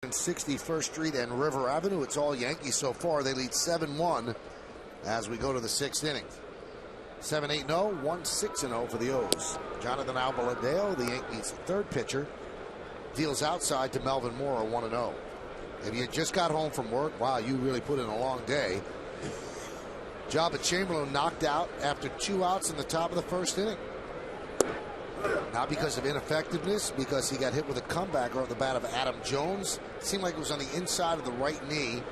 And 61st Street and River Avenue. It's all Yankees so far. They lead 7-1 as we go to the sixth inning. 7-8-0, 1-6-0 for the O's. Jonathan Albaladeo, the Yankees' third pitcher, deals outside to Melvin Moore, 1-0. If you just got home from work, wow, you really put in a long day. Joba Chamberlain knocked out after 2 outs in the top of the first inning. Not because of ineffectiveness, because he got hit with a comebacker on the bat of Adam Jones. It seemed like it was on the inside of the right knee.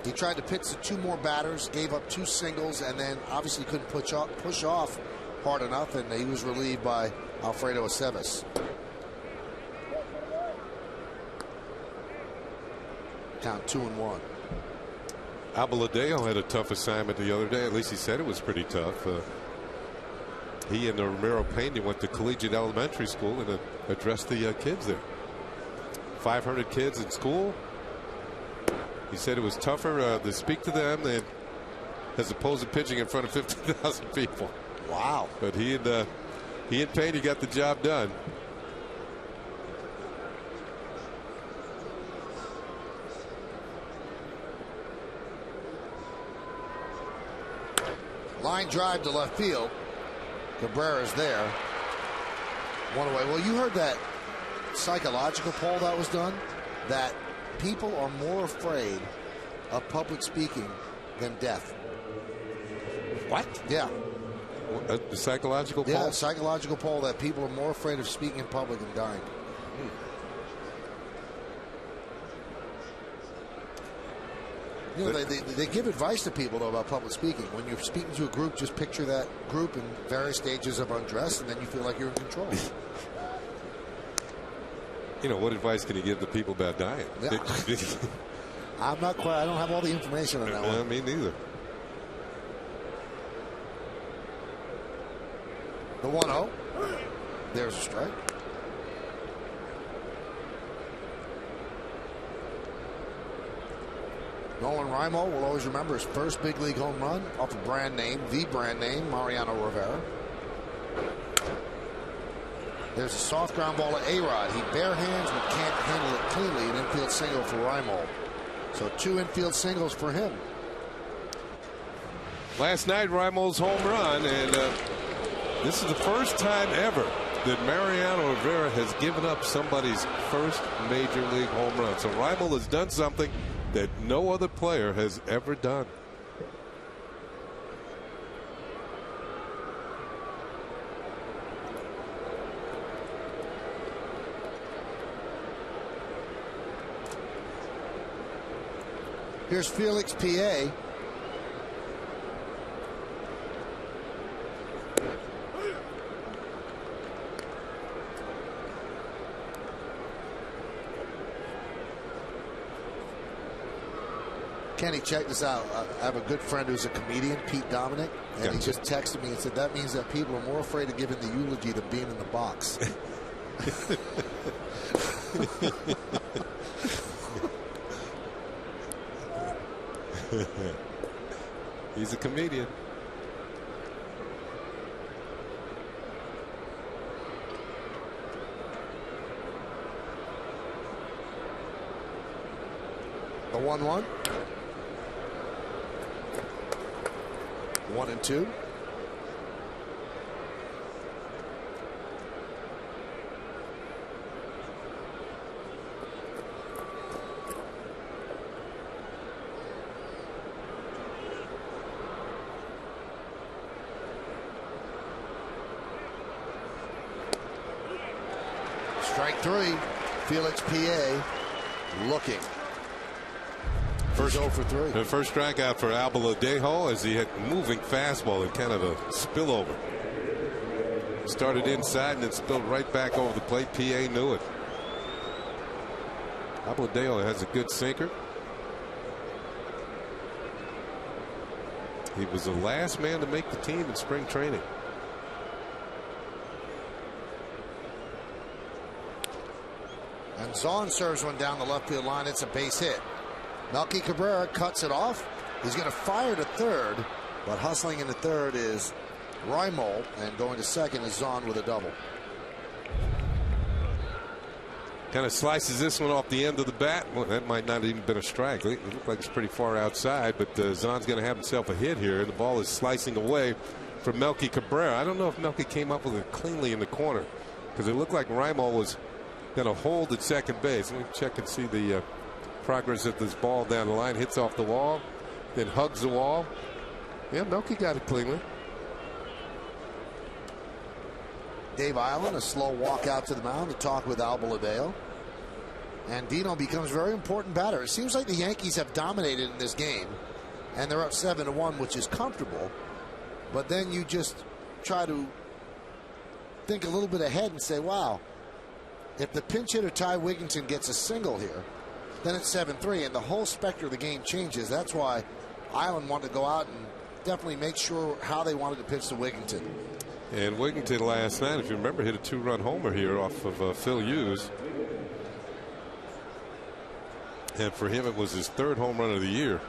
He tried to pitch the 2 more batters, gave up 2 singles, and then obviously couldn't push off hard enough, and he was relieved by Alfredo Aceves. Count 2-1. Albaladeo had a tough assignment the other day. At least he said it was pretty tough. He and Ramiro Pena went to collegiate elementary school and addressed the kids there. 500 kids in school. He said it was tougher to speak to them than as opposed to pitching in front of 50,000 people. Wow. But he and Pena got the job done. Line drive to left field. Cabrera's there. 1 away. Well, you heard that psychological poll that was done, that people are more afraid of public speaking than death. What? Yeah. The psychological poll? Yeah, psychological poll that people are more afraid of speaking in public than dying. You know, they give advice to people, though, about public speaking. When you're speaking to a group, just picture that group in various stages of undress, and then you feel like you're in control. You know, what advice can you give to people about dying? Yeah. I'm not quite. I don't have all the information on that one. Me neither. The 1-0. There's a strike. Nolan Raimo will always remember his first big league home run off a brand name, the brand name, Mariano Rivera. There's a soft ground ball to A-Rod. He bare hands but can't handle it cleanly. An infield single for Raimo. So 2 infield singles for him. Last night, Raimo's home run, and this is the first time ever that Mariano Rivera has given up somebody's first major league home run. So Raimo has done something that no other player has ever done. Here's Felix PA. Kenny, check this out. I have a good friend who's a comedian, Pete Dominic, and he just texted me and said that means that people are more afraid of giving the eulogy than being in the box. He's a comedian. The 1-1. 1-2. Strike 3. Felix PA looking. First 0 for 3. The first strikeout for Albaladejo as he had moving fastball and kind of a spillover. Started inside and then spilled right back over the plate. PA knew it. Albaladejo has a good sinker. He was the last man to make the team in spring training. And Zahn serves one down the left field line. It's a base hit. Melky Cabrera cuts it off. He's going to fire to third, but hustling into third is Reimold, and going to second is Zahn with a double. Kind of slices this one off the end of the bat. Well, that might not even been a strike. It looked like it's pretty far outside, but Zahn's going to have himself a hit here, and the ball is slicing away from Melky Cabrera. I don't know if Melky came up with it cleanly in the corner because it looked like Reimold was going to hold at second base. Let me check and see the progress of this ball down the line. Hits off the wall, then hugs the wall. Yeah, Melky got it cleanly. Dave Island, a slow walk out to the mound to talk with Albaladejo. And Dino becomes a very important batter. It seems like the Yankees have dominated in this game, and they're up 7-1, which is comfortable. But then you just try to think a little bit ahead and say, wow, if the pinch hitter Ty Wigginton gets a single here, then it's 7-3, and the whole specter of the game changes. That's why Island wanted to go out and definitely make sure how they wanted to pitch to Wigginton. And Wigginton last night, if you remember, hit a 2-run homer here off of Phil Hughes. And for him, it was his third home run of the year.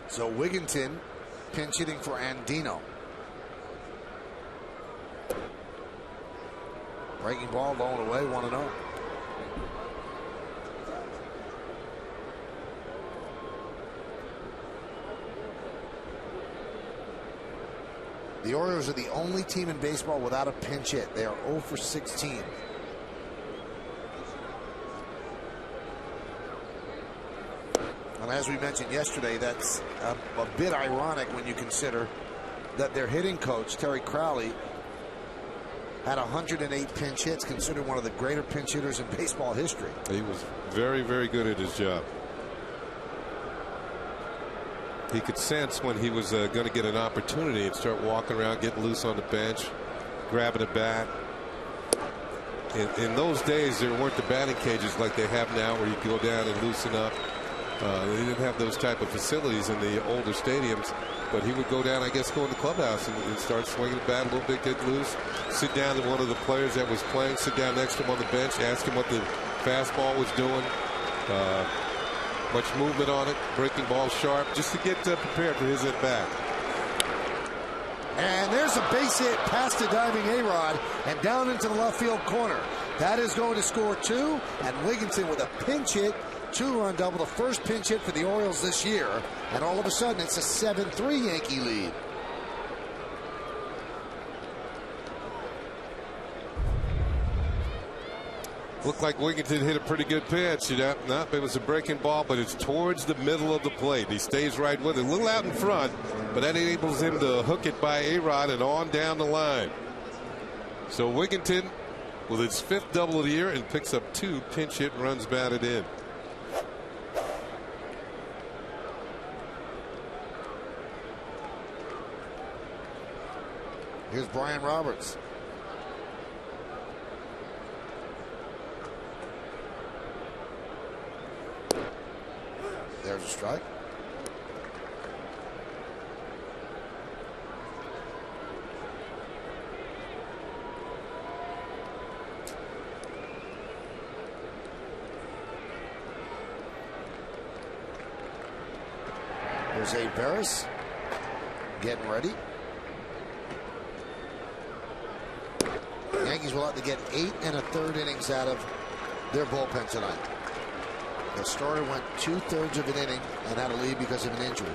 So Wigginton pinch hitting for Andino. Breaking ball, low and away, 1-0. The Orioles are the only team in baseball without a pinch hit. They are 0 for 16. And as we mentioned yesterday, that's a bit ironic when you consider that their hitting coach, Terry Crowley, had 108 pinch hits, considered one of the greater pinch hitters in baseball history. He was very, very good at his job. He could sense when he was going to get an opportunity and start walking around, getting loose on the bench, grabbing a bat. In those days, there weren't the batting cages like they have now where you can go down and loosen up. They didn't have those type of facilities in the older stadiums, but he would go down, I guess, go in the clubhouse and start swinging the bat a little bit, get loose, sit down to one of the players that was playing, sit down next to him on the bench, ask him what the fastball was doing, much movement on it, breaking ball sharp, just to get prepared for his at-bat. And there's a base hit past the diving A-Rod and down into the left field corner. That is going to score 2, and Wigginton with a pinch hit, 2-run double, the first pinch hit for the Orioles this year, and all of a sudden it's a 7-3 Yankee lead. Looked like Wigginton hit a pretty good pitch. It was a breaking ball, but it's towards the middle of the plate. He stays right with it. A little out in front, but that enables him to hook it by A-Rod and on down the line. So Wigginton with its 5th double of the year and picks up 2 pinch hit runs batted in. Here's Brian Roberts. There's a strike. Jose Veras getting ready. Yankees will have to get 8 1/3 innings out of their bullpen tonight. The starter went 2/3 of an inning and had to leave because of an injury.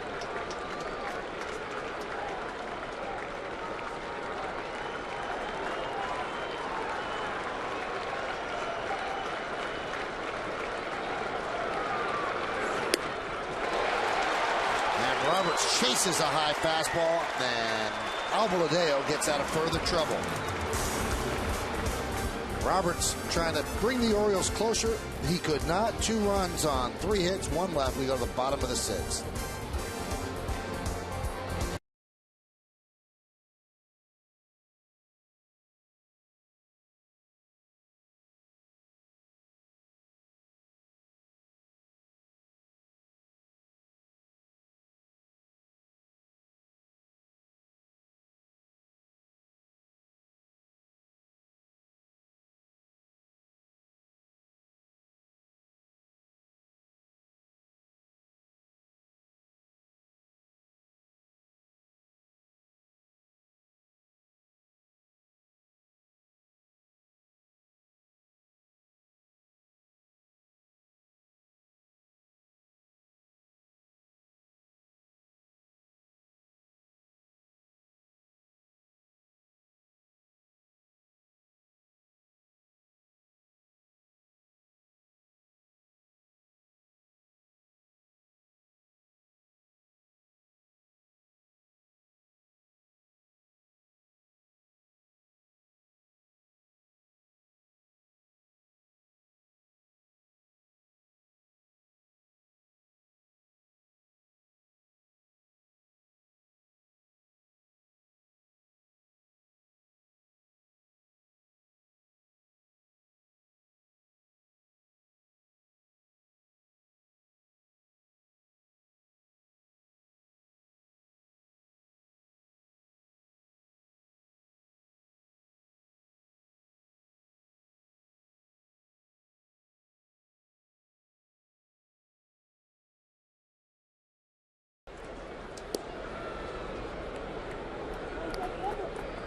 And Roberts chases a high fastball, and Alvaladeo gets out of further trouble. Roberts trying to bring the Orioles closer. He could not. 2 runs on 3 hits, 1 left. We go to the bottom of the 6th.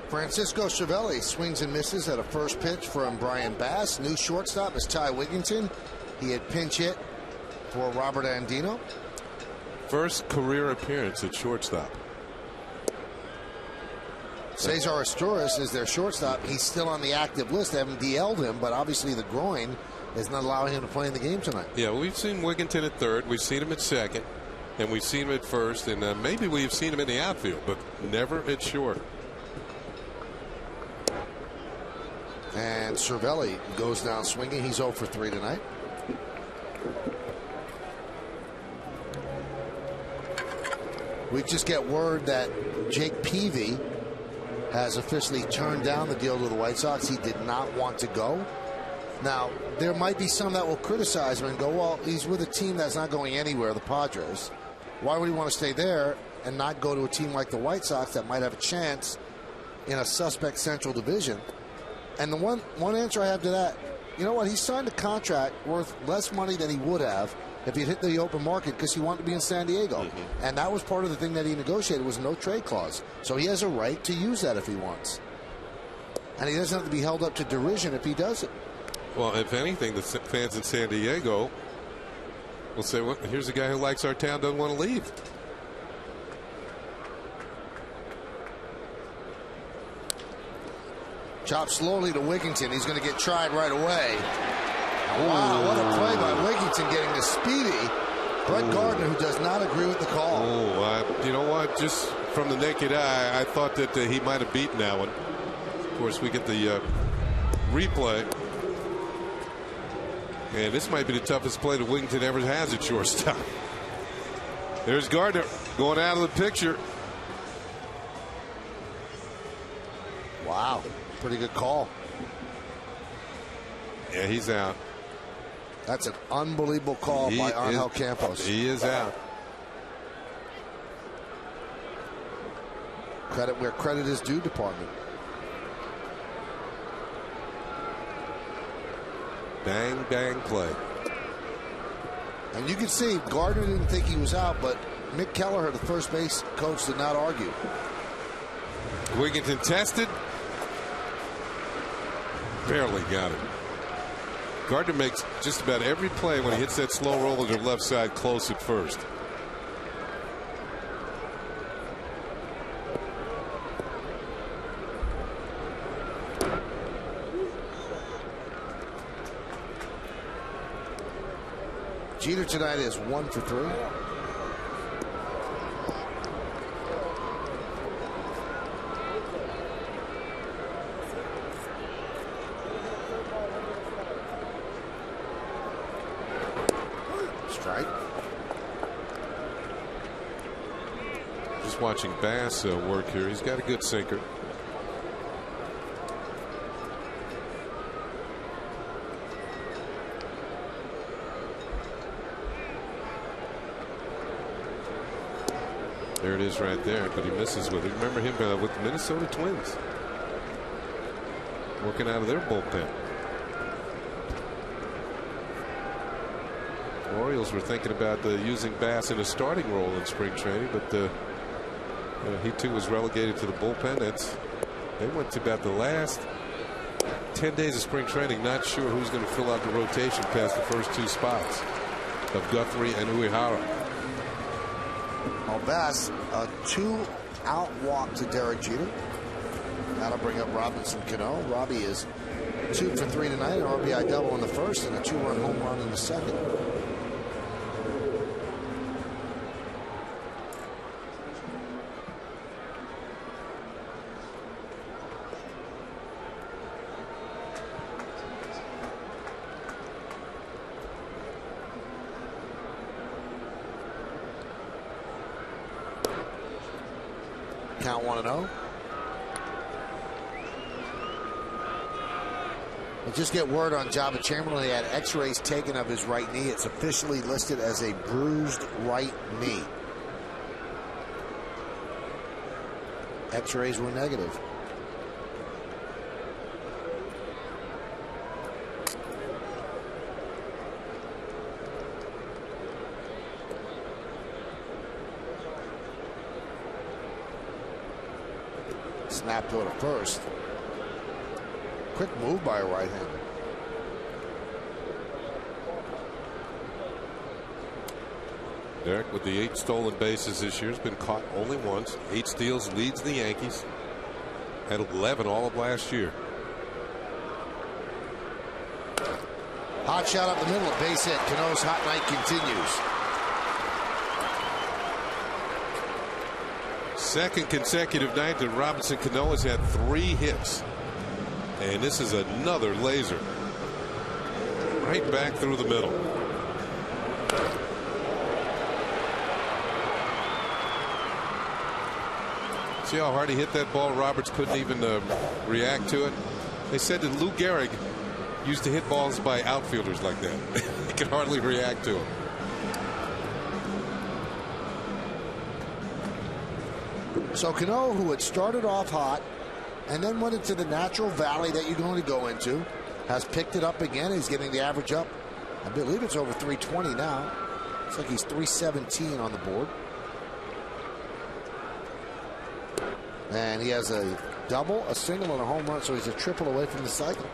Francisco Cervelli swings and misses at a first pitch from Brian Bass. New shortstop is Ty Wigginton. He had pinch hit for Robert Andino. First career appearance at shortstop. Cesar Asturias is their shortstop. He's still on the active list. They haven't DL'd him, but obviously the groin is not allowing him to play in the game tonight. Yeah, we've seen Wigginton at third. We've seen him at second. And we've seen him at first. And maybe we've seen him in the outfield, but never at short. And Cervelli goes down swinging. He's 0 for 3 tonight. We just get word that Jake Peavy has officially turned down the deal to the White Sox. He did not want to go. Now, there might be some that will criticize him and go, well, he's with a team that's not going anywhere, the Padres. Why would he want to stay there and not go to a team like the White Sox that might have a chance in a suspect Central Division? And the one answer I have to that, you know what, he signed a contract worth less money than he would have if he'd hit the open market because he wanted to be in San Diego. Mm-hmm. And that was part of the thing that he negotiated was no trade clause. So he has a right to use that if he wants. And he doesn't have to be held up to derision if he does it. Well, if anything, the fans in San Diego will say, well, here's a guy who likes our town, doesn't want to leave. Chop slowly to Wigginton. He's going to get tried right away. Wow, what a play by Wigginton, getting the speedy Brett Gardner, who does not agree with the call. You know what? Just from the naked eye, I thought that he might have beaten that one. Of course, we get the replay. And this might be the toughest play that Wigginton ever has at shortstop. There's Gardner going out of the picture. Wow, pretty good call. Yeah, he's out. That's an unbelievable call by Angel Campos. He is out. Credit where credit is due, department. Bang, bang play. And you can see Gardner didn't think he was out, but Mick Kelleher, the first base coach, did not argue. Wigginton tested. Barely got it. Gardner makes just about every play when he hits that slow roller to the left side close at first. Jeter tonight is 1 for 3. Strike. Just watching Bass work here. He's got a good sinker. There it is right there, but he misses with it. Remember him with the Minnesota Twins. Working out of their bullpen. The Orioles were thinking about using Bass in a starting role in spring training, but he too was relegated to the bullpen. They went to about the last 10 days of spring training, not sure who's going to fill out the rotation past the first 2 spots of Guthrie and Uehara. Bass, a 2-out walk to Derek Jeter. That'll bring up Robinson Cano. Robbie is 2 for 3 tonight, an RBI double in the first and a 2-run home run in the second. Count 1-0. I just get word on Joba Chamberlain. He had x-rays taken of his right knee. It's officially listed as a bruised right knee. X-rays were negative. Snap to it first. Quick move by a right-hander. Derek with the 8 stolen bases this year has been caught only once. 8 steals, leads the Yankees. Had 11 all of last year. Hot shot up the middle, a base hit. Cano's hot night continues. Second consecutive night that Robinson Cano has had 3 hits. And this is another laser. Right back through the middle. See how hard he hit that ball? Roberts couldn't even react to it. They said that Lou Gehrig used to hit balls by outfielders like that. He could hardly react to them. So Cano, who had started off hot and then went into the natural valley that you're going to go into, has picked it up again. He's getting the average up. I believe it's over 320 now. Looks like he's 317 on the board. And he has a double, a single, and a home run, so he's a triple away from the cycle.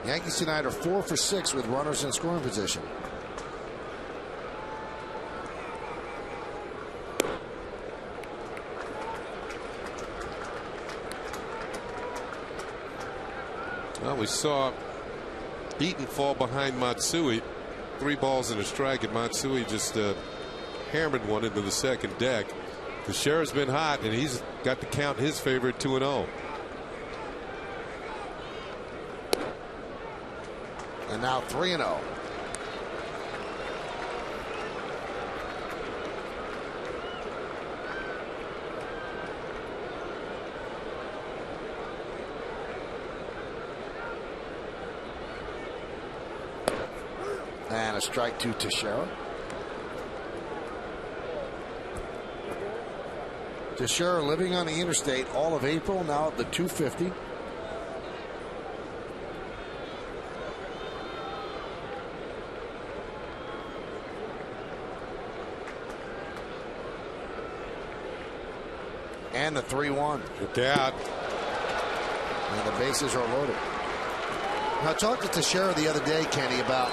Yankees tonight are 4 for 6 with runners in scoring position. Well, we saw Eaton fall behind Matsui. 3 balls and a strike, and Matsui just hammered one into the second deck. Teixeira's been hot, and he's got to count his favorite 2-0. And now 3-0. And a strike to Teixeira. Teixeira living on the interstate all of April, now at the 250. And the 3-1. Look out. And the bases are loaded. Now, I talked to Teixeira the other day, Kenny, about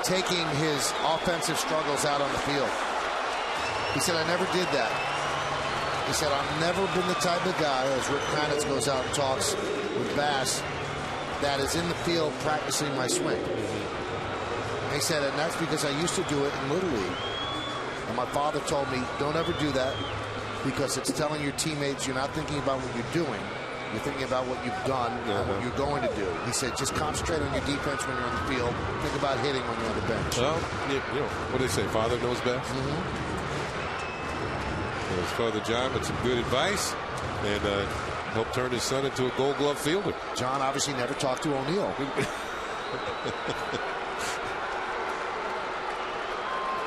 taking his offensive struggles out on the field. He said, I never did that. He said, I've never been the type of guy, as Rick Kranitz goes out and talks with Bass, that is in the field practicing my swing. And he said, and that's because I used to do it in Little League. And my father told me, don't ever do that, because it's telling your teammates you're not thinking about what you're doing. You're thinking about what you've done and what you're going to do. He said, just concentrate on your defense when you're on the field. Think about hitting when you're on the bench. Well, you know, what do they say? Father knows best. His father John with some good advice and helped turn his son into a Gold Glove fielder. John obviously never talked to O'Neill.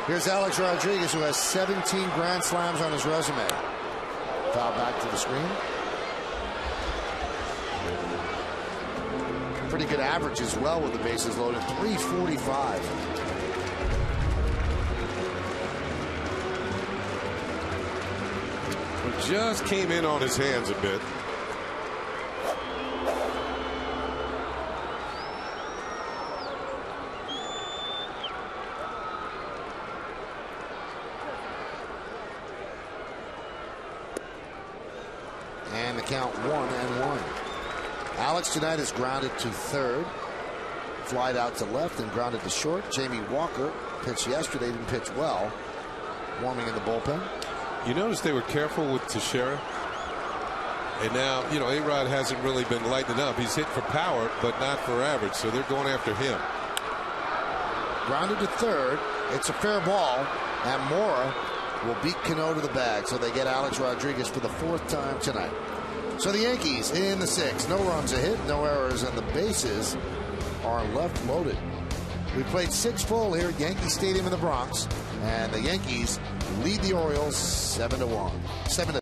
Here's Alex Rodriguez, who has 17 grand slams on his resume. Foul back to the screen. Pretty good average as well with the bases loaded. 345. Just came in on his hands a bit. And the count 1-1. Alex tonight is grounded to third. Flied out to left and grounded to short. Jamie Walker pitched yesterday, didn't pitch well. Warming in the bullpen. You notice they were careful with Teixeira. And now, you know, A-Rod hasn't really been lighting up. He's hit for power, but not for average. So they're going after him. Grounded to third. It's a fair ball. And Mora will beat Cano to the bag. So they get Alex Rodriguez for the 4th time tonight. So the Yankees in the 6th. No runs a hit, no errors, and the bases are left loaded. We played 6 full here at Yankee Stadium in the Bronx. And the Yankees lead the Orioles 7-1. 7-2.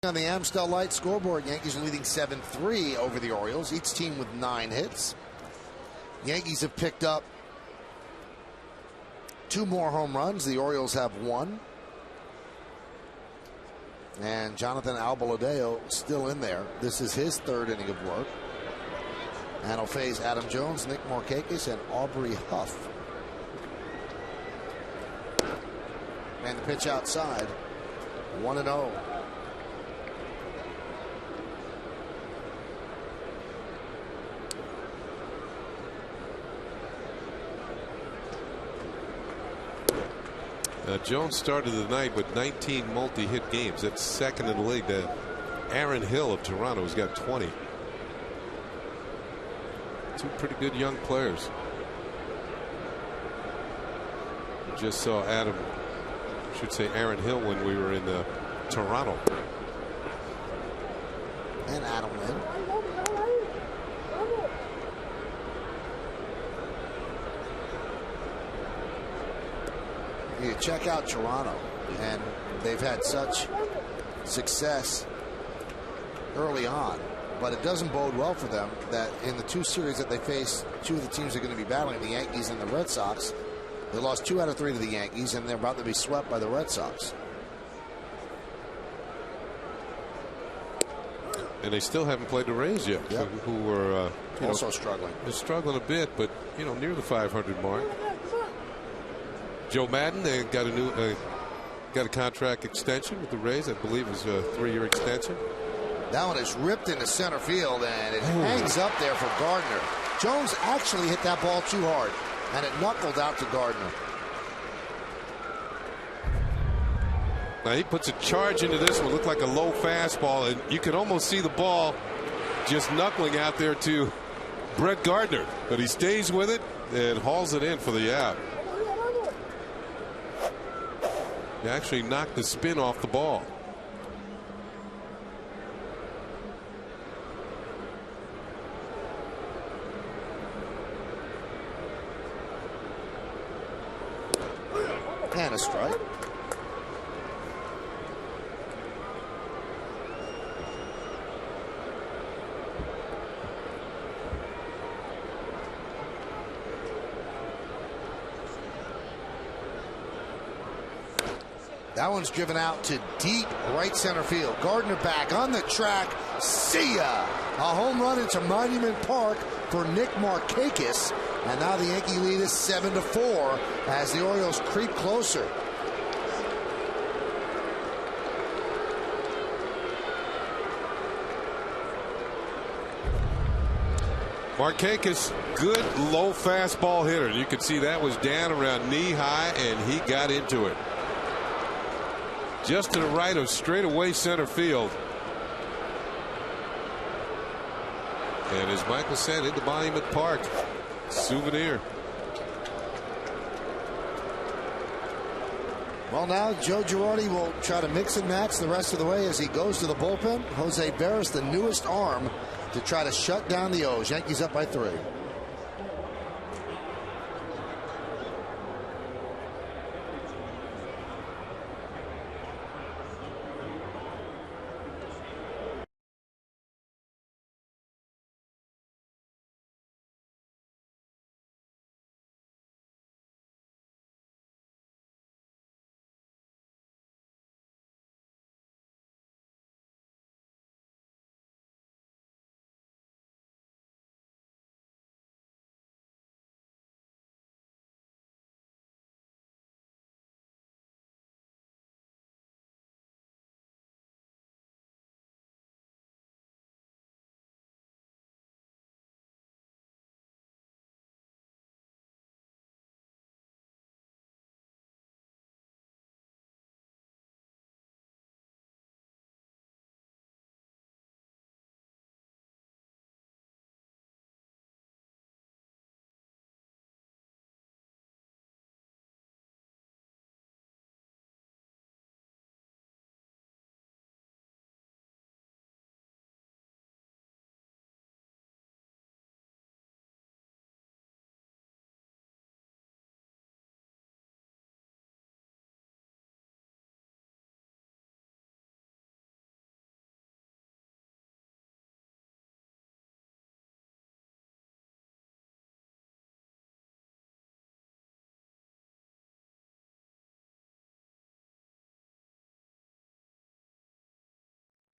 On the Amstel Light scoreboard, Yankees are leading 7-3 over the Orioles, each team with 9 hits. Yankees have picked up 2 more home runs. The Orioles have 1. And Jonathan Albaladeo still in there. This is his 3rd inning of work. And he'll face Adam Jones, Nick Markakis, and Aubrey Huff. And the pitch outside, 1-0. Jones started the night with 19 multi-hit games. That's 2nd in the league. Aaron Hill of Toronto has got 20. 2 pretty good young players. We just saw Aaron Hill when we were in Toronto. And Adam Lynn. You check out Toronto, and they've had such success early on, but it doesn't bode well for them that in the 2 series that they face, 2 of the teams are going to be battling, the Yankees and the Red Sox. They lost 2 out of 3 to the Yankees, and they're about to be swept by the Red Sox. And they still haven't played the Rays yet, yep. who were also struggling. They're struggling a bit, but near the 500 mark. Joe Madden, they got a contract extension with the Rays. I believe it's a 3-year extension. That one is ripped into center field, and it hangs up there for Gardner. Jones actually hit that ball too hard, and it knuckled out to Gardner. Now he puts a charge into this one. Looked like a low fastball, and you could almost see the ball just knuckling out there to Brett Gardner. But he stays with it and hauls it in for the out. He actually knocked the spin off the ball. And a strike. That one's driven out to deep right center field. Gardner back on the track. See ya! A home run into Monument Park for Nick Markakis. And now the Yankee lead is 7-4 as the Orioles creep closer. Markakis, good low fastball hitter. You can see that was down around knee high, and he got into it. Just to the right of straightaway center field. And as Michael said, into Monument Park. Souvenir. Well, now Joe Girardi will try to mix and match the rest of the way as he goes to the bullpen. Jose Berrios, the newest arm, to try to shut down the O's. Yankees up by 3.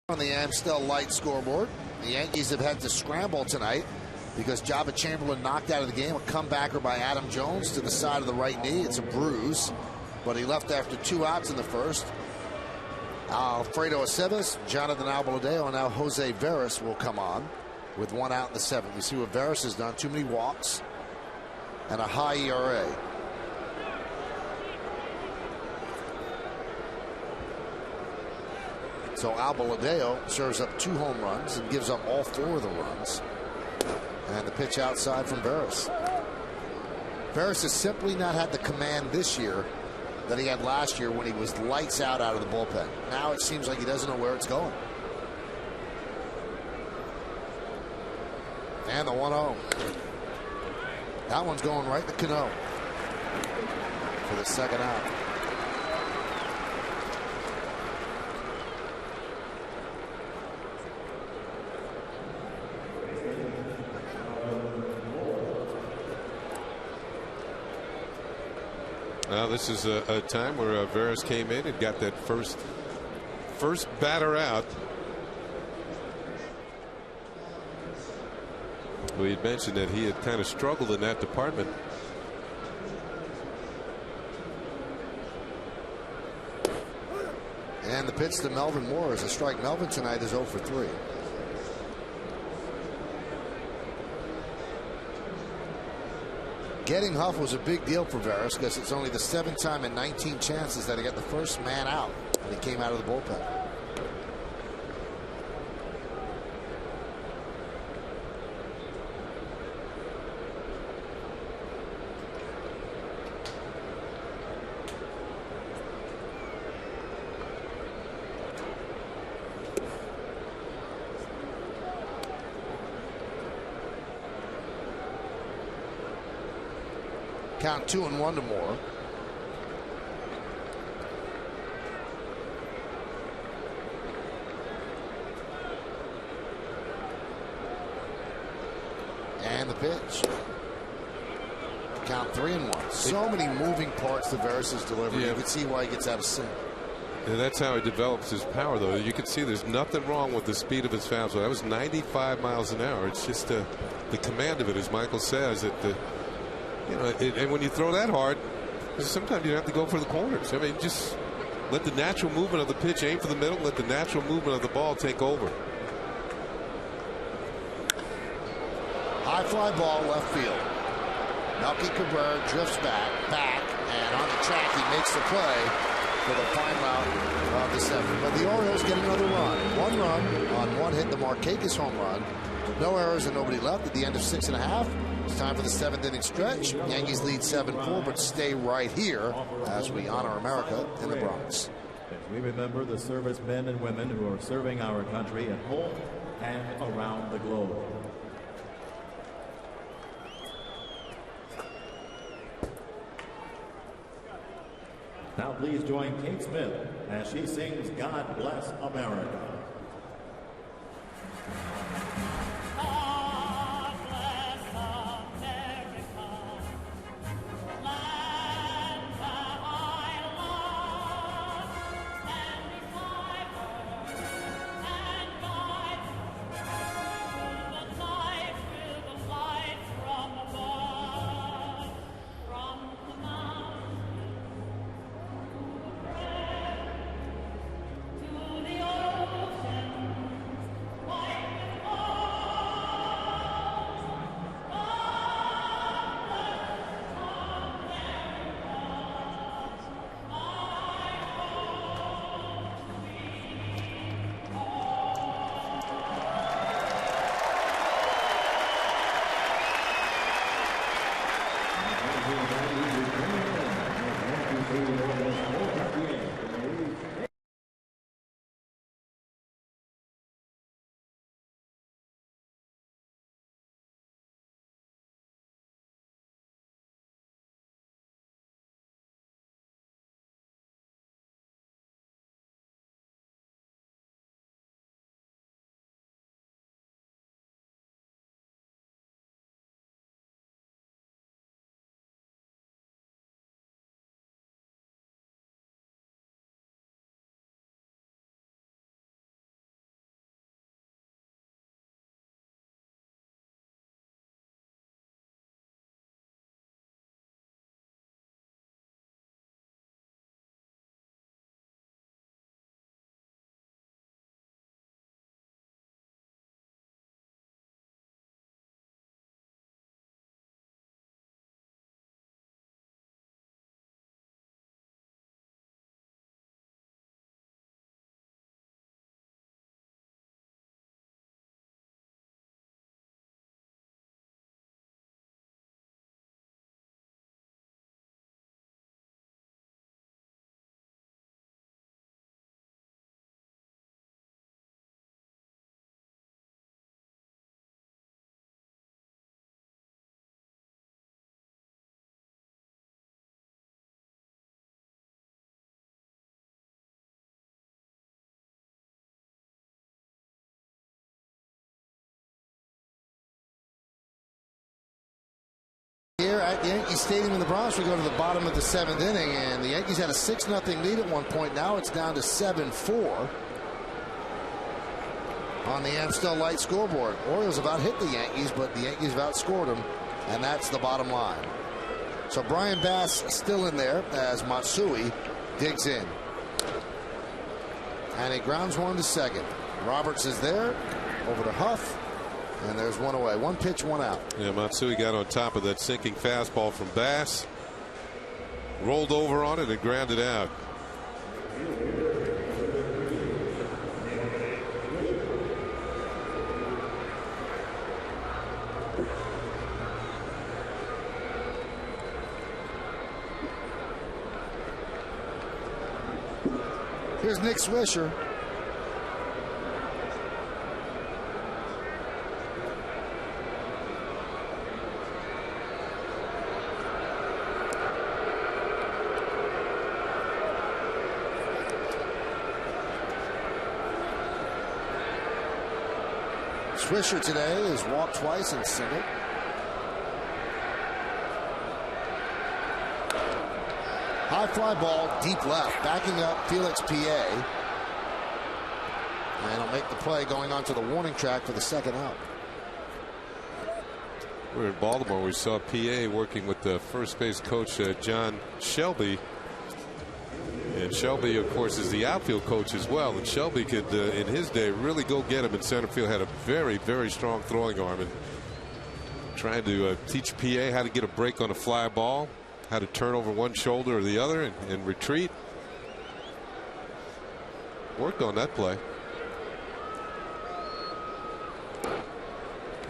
On the Amstel Light scoreboard, the Yankees have had to scramble tonight because Joba Chamberlain knocked out of the game. A comebacker by Adam Jones to the side of the right knee. It's a bruise, but he left after 2 outs in the first. Alfredo Aceves, Jonathan Albaladeo, and now Jose Veras will come on with 1 out in the 7th. You see what Veras has done. Too many walks and a high ERA. So Albaladeo serves up 2 home runs and gives up all 4 of the runs. And the pitch outside from Veras. Veras has simply not had the command this year that he had last year when he was lights out of the bullpen. Now it seems like he doesn't know where it's going. And the 1-0. That one's going right to Cano for the 2nd out. Now this is a time where Veras came in and got that first batter out. We had mentioned that he had kind of struggled in that department. And the pitch to Melvin Moore is a strike. Melvin tonight is 0 for 3. Getting Huff was a big deal for Veras because it's only the 7th time in 19 chances that he got the first man out when he came out of the bullpen. Count 2-1 to Moore. And the pitch. Count 3-1. So many moving parts to Veras' delivery. You can see why he gets out of sync. And that's how he develops his power, though. You can see there's nothing wrong with the speed of his fastball. That was 95 miles an hour. It's just the command of it, as Michael says. And when you throw that hard, sometimes you have to go for the corners. I mean, just let the natural movement of the pitch aim for the middle. Let the natural movement of the ball take over. High fly ball left field. Melky Cabrera drifts back, and on the track he makes the play for the final out of the 7th. But the Orioles get another run. 1 run on 1 hit, the Markakis home run. No errors and nobody left at the end of 6.5. It's time for the 7th inning stretch. Yankees lead 7-4, but stay right here as we honor America in the Bronx. As we remember the servicemen and women who are serving our country at home and around the globe. Now please join Kate Smith as she sings God Bless America. at Yankee Stadium in the Bronx. We go to the bottom of the 7th inning, and the Yankees had a 6-0 lead at one point. Now it's down to 7-4 on the Amstel Light scoreboard. Orioles have out-hit the Yankees, but the Yankees have outscored them, and that's the bottom line. So Brian Bass still in there as Matsui digs in. And he grounds one to second. Roberts is there, over to Huff, and there's one away. One pitch, one out. Yeah, Matsui got on top of that sinking fastball from Bass, rolled over on it and grounded out. Here's Nick Swisher. Swisher today has walked twice and singled. High fly ball, deep left, backing up Felix PA. And he'll make the play going on to the warning track for the second out. We're in Baltimore. We saw PA working with the first base coach, John Shelby. And Shelby, of course, is the outfield coach as well. And Shelby could, in his day, really go get him in center field. Had a very, very strong throwing arm. And trying to teach PA how to get a break on a fly ball, how to turn over one shoulder or the other and retreat. Worked on that play.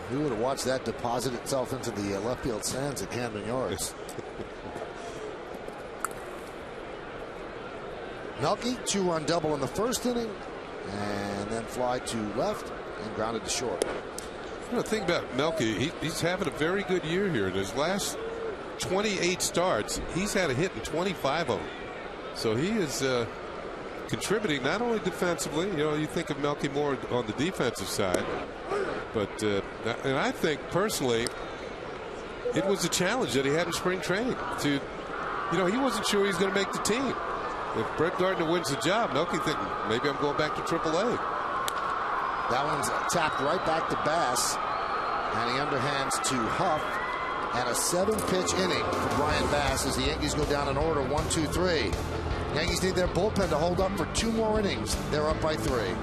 Who would have watched that deposit itself into the left field stands at Camden Yards? Melky, 2-run double in the first inning, and then fly to left and grounded to short. You know, the thing about Melky, he's having a very good year here. In his last 28 starts, he's had a hit in 25 of them. So he is contributing not only defensively. You know, you think of Melky more on the defensive side, but and I think personally, it was a challenge that he had in spring training. To, you know, he wasn't sure he was going to make the team. If Brett Gardner wins the job, Melky thinking maybe I'm going back to AAA. That one's tapped right back to Bass, and he underhands to Huff. And a 7-pitch inning for Brian Bass as the Yankees go down in order 1-2-3. Yankees need their bullpen to hold up for 2 more innings. They're up by 3.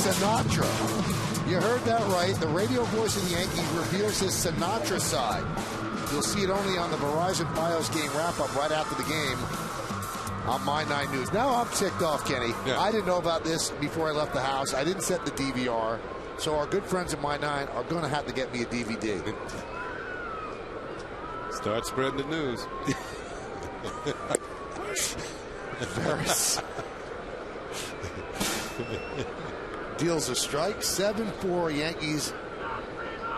Sinatra. You heard that right. The radio voice of the Yankees reveals his Sinatra side. You'll see it only on the Verizon BIOS game wrap-up right after the game on My 9 News. Now I'm ticked off, Kenny. Yeah. I didn't know about this before I left the house. I didn't set the DVR. So our good friends at My 9 are going to have to get me a DVD. Start spreading the news. Ferris deals a strike. 7-4 Yankees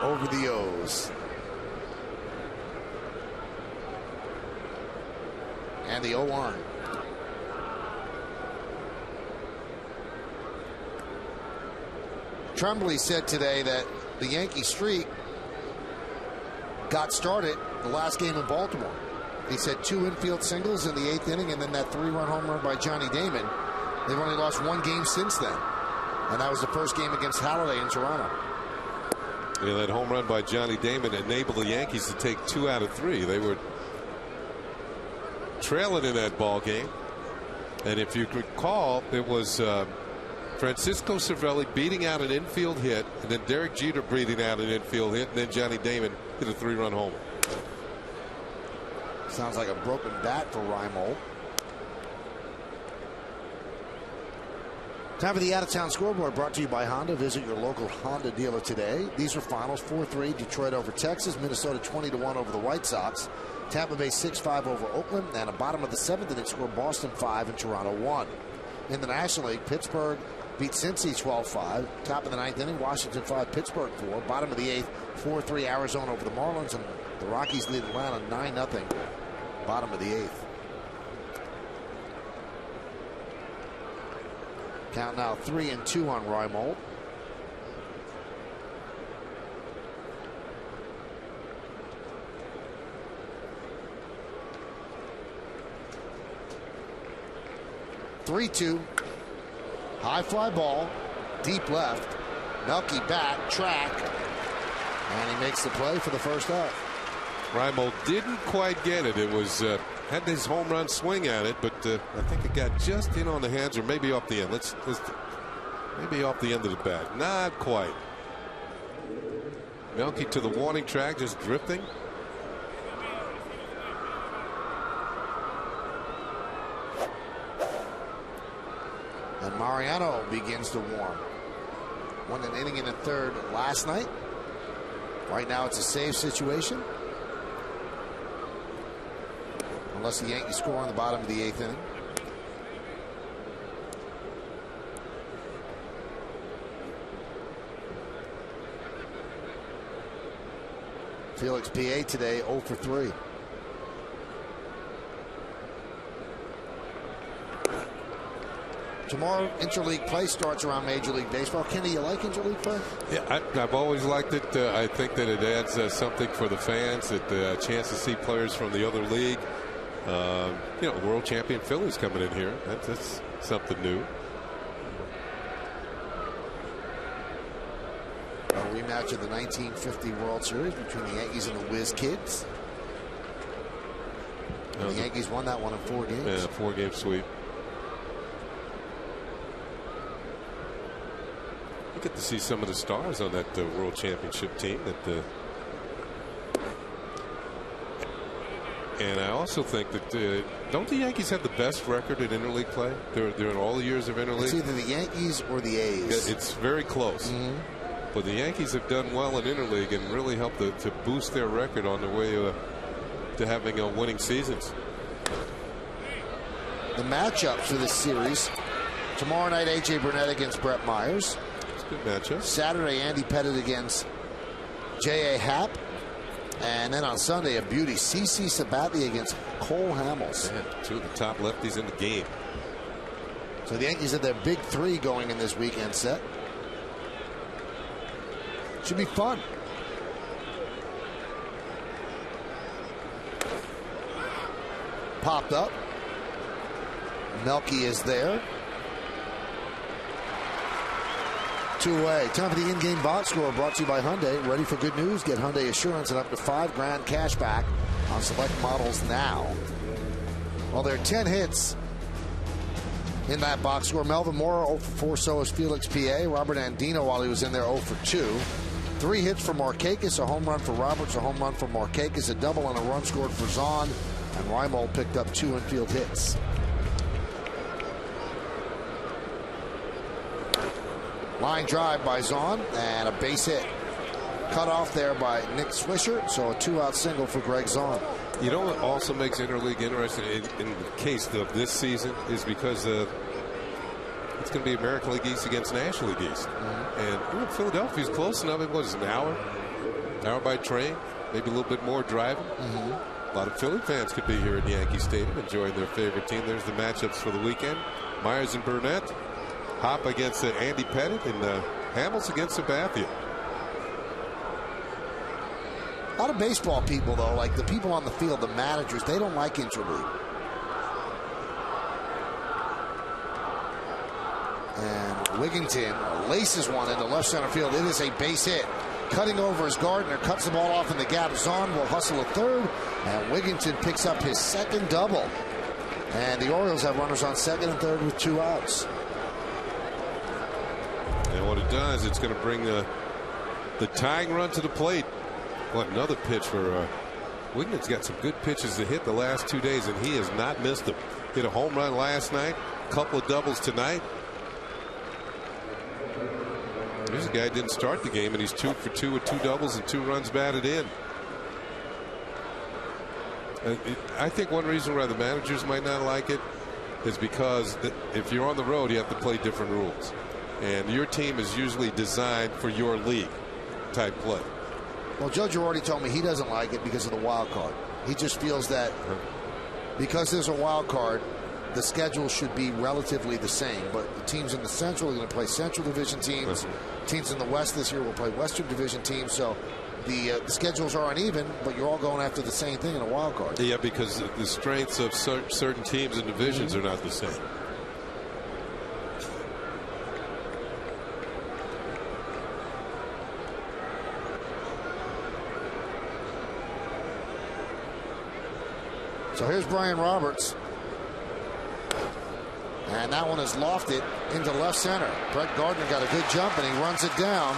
over the O's. And the 0-1. Tremblay said today that the Yankee streak got started the last game in Baltimore. He said 2 infield singles in the 8th inning and then that 3-run home run by Johnny Damon. They've only lost 1 game since then. And that was the first game against Halladay in Toronto. Yeah, that home run by Johnny Damon enabled the Yankees to take 2 out of 3. They were trailing in that ball game. And if you recall, it was Francisco Cervelli beating out an infield hit, and then Derek Jeter beating out an infield hit, and then Johnny Damon hit a 3-run home. Sounds like a broken bat for Reimold. Time for the out-of-town scoreboard, brought to you by Honda. Visit your local Honda dealer today. These are finals: 4-3 Detroit over Texas, Minnesota 20-1 over the White Sox, Tampa Bay 6-5 over Oakland, and a bottom of the 7th inning score: Boston 5 and Toronto 1. In the National League, Pittsburgh beat Cincy 12-5. Top of the 9th inning, Washington 5, Pittsburgh 4. Bottom of the 8th, 4-3 Arizona over the Marlins, and the Rockies lead Atlanta 9-0. Bottom of the 8th. Count now 3-2 on Reimold. Three-two. High fly ball. Deep left. Melky bat. Track. And he makes the play for the first out. Reimold didn't quite get it. It was had his home run swing at it, but I think it got just in on the hands, or maybe off the end. Let's maybe off the end of the bat. Not quite. Melky to the warning track, just drifting. And Mariano begins to warm. Won an inning in the 3rd last night. Right now it's a save situation. Unless the Yankees score on the bottom of the 8th inning. Felix PA today 0 for 3. Tomorrow, interleague play starts around Major League Baseball. Kenny, you like interleague play? Yeah, I've always liked it. I think that it adds something for the fans, that a chance to see players from the other league. You know, world champion Phillies coming in here. That's something new. A rematch of the 1950 World Series between the Yankees and the Whiz Kids. The Yankees won that one in 4 games. Yeah, 4-game sweep. You get to see some of the stars on that world championship team. And I also think that don't the Yankees have the best record in interleague play during all the years of interleague? It's either the Yankees or the A's. It's very close. But the Yankees have done well in interleague and really helped to boost their record on their way to having winning seasons. The matchups for this series: tomorrow night, A.J. Burnett against Brett Myers. It's a good matchup. Saturday, Andy Pettit against J.A. Happ. And then on Sunday, a beauty, CC Sabathia against Cole Hamels. Man, 2 of the top lefties in the game. So the Yankees have their big 3 going in this weekend set. Should be fun. Popped up. Melky is there. 2 away. Time for the in-game box score, brought to you by Hyundai. Ready for good news? Get Hyundai Assurance and up to $5,000 cash back on select models now. Well, there are 10 hits in that box score. Melvin Mora 0 for 4, so is Felix PA. Robert Andino, while he was in there, 0 for 2. 3 hits for Markakis, a home run for Roberts, a home run for Markakis, a double and a run scored for Zahn, and Reimold picked up 2 infield hits. Line drive by Zahn and a base hit. Cut off there by Nick Swisher, so a 2-out single for Greg Zahn. You know what also makes interleague interesting in the case of this season is because it's going to be American League East against National League East. And Philadelphia's close enough. It was an hour by train, maybe a little bit more driving. A lot of Philly fans could be here at Yankee Stadium enjoying their favorite team. There's the matchups for the weekend. Myers and Burnett. Hop against Andy Pettit, and Hamels against Sabathia. A lot of baseball people, though, like the people on the field, the managers, they don't like interleague. And Wigginton laces one into left center field. It is a base hit. Cutting over is Gardner, cuts the ball off in the gap. Zahn will hustle a third, and Wigginton picks up his second double. And the Orioles have runners on second and third with 2 outs. And what it does, it's going to bring the tying run to the plate. What another pitch for Wigginton's got some good pitches to hit the last 2 days, and he has not missed them. Hit a home run last night, couple of doubles tonight. Here's a guy who didn't start the game, and he's 2 for 2 with 2 doubles and 2 runs batted in. I think one reason why the managers might not like it is because if you're on the road, you have to play different rules. And your team is usually designed for your league type play. Well, Joe Girardi told me he doesn't like it because of the wild card. He just feels that because there's a wild card, the schedule should be relatively the same. But the teams in the Central are going to play Central Division teams. Teams in the West this year will play Western Division teams. So the schedules are uneven, but you're all going after the same thing in a wild card. Yeah, because the strengths of certain teams and divisions are not the same. So here's Brian Roberts. And that one is lofted into left center. Brett Gardner got a good jump, and he runs it down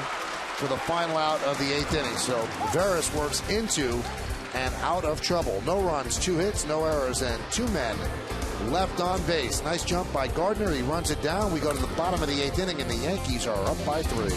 for the final out of the 8th inning. So Veras works into and out of trouble. No runs, 2 hits, no errors, and 2 men left on base. Nice jump by Gardner. He runs it down. We go to the bottom of the 8th inning, and the Yankees are up by 3.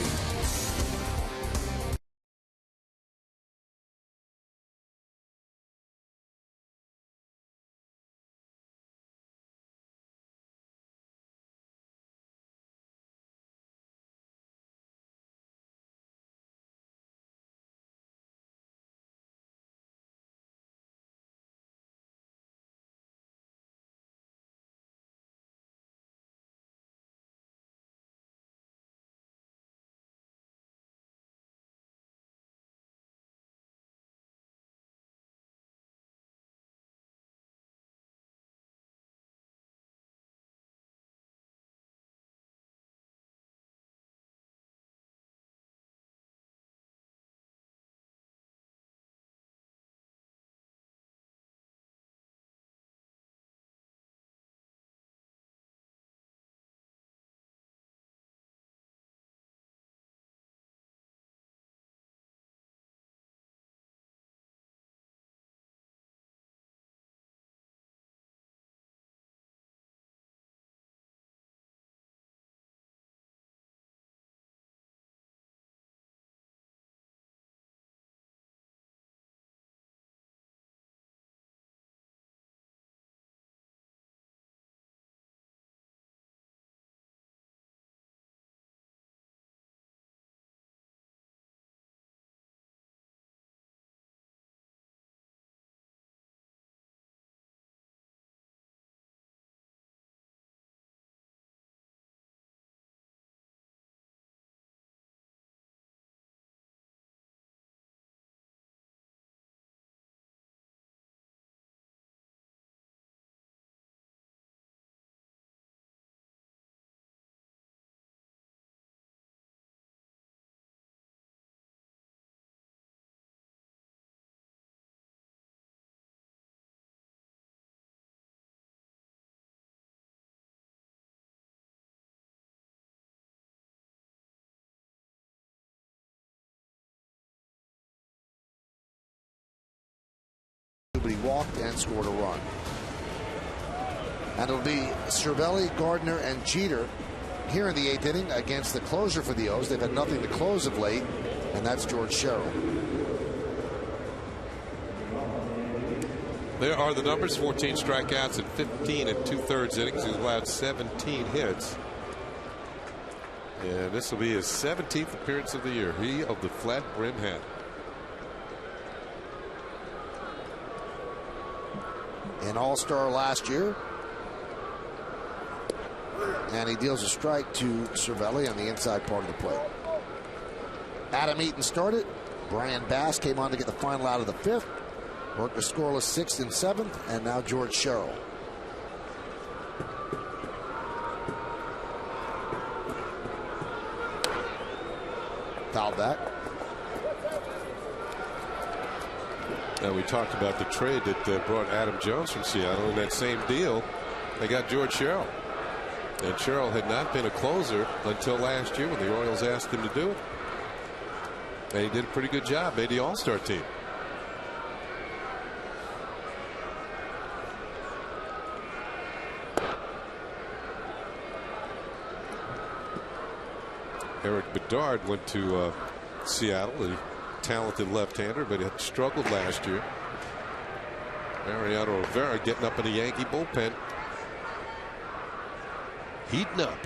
But he walked and scored a run. And it'll be Cervelli, Gardner, and Jeter here in the 8th inning against the closer for the O's. They've had nothing to close of late, and that's George Sherrill. There are the numbers: 14 strikeouts and 15 2/3 innings. He's allowed 17 hits. And this will be his 17th appearance of the year. He of the flat brim hat. An all-star last year. And he deals a strike to Cervelli on the inside part of the plate. Adam Eaton started. Brian Bass came on to get the final out of the 5th. Worked a scoreless 6th and 7th. And now George Sherrill. Fouled back. Now, we talked about the trade that brought Adam Jones from Seattle. In that same deal, they got George Sherrill. And Sherrill had not been a closer until last year when the Orioles asked him to do it. And he did a pretty good job, made the All-Star team. Eric Bedard went to Seattle, a talented left-hander, but had struggled last year. Mariano Rivera getting up in the Yankee bullpen. Heating up.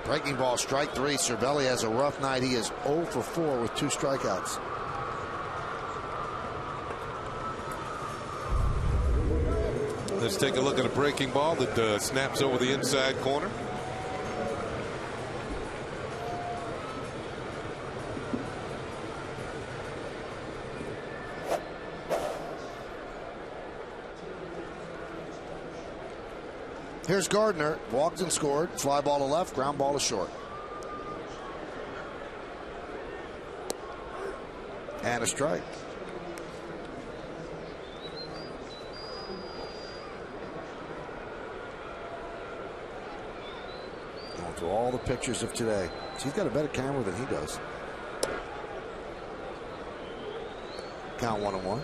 Breaking ball, strike 3. Cervelli has a rough night. He is 0 for 4 with 2 strikeouts. Let's take a look at a breaking ball that snaps over the inside corner. Here's Gardner. Walked and scored. Fly ball to left. Ground ball to short. And a strike. Going through all the pictures of today. He's got a better camera than he does. Count 1-1.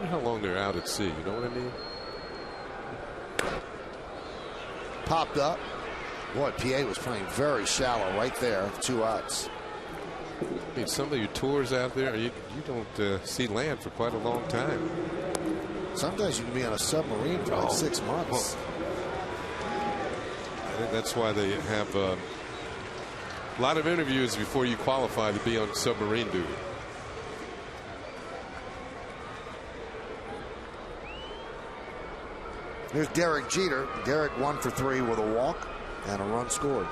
How long they're out at sea, you know what I mean? Popped up. Boy, PA was playing very shallow right there. 2 outs. I mean, some of your tours out there, you don't see land for quite a long time. Sometimes you can be on a submarine for like 6 months. I think that's why they have a lot of interviews before you qualify to be on submarine duty. Here's Derek Jeter. Derek 1 for 3 with a walk and a run scored.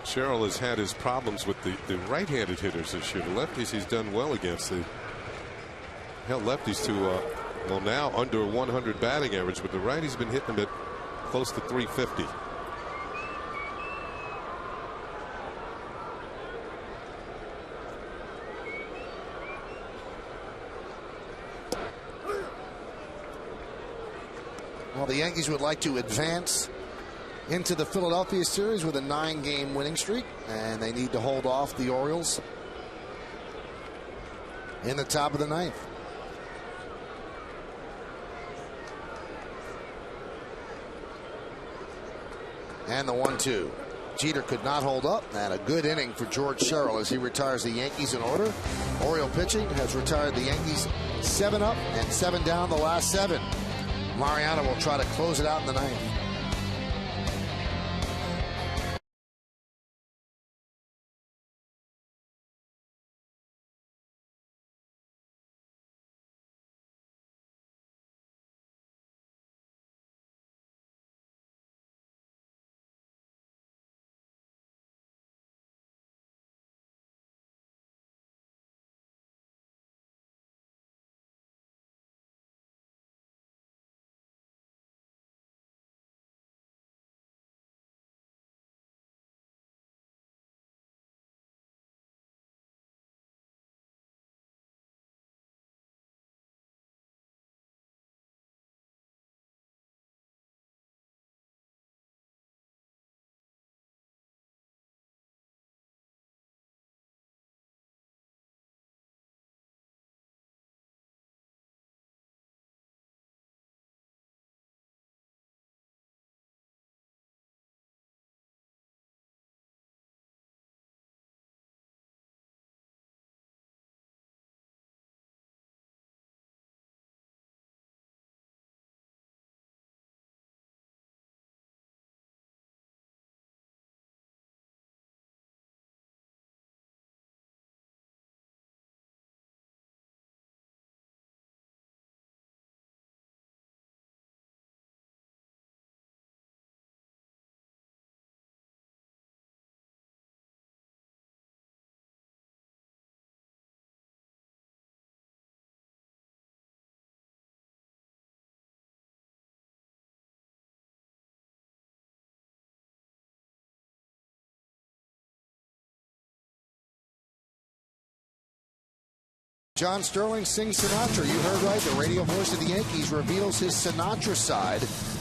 Sherrill has had his problems with the right-handed hitters this year. The lefties he's done well against. They held lefties to well, now under 100 batting average, but the righty's been hitting them at close to 350. Well, the Yankees would like to advance into the Philadelphia series with a 9-game winning streak, and they need to hold off the Orioles in the top of the 9th. And the 1-2. Jeter could not hold up, and a good inning for George Sherrill as he retires the Yankees in order. Oriole pitching has retired the Yankees 7 up and 7 down the last 7. Mariano will try to close it out in the 9th. John Sterling sings Sinatra. You heard right. The radio voice of the Yankees reveals his Sinatra side.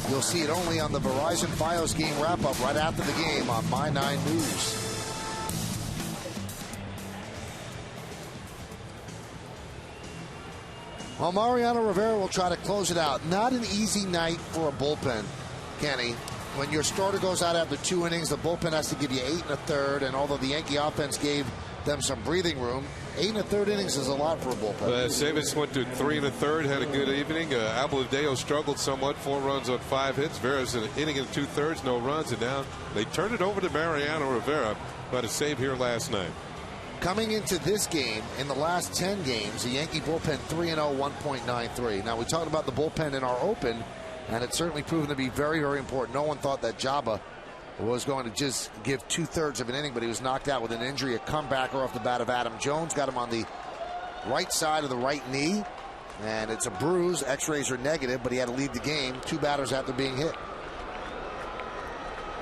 You'll see it only on the Verizon Fios game wrap-up right after the game on My 9 News. Well, Mariano Rivera will try to close it out. Not an easy night for a bullpen, Kenny. When your starter goes out after 2 innings, the bullpen has to give you 8 1/3. And although the Yankee offense gave them some breathing room, 8 1/3 innings is a lot for a bullpen. Savas went to 3 1/3, had a good evening. Abladeo struggled somewhat, 4 runs on 5 hits. Vera's an inning and 2/3, no runs, and now they turned it over to Mariano Rivera, who had a save here last night. Coming into this game, in the last 10 games, the Yankee bullpen 3-0, 1.93. Now, we talked about the bullpen in our open, and it's certainly proven to be very, very important. No one thought that Joba was going to just give 2/3 of an inning, but he was knocked out with an injury. A comebacker off the bat of Adam Jones got him on the right side of the right knee, and it's a bruise. X-rays are negative, but he had to leave the game 2 batters after being hit.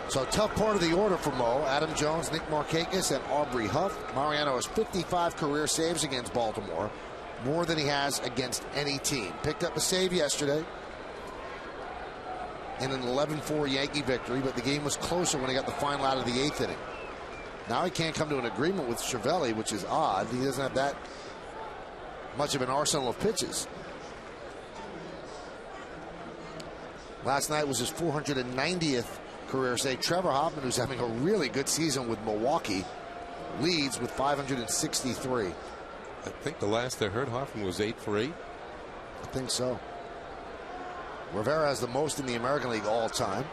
So tough part of the order for Mo. Adam Jones, Nick Markakis, and Aubrey Huff. Mariano has 55 career saves against Baltimore, more than he has against any team. Picked up a save yesterday in an 11-4 Yankee victory, but the game was closer when he got the final out of the 8th inning. Now he can't come to an agreement with Cervelli, which is odd. He doesn't have that much of an arsenal of pitches. Last night was his 490th career save. Trevor Hoffman, who's having a really good season with Milwaukee, leads with 563. I think the last I heard, Hoffman was 8 for 8. I think so. Rivera has the most in the American League all time.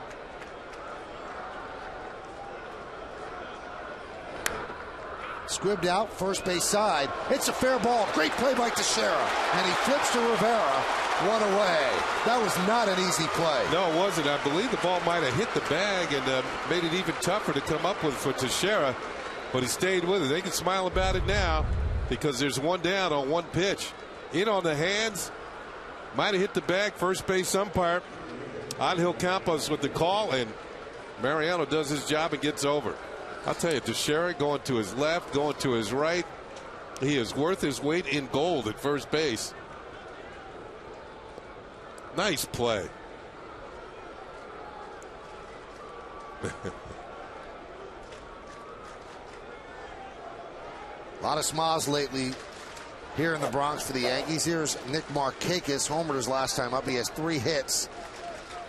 Squibbed out, first base side. It's a fair ball. Great play by Teixeira. And he flips to Rivera. One away. That was not an easy play. No, it wasn't. I believe the ball might have hit the bag and made it even tougher to come up with for Teixeira. But he stayed with it. They can smile about it now because there's 1 down on 1 pitch. In on the hands. Might have hit the bag. First base umpire Angel Campos with the call, and Mariano does his job and gets over. I'll tell you, Teixeira going to his left, going to his right. He is worth his weight in gold at first base. Nice play. A lot of smiles lately here in the Bronx for the Yankees. Here's Nick Markakis, homered his last time up. He has 3 hits.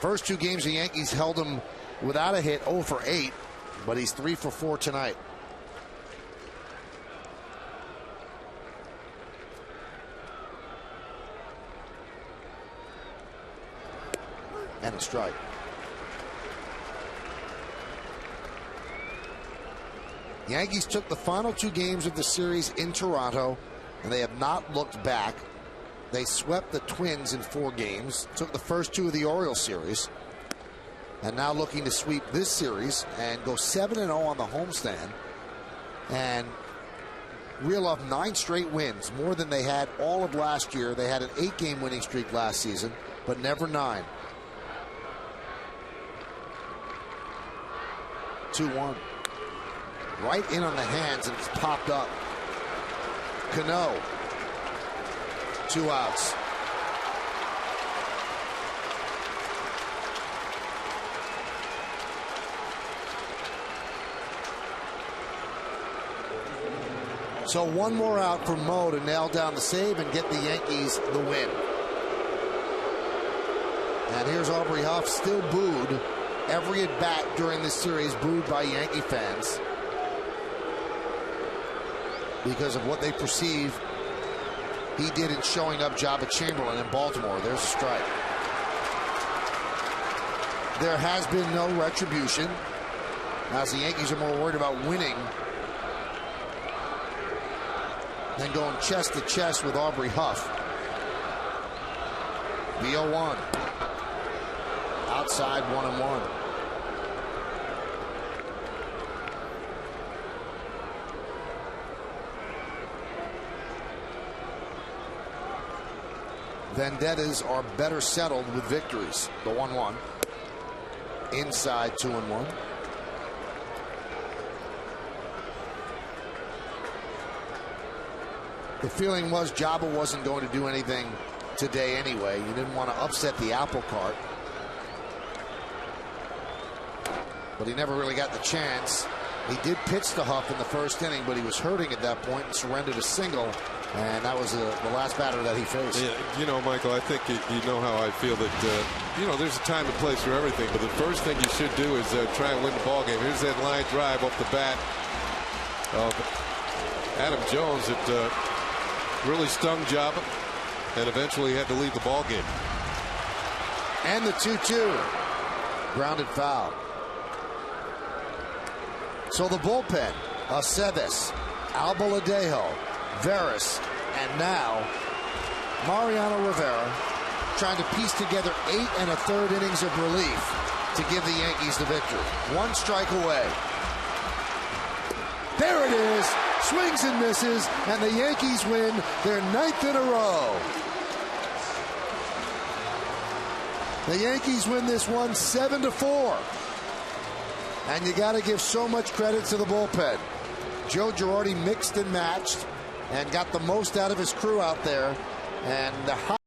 First 2 games, the Yankees held him without a hit, 0 for 8, but he's 3 for 4 tonight. And a strike. Yankees took the final 2 games of the series in Toronto, and they have not looked back. They swept the Twins in 4 games, took the first 2 of the Orioles series, and now looking to sweep this series and go 7-0 on the homestand and reel off 9 straight wins, more than they had all of last year. They had an 8-game winning streak last season, but never 9. 2-1. Right in on the hands, and it's popped up. Cano. 2 outs. So 1 more out for Mo to nail down the save and get the Yankees the win. And here's Aubrey Huff, still booed. Every at bat during this series booed by Yankee fans because of what they perceive he did in showing up Joba Chamberlain in Baltimore. There's a strike. There has been no retribution, as the Yankees are more worried about winning than going chest to chest with Aubrey Huff. The 0-1. Outside, 1-1. Vendettas are better settled with victories. The 1-1. Inside, 2-1. The feeling was Joba wasn't going to do anything today anyway. You didn't want to upset the apple cart. But he never really got the chance. He did pitch to Huff in the first inning, but he was hurting at that point and surrendered a single. And that was the last batter that he faced. Yeah, you know, Michael, I think you know how I feel that, you know, there's a time and place for everything. But the first thing you should do is try and win the ball game. Here's that line drive off the bat of Adam Jones that really stung Joba and eventually had to leave the ball game. And the 2-2. Grounded foul. So the bullpen, Aceves, Albaladejo, Veras, and now Mariano Rivera trying to piece together 8 1/3 innings of relief to give the Yankees the victory. 1 strike away. There it is. Swings and misses, and the Yankees win their 9th in a row. The Yankees win this one 7-4. And you got to give so much credit to the bullpen. Joe Girardi mixed and matched and got the most out of his crew out there. And the